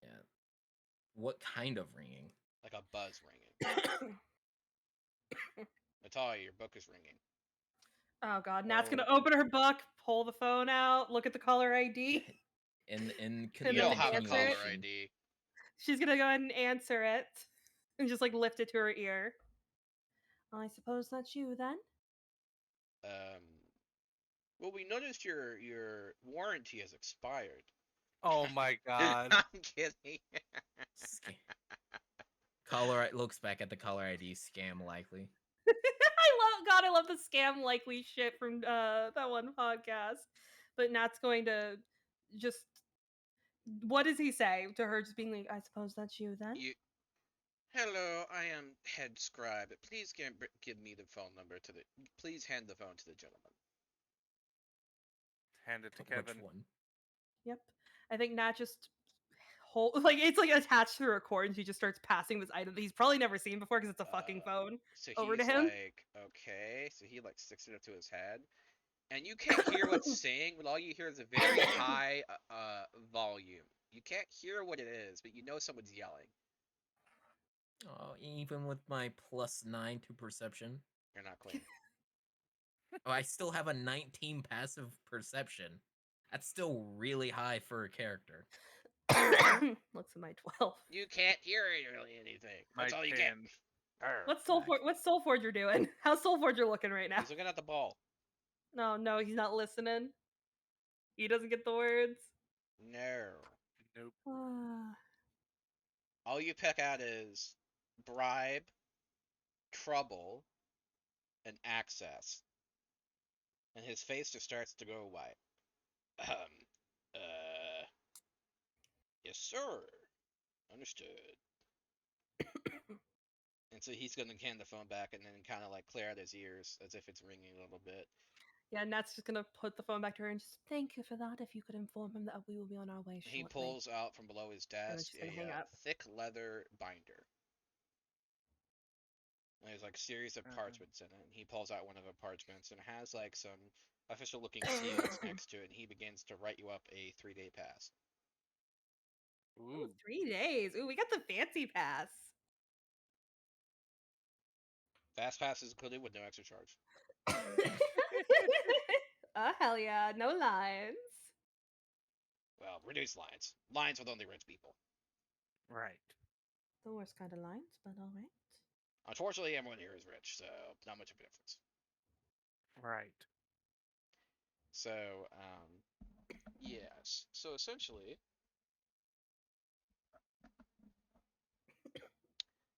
Yeah. What kind of ringing? like a buzz ringing. Natalia, your book is ringing. Oh god, Nat's Oh. gonna open her book, pull the phone out, look at the caller ID. In And You then don't have a answer caller it. continuation, ID. She's gonna go ahead and answer it. And just like lift it to her ear. I suppose that's you then? Well, we noticed your warranty has expired. Oh my god. I'm kidding. Scam. Caller looks back at the caller ID. Scam likely. I love the scam likely shit from that one podcast. But Nat's going to just what does he say to her? Just being like, I suppose that's you then? Hello, I am head scribe. Please give me the phone number to the. Please hand the phone to the gentleman. Hand it to Kevin. Which one? Yep. I think Nat just hold like it's like attached through a cord and she just starts passing this item that he's probably never seen before because it's a fucking phone. So over to he's him. like, okay. So he like sticks it up to his head, and you can't hear what's saying, but all you hear is a very high volume. You can't hear what it is, but you know someone's yelling. Oh, even with my +9 to perception. You're not clean. Oh, I still have a 19 passive perception. That's still really high for a character. Looks at my 12. You can't hear really anything. That's My all you 10. get. Arr. What's Soulforger doing? How's Soulforger looking right now? He's looking at the ball. No, he's not listening. He doesn't get the words. No. Nope. All you pick out is bribe, trouble, and access. And his face just starts to go white. Yes, sir. Understood. And so he's gonna hand the phone back and then kind of like clear out his ears as if it's ringing a little bit. Yeah, Nat's just gonna put the phone back to her and just thank you for that. If you could inform him that we will be on our way shortly. He pulls out from below his then desk she's gonna hang a up. thick leather binder. And there's like a series of Uh-huh. parchments in it. And he pulls out one of the parchments and it has like some official looking seals next to it. And he begins to write you up a 3-day pass. Ooh, Ooh. 3 days. Ooh, we got the fancy pass. Fast pass is included with no extra charge. Oh hell yeah, no lines. Well, reduced lines. Lines with only rich people. Right. The worst kind of lines, but all right. Unfortunately, everyone here is rich, so not much of a difference. Right. So, yes. So essentially,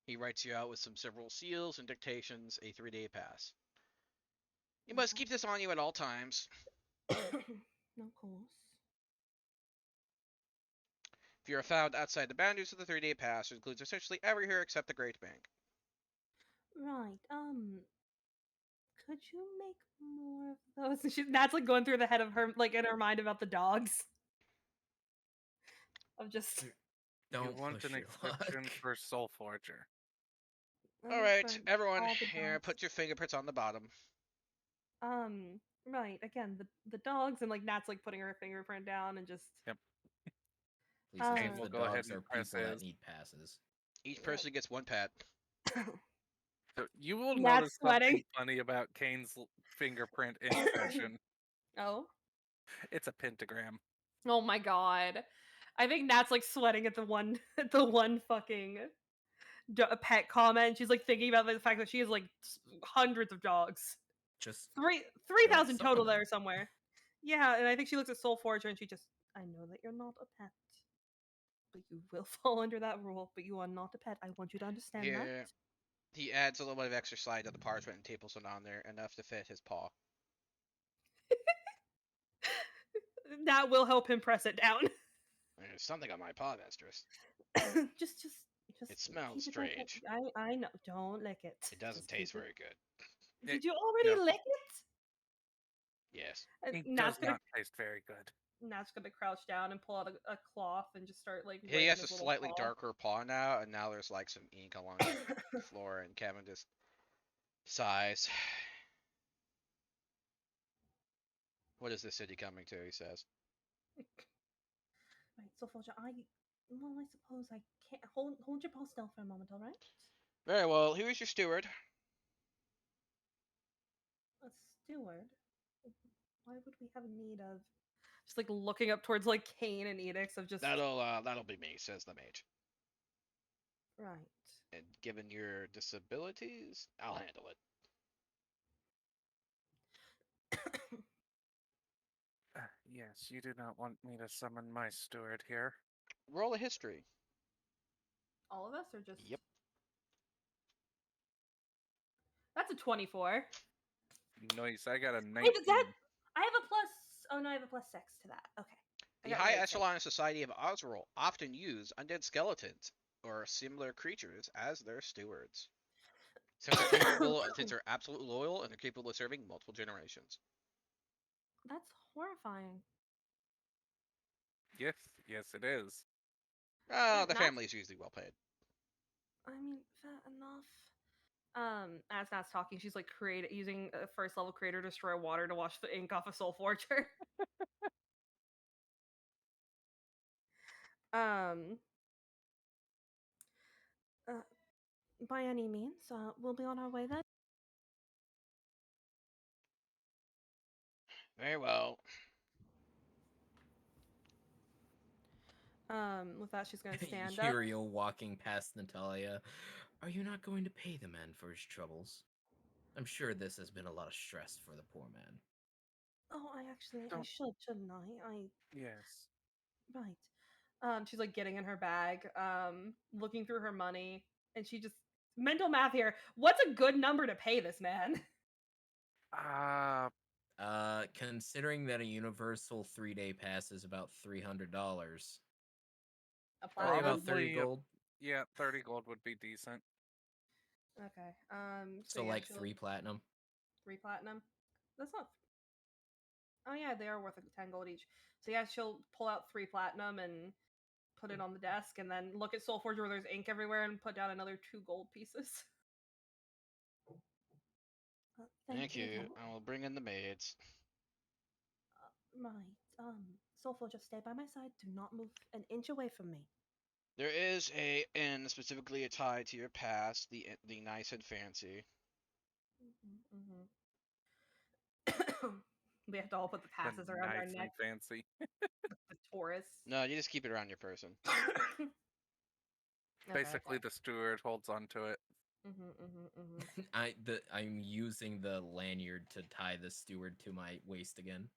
he writes you out with some several seals and dictations a 3-day pass. You must keep this on you at all times. Of course. If you are found outside the boundaries of the 3-day pass, it includes essentially everywhere except the Great Bank. Right. Could you make more of those? And Nat's like going through the head of her, like in her mind about the dogs. Of just Don't you want push an your exception luck. for Soul Forger. All right, for everyone, all the here, dogs. put your fingerprints on the bottom. Right. Again, the dogs and like Nat's like putting her fingerprint down and just. Please, as Kane if will the go ahead dogs and are press people that his. need passes. Each Yep. person gets one pat. So you will Nat's notice something sweating. funny about Kane's fingerprint impression. Oh. It's a pentagram. Oh my god. I think Nat's like sweating at the one at the one fucking pet comment. She's like thinking about the fact that she has like hundreds of dogs. Just 3,000 some total of them. there somewhere. Yeah, and I think she looks at Soul Forger and she just, I know that you're not a pet, but you will fall under that rule. But you are not a pet. I want you to understand Here, he adds a little bit of extra slide to the parchment and tapes it on there, enough to fit his paw. that. That will help him press it down. There's something on my paw, mistress. just It smells keep it strange. like I know. Don't lick it. It doesn't Just taste keep it- very good. Did you already no. lick it? Yes. It Nat's does gonna not taste very good. Nat's gonna crouch down and pull out a cloth and just start like. He wiping has a his little slightly paw. darker paw now, and now there's like some ink along the floor, and Kevin just sighs. What is this city coming to? He says. Right, so Folger, I suppose I can't hold your paw still for a moment, all right? Very well. Who is your steward? A steward. Why would we have need of? Just like looking up towards like Kane and Edix of just That'll be me, says the mage. right. And given your disabilities, I'll handle it. Yes, you do not want me to summon my steward here. Roll a history. All of us or just Yep. That's a 24. Nice, I got a 19. Wait, is that I have a plus oh no, I have a plus 6 to that. Okay. I The got High right Echelon Society of Ozril often use undead skeletons or similar creatures as their stewards. Since they're absolutely loyal and they're capable of serving multiple generations. That's horrifying. Yes, it is. Oh, Yeah, the not- family is usually well paid. I mean, fair enough. As Nat's talking, she's like using a first level creator destroy water to wash the ink off of Soul Forger. um by any means, we'll be on our way then. Very well. With that she's gonna stand up. Uriel walking past Natalia. Are you not going to pay the man for his troubles? I'm sure this has been a lot of stress for the poor man. Oh, I Don't- shouldn't I? Yes. Right. She's like getting in her bag, looking through her money, and she just mental math here. What's a good number to pay this man? Considering that a universal 3-day pass is about $300, A probably about 30 Probably, gold. Yeah, 30 gold would be decent. Okay. So yeah, like she'll- 3 platinum. 3 platinum. That's not. Oh yeah, they are worth 10 gold each. So yeah, she'll pull out 3 platinum and put it on the desk, and then look at Soul Forger where there's ink everywhere, and put down another 2 gold pieces. Thank you. I will bring in the maids. Right. Soul Forger, stay by my side. Do not move an inch away from me. There is a inn specifically a tie to your past, the nice and fancy. We have to all put the passes The around our nice neck. and fancy. The Taurus. No, you just keep it around your person. Basically, the steward holds onto it. I'm using the lanyard to tie the steward to my waist again.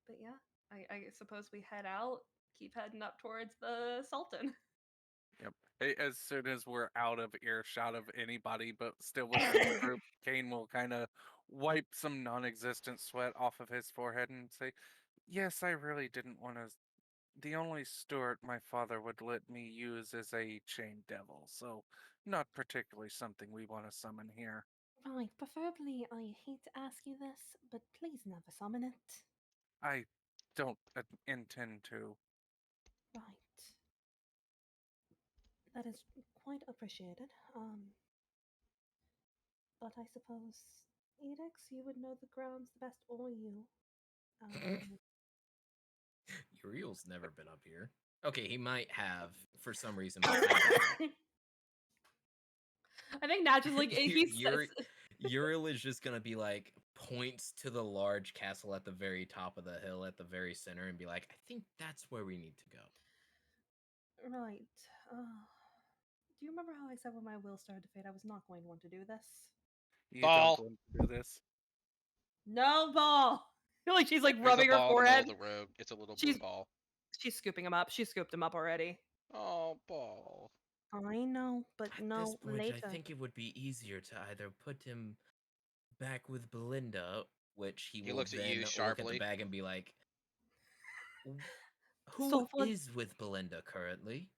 But yeah, I suppose we head out. Keep heading up towards the Sultan. As soon as we're out of earshot of anybody, but still within the group, Kane will kind of wipe some non-existent sweat off of his forehead and say, "Yes, I really didn't want to. The only steward my father would let me use is a chained devil, so not particularly something we want to summon here." Right, preferably, I hate to ask you this, but please never summon it. I don't intend to. Right. That is quite appreciated. But I suppose, Edix, you would know the grounds the best, or you. Um, Uriel's never been up here. Okay, he might have for some reason, but I don't. I think Natch is like he Uriel is just gonna be like points to the large castle at the very top of the hill at the very center and be like, I think that's where we need to go. Right. Do you remember how I said when my will started to fade, I was not going to want to do this? You Ball. don't want to do this. No ball. Like she's like There's rubbing a her ball in the middle forehead. of the road. It's a little She's- blue ball. She's scooping him up. She scooped him up already. Oh, ball. I know, but At no this point, later. I think it would be easier to either put him back with Belinda, Which he He will looks at then you look at sharply. the bag and be like, who for- is with Belinda currently?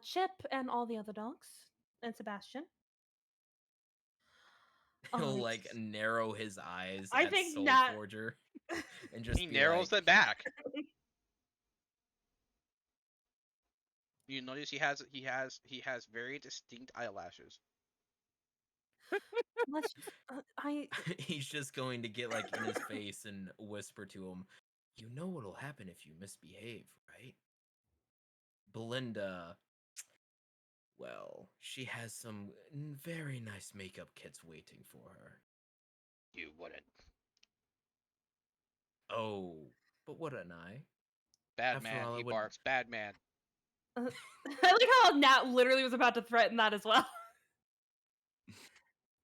Chip and all the other dogs, and Sebastian. He'll Oh, like it's- narrow his eyes I at think Soul Nat- Forger and just He be narrows like, them back. You notice he has very distinct eyelashes. Let's just, he's just going to get like in his face and whisper to him, you know what'll happen if you misbehave, right? Belinda, well, she has some very nice makeup kits waiting for her. You wouldn't. Oh, but wouldn't I? Bad After man. all, I He would- barks. Bad man. I like how Nat literally was about to threaten that as well.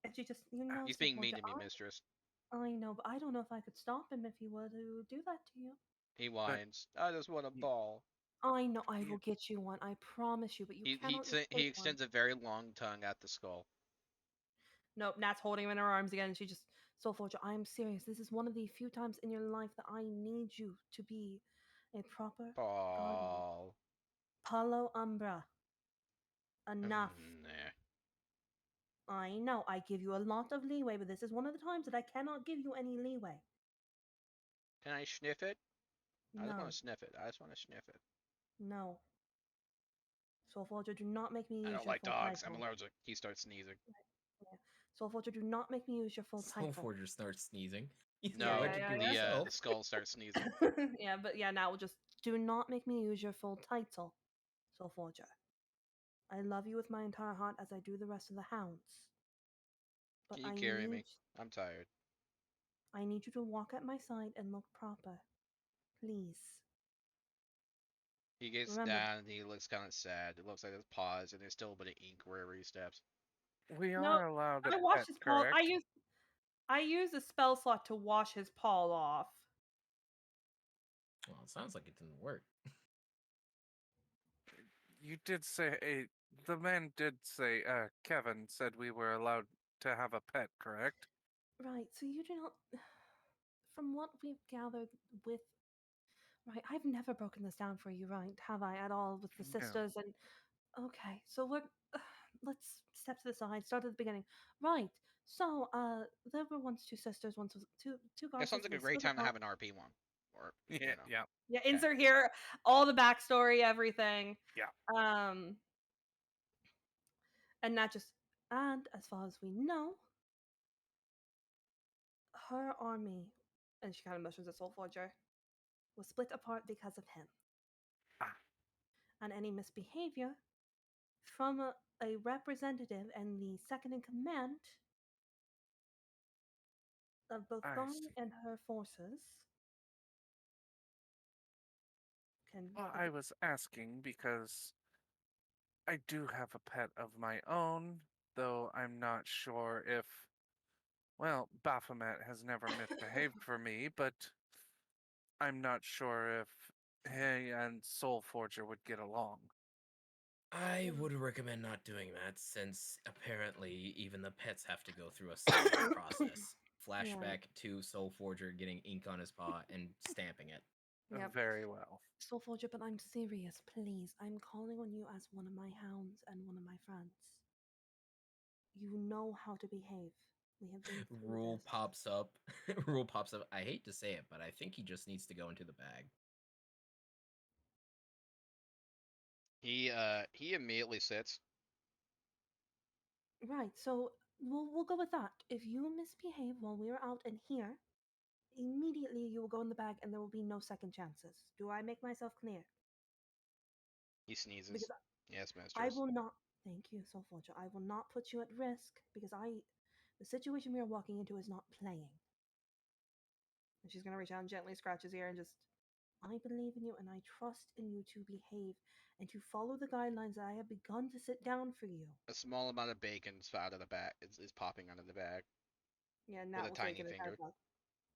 And she just, He's being mean to Solforger, me, mistress. I know, but I don't know if I could stop him if he were to do that to you. He whines. I just want a ball. I know, I will get you one. I promise you, but you cannot just He take one. extends a very long tongue at the skull. Nope, Nat's holding him in her arms again, and she just, Soulforger, I am serious. This is one of the few times in your life that I need you to be a proper guardian. Ball. Palo Umbra. Enough. Nah. I know, I give you a lot of leeway, but this is one of the times that I cannot give you any leeway. Can I sniff it? I just No, want to sniff it. I just want to sniff it. no. Soulforger, do not make me use I your don't like full dogs. I'm title. allergic. He starts sneezing. Soulforger, do not make me use your full Soul title. Forger starts sneezing. He's No, not yeah, allowed to yeah, do yeah. himself. The skull starts sneezing. Yeah, but yeah, now we'll just do not make me use your full title, Soulforger. I love you with my entire heart as I do the rest of the hounds. But Can you carry me? need I'm tired. I need you to walk at my side and look proper. Please. He gets Remember- down and he looks kind of sad. It looks like there's paws and there's still a bit of ink wherever he steps. We No, are allowed I a wash pet, his paw. correct? I use a spell slot to wash his paw off. Well, it sounds like it didn't work. You did say the man did say Kevin said we were allowed to have a pet, correct? Right, so you do not. From what we've gathered with. Right, I've never broken this down for you, right? Have I at all with the No. sisters and. Okay, so we're. Let's step to the side. Start at the beginning. Right. So, there were once two sisters. Once was two That goddesses. sounds like a they great stood time to apart- have an RP one. Or you Yeah, know. yeah. Yeah, insert here all the backstory, everything. Yeah. And not just. And as far as we know, her army, and she kind of motions at Soulforger, was split apart because of him. Ah. And any misbehavior from a representative and the second in command of both I Bonnie see. and her forces can. Well, I was asking because I do have a pet of my own, though I'm not sure if. Well, Baphomet has never misbehaved for me, but I'm not sure if he and Soul Forger would get along. I would recommend not doing that since apparently even the pets have to go through a similar process. Flashback to Soul Forger getting ink on his paw and stamping it. Yep. Very well. Soulforger, but I'm serious, please. I'm calling on you as one of my hounds and one of my friends. You know how to behave. We have been through Rule this. pops up. Rule pops up. I hate to say it, but I think he just needs to go into the bag. He immediately sits. Right, so we'll go with that. If you misbehave while we are out in here, immediately you will go in the bag and there will be no second chances. Do I make myself clear? He sneezes. Because Yes, I mistress. will not. Thank you, Soul Forger. I will not put you at risk because the situation we are walking into is not playing. And she's gonna reach out and gently scratch his ear and just, I believe in you and I trust in you to behave and to follow the guidelines that I have begun to sit down for you. A small amount of bacon out of the bag is popping out of the bag Yeah, with Nat a will take tiny it and pass finger. it on.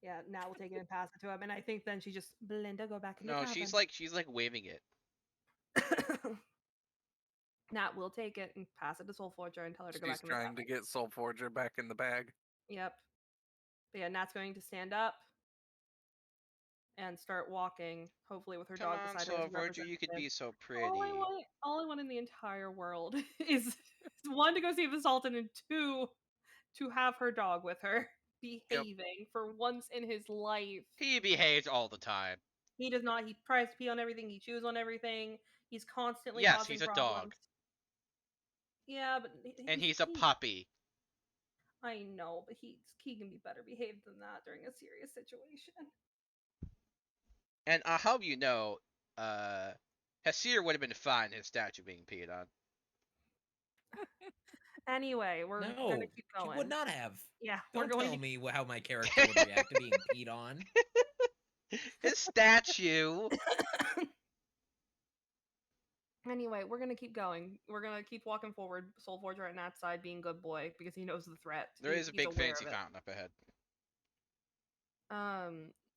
Yeah, Nat will take it and pass it to him. And I think then she just, Belinda, go back in the No, tavern. she's like waving it. Nat will take it and pass it to Soul Forger and tell her to go She's back in the trying to tavern. get Soul Forger back in the bag. Yep. But yeah, Nat's going to stand up and start walking, hopefully with her Come dog on, beside her as Soul a Forger, you could representative. be so All pretty. all I want in the entire world is one to go see the Sultan and two to have her dog with her behaving for once in his life. He behaves all the time. He does not. He tries to pee on everything. He chews on everything. He's constantly Yes, causing he's a dog. problems. Yeah, but And he's a puppy. I know, but he can be better behaved than that during a serious situation. And I'll have you know, Hesir would have been fine his statue being peed on. Anyway, we're gonna No, keep she going. would not have. Yeah, we're Don't going tell to me how my character would react to being peed on. His statue. Anyway, we're gonna keep going. We're gonna keep walking forward. Soul Forger at Nat's side, being good boy because he knows the threat. There is a He's big aware fancy of it. fountain up ahead.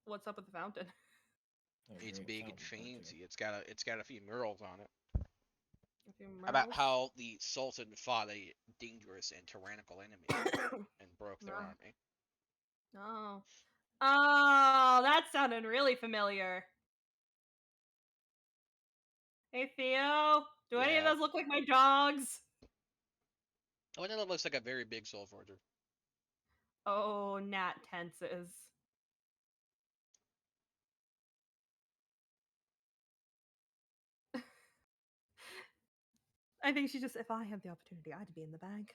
What's up with the fountain? Oh, It's great big and fountain pointer. fancy. It's got a few murals on it. A few About murals? how the Sultan fought a dangerous and tyrannical enemy and broke their No. army. Oh. Oh, that sounded really familiar. Hey Theo, do any of Yeah. those look like my dogs? Oh, and then it looks like a very big Soul Forger. Oh, Nat tenses. I think she just, if I had the opportunity, I'd be in the bag.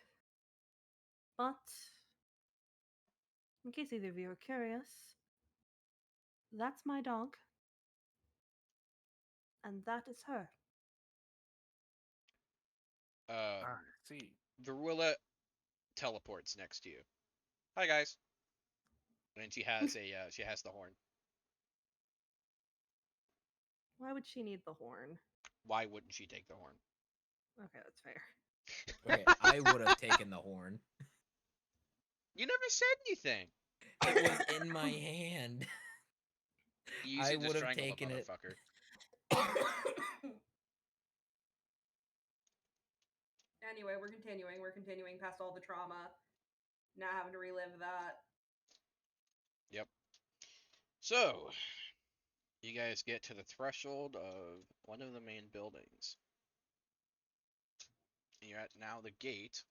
But, in case either of you are curious, that's my dog. And that is her. I see. Verwilla teleports next to you. Hi guys. And she has the horn. Why would she need the horn? Why wouldn't she take the horn? Okay, that's fair. Okay, I would have taken the horn. You never said anything. It was in my hand. You use I it to would have strangle taken a it. motherfucker. Anyway, we're continuing. We're continuing past all the trauma. Not having to relive that. Yep. So, you guys get to the threshold of one of the main buildings. And you're at now the gate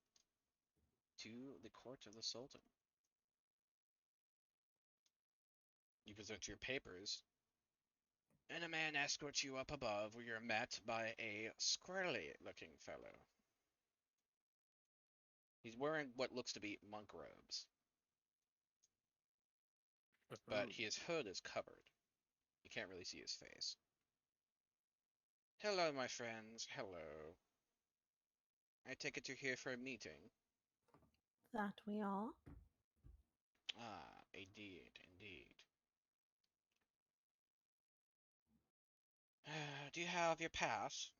to the court of the Sultan. You present your papers, and a man escorts you up above where you're met by a squirrely-looking fellow. He's wearing what looks to be monk robes, but his hood is covered. You can't really see his face. Hello, my friends. Hello. I take it you're here for a meeting. That we are. Ah, indeed, indeed. Do you have your pass?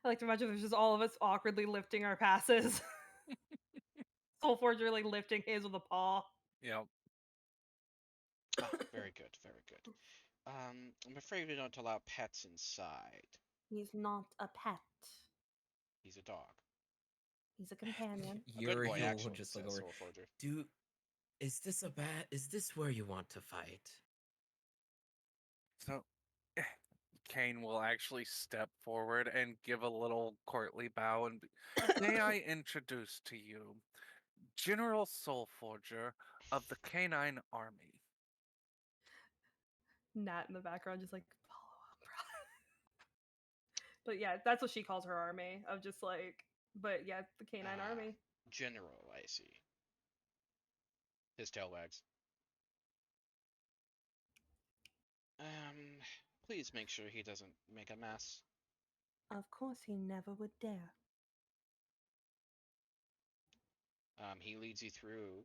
I like to imagine there's just all of us awkwardly lifting our passes. Soul Forger like lifting his with a paw. Yep. Ah, very good, very good. I'm afraid we don't allow pets inside. He's not a pet. He's a dog. He's a companion. A good boy, Uriel will actually, just says look over. Soul Forger. Is this where you want to fight? So, Kane will actually step forward and give a little courtly bow and may I introduce to you General Soul Forger of the Canine Army. Nat in the background just like, follow up, But yeah, that's what she calls her army of just like. But yeah, the canine Ah. army. General, I see. His tail wags. Please make sure he doesn't make a mess. Of course, he never would dare. He leads you through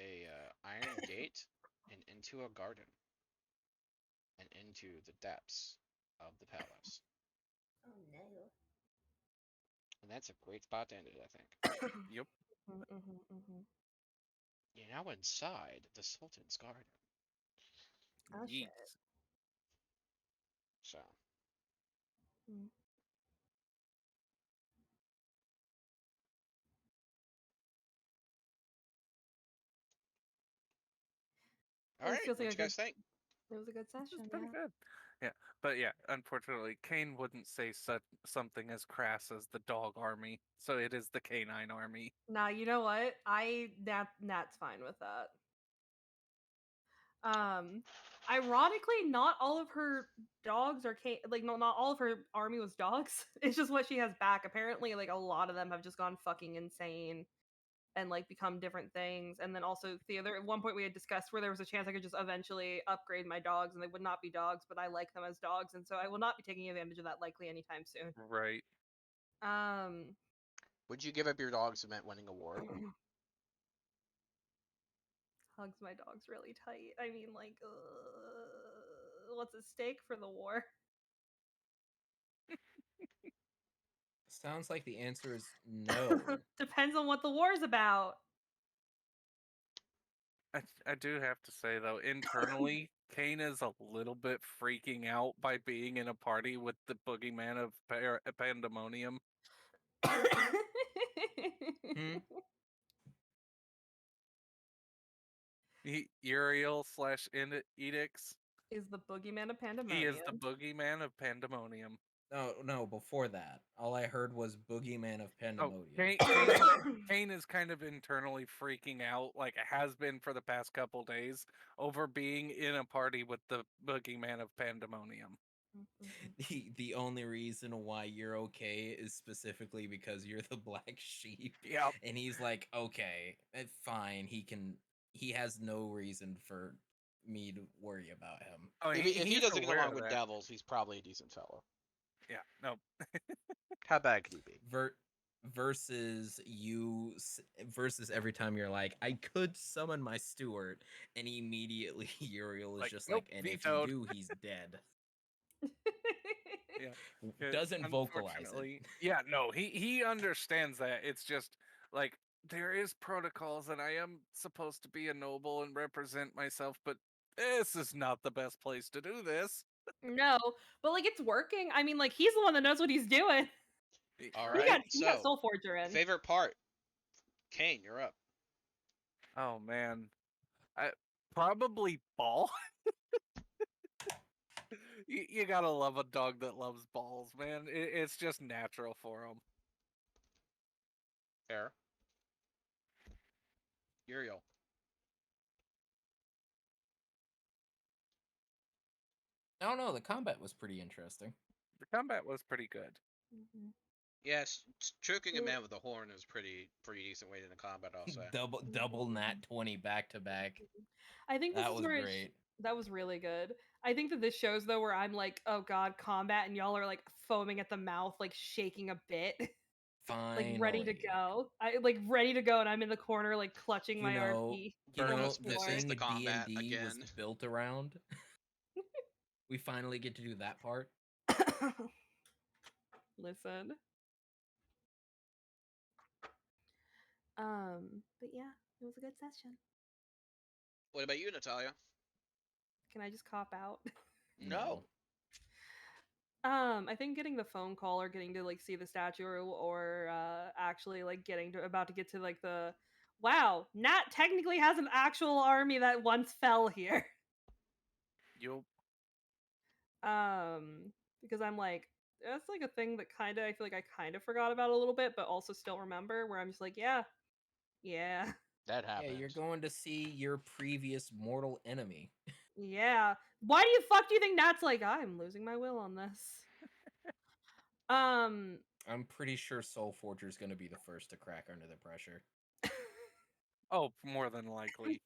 a iron gate and into a garden and into the depths of the palace. Oh no. And that's a great spot to end it, I think. Yep. You're now inside the Sultan's garden. Oh shit. Yeet. So, Mm. all This right, feels what like you a guys think? It was a good This is session. pretty Yeah. good. Yeah, but yeah, unfortunately, Kane wouldn't say something as crass as the dog army, so it is the canine army. Nah, you know what? Nat's fine with that. Ironically, not all of her dogs are not all of her army was dogs. It's just what she has back. Apparently, like a lot of them have just gone fucking insane and like become different things. And then also the other at one point we had discussed where there was a chance I could just eventually upgrade my dogs and they would not be dogs, but I like them as dogs, and so I will not be taking advantage of that likely anytime soon. Right. Would you give up your dogs if it meant winning a war? Hugs my dogs really tight. I mean, like, what's at stake for the war? Sounds like the answer is no. Depends on what the war's about. I do have to say though, internally, Kane is a little bit freaking out by being in a party with the boogeyman of pandemonium. Hmm? Uriel slash Edix. Is the boogeyman of He pandemonium? is the boogeyman of pandemonium. No, before that. All I heard was Boogeyman of Oh, Pandemonium. Kane is kind of internally freaking out, like it has been for the past couple days, over being in a party with the boogeyman of pandemonium. The only reason why you're okay is specifically because you're the black sheep. Yep. And he's like, okay, fine. He has no reason for me to worry about him. Oh, If he he's doesn't get aware along of with that. devils, he's probably a decent fellow. Yeah, no. How bad could he be? Versus versus every time you're like, I could summon my Steward, and immediately Uriel is Like, just nope, like, and if vetoed. you do, he's dead. Yeah. Doesn't vocalize it. Unfortunately- Yeah, no, he understands that. It's just like there is protocols, and I am supposed to be a noble and represent myself, but this is not the best place to do this. No, but like it's working. I mean, like he's the one that knows what he's doing. All He right, got so Soul Forger in. favorite part. Kane, you're up. Oh man, probably ball. You gotta love a dog that loves balls, man. It's just natural for him. Fair. Uriel. I don't know. The combat was pretty interesting. The combat was pretty good. Mhm. Yes, choking a Well- man with a horn is pretty decent way to the combat. I'll say. Double nat 20 back to back. I think this That is was where great. that was really good. I think that this shows though where I'm like, oh god, combat, and y'all are like foaming at the mouth, like shaking a bit, like ready to Finally. go. I like ready to go, and I'm in the corner like clutching my RP. You know, Burgos the misses thing the combat D&D was again. built around. We finally get to do that part. Listen. But yeah, it was a good session. What about you, Natalia? Can I just cop out? No. I think getting the phone call or getting to like see the statue or actually like getting to about to get to like the wow, Nat technically has an actual army that once fell here. You'll Because I'm like that's like a thing that kind of I feel like I kind of forgot about a little bit, but also still remember where I'm just like, yeah. That Yeah, happened. you're going to see your previous mortal enemy. Yeah. Why do you think Nat's like, I'm losing my will on this? Um, I'm pretty sure Soul Forger's gonna be the first to crack under the pressure. Oh, more than likely.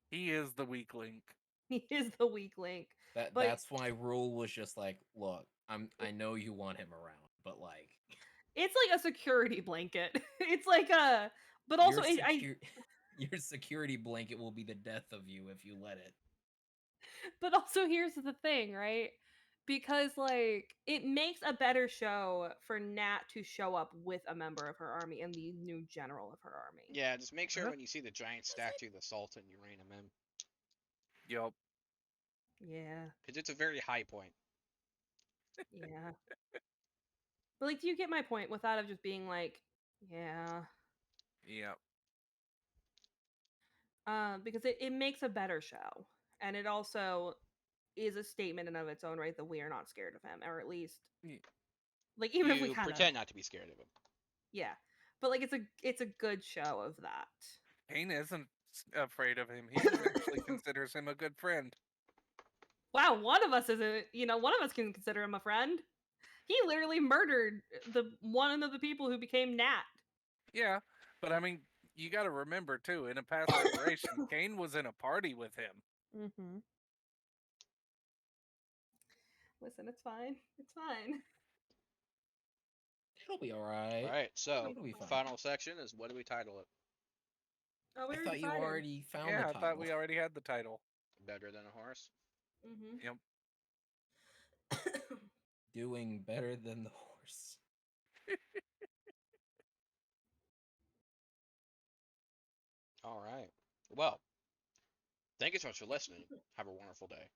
He is the weak link. he is the weak link. But That's why Rule was just like, look, I know you want him around, but like it's like a security blanket. It's like a, but also your security blanket will be the death of you if you let it. but also here's the thing, right? Because like it makes a better show for Nat to show up with a member of her army and the new general of her army. Yeah, just make sure Uh-huh. when you see the giant statue of the Sultan, you rein him in. Yup. Yeah. Because it's a very high point. Yeah. But like, do you get my point without it just being like, yeah. Yep. Because it makes a better show. And it also is a statement in of its own right that we are not scared of him, or at least Ye- like even if we You kind of pretend not to be scared of him. yeah. But like it's a good show of that. Kane isn't afraid of him. He actually considers him a good friend. Wow, one of us isn't, one of us can consider him a friend. He literally murdered the one of the people who became Nat. Yeah, but I mean, you got to remember too. In a past iteration, Kane was in a party with him. Mm-hmm. Listen, it's fine. It's fine. It'll be alright. Alright, so It'll be fine. final section is what do we title it? Oh, we I already thought you decided. already found Yeah, the I title. thought we already had the title. Better than a horse? Mm-hmm. Yep. Doing better than the horse. Alright. Well, thank you so much for listening. Have a wonderful day.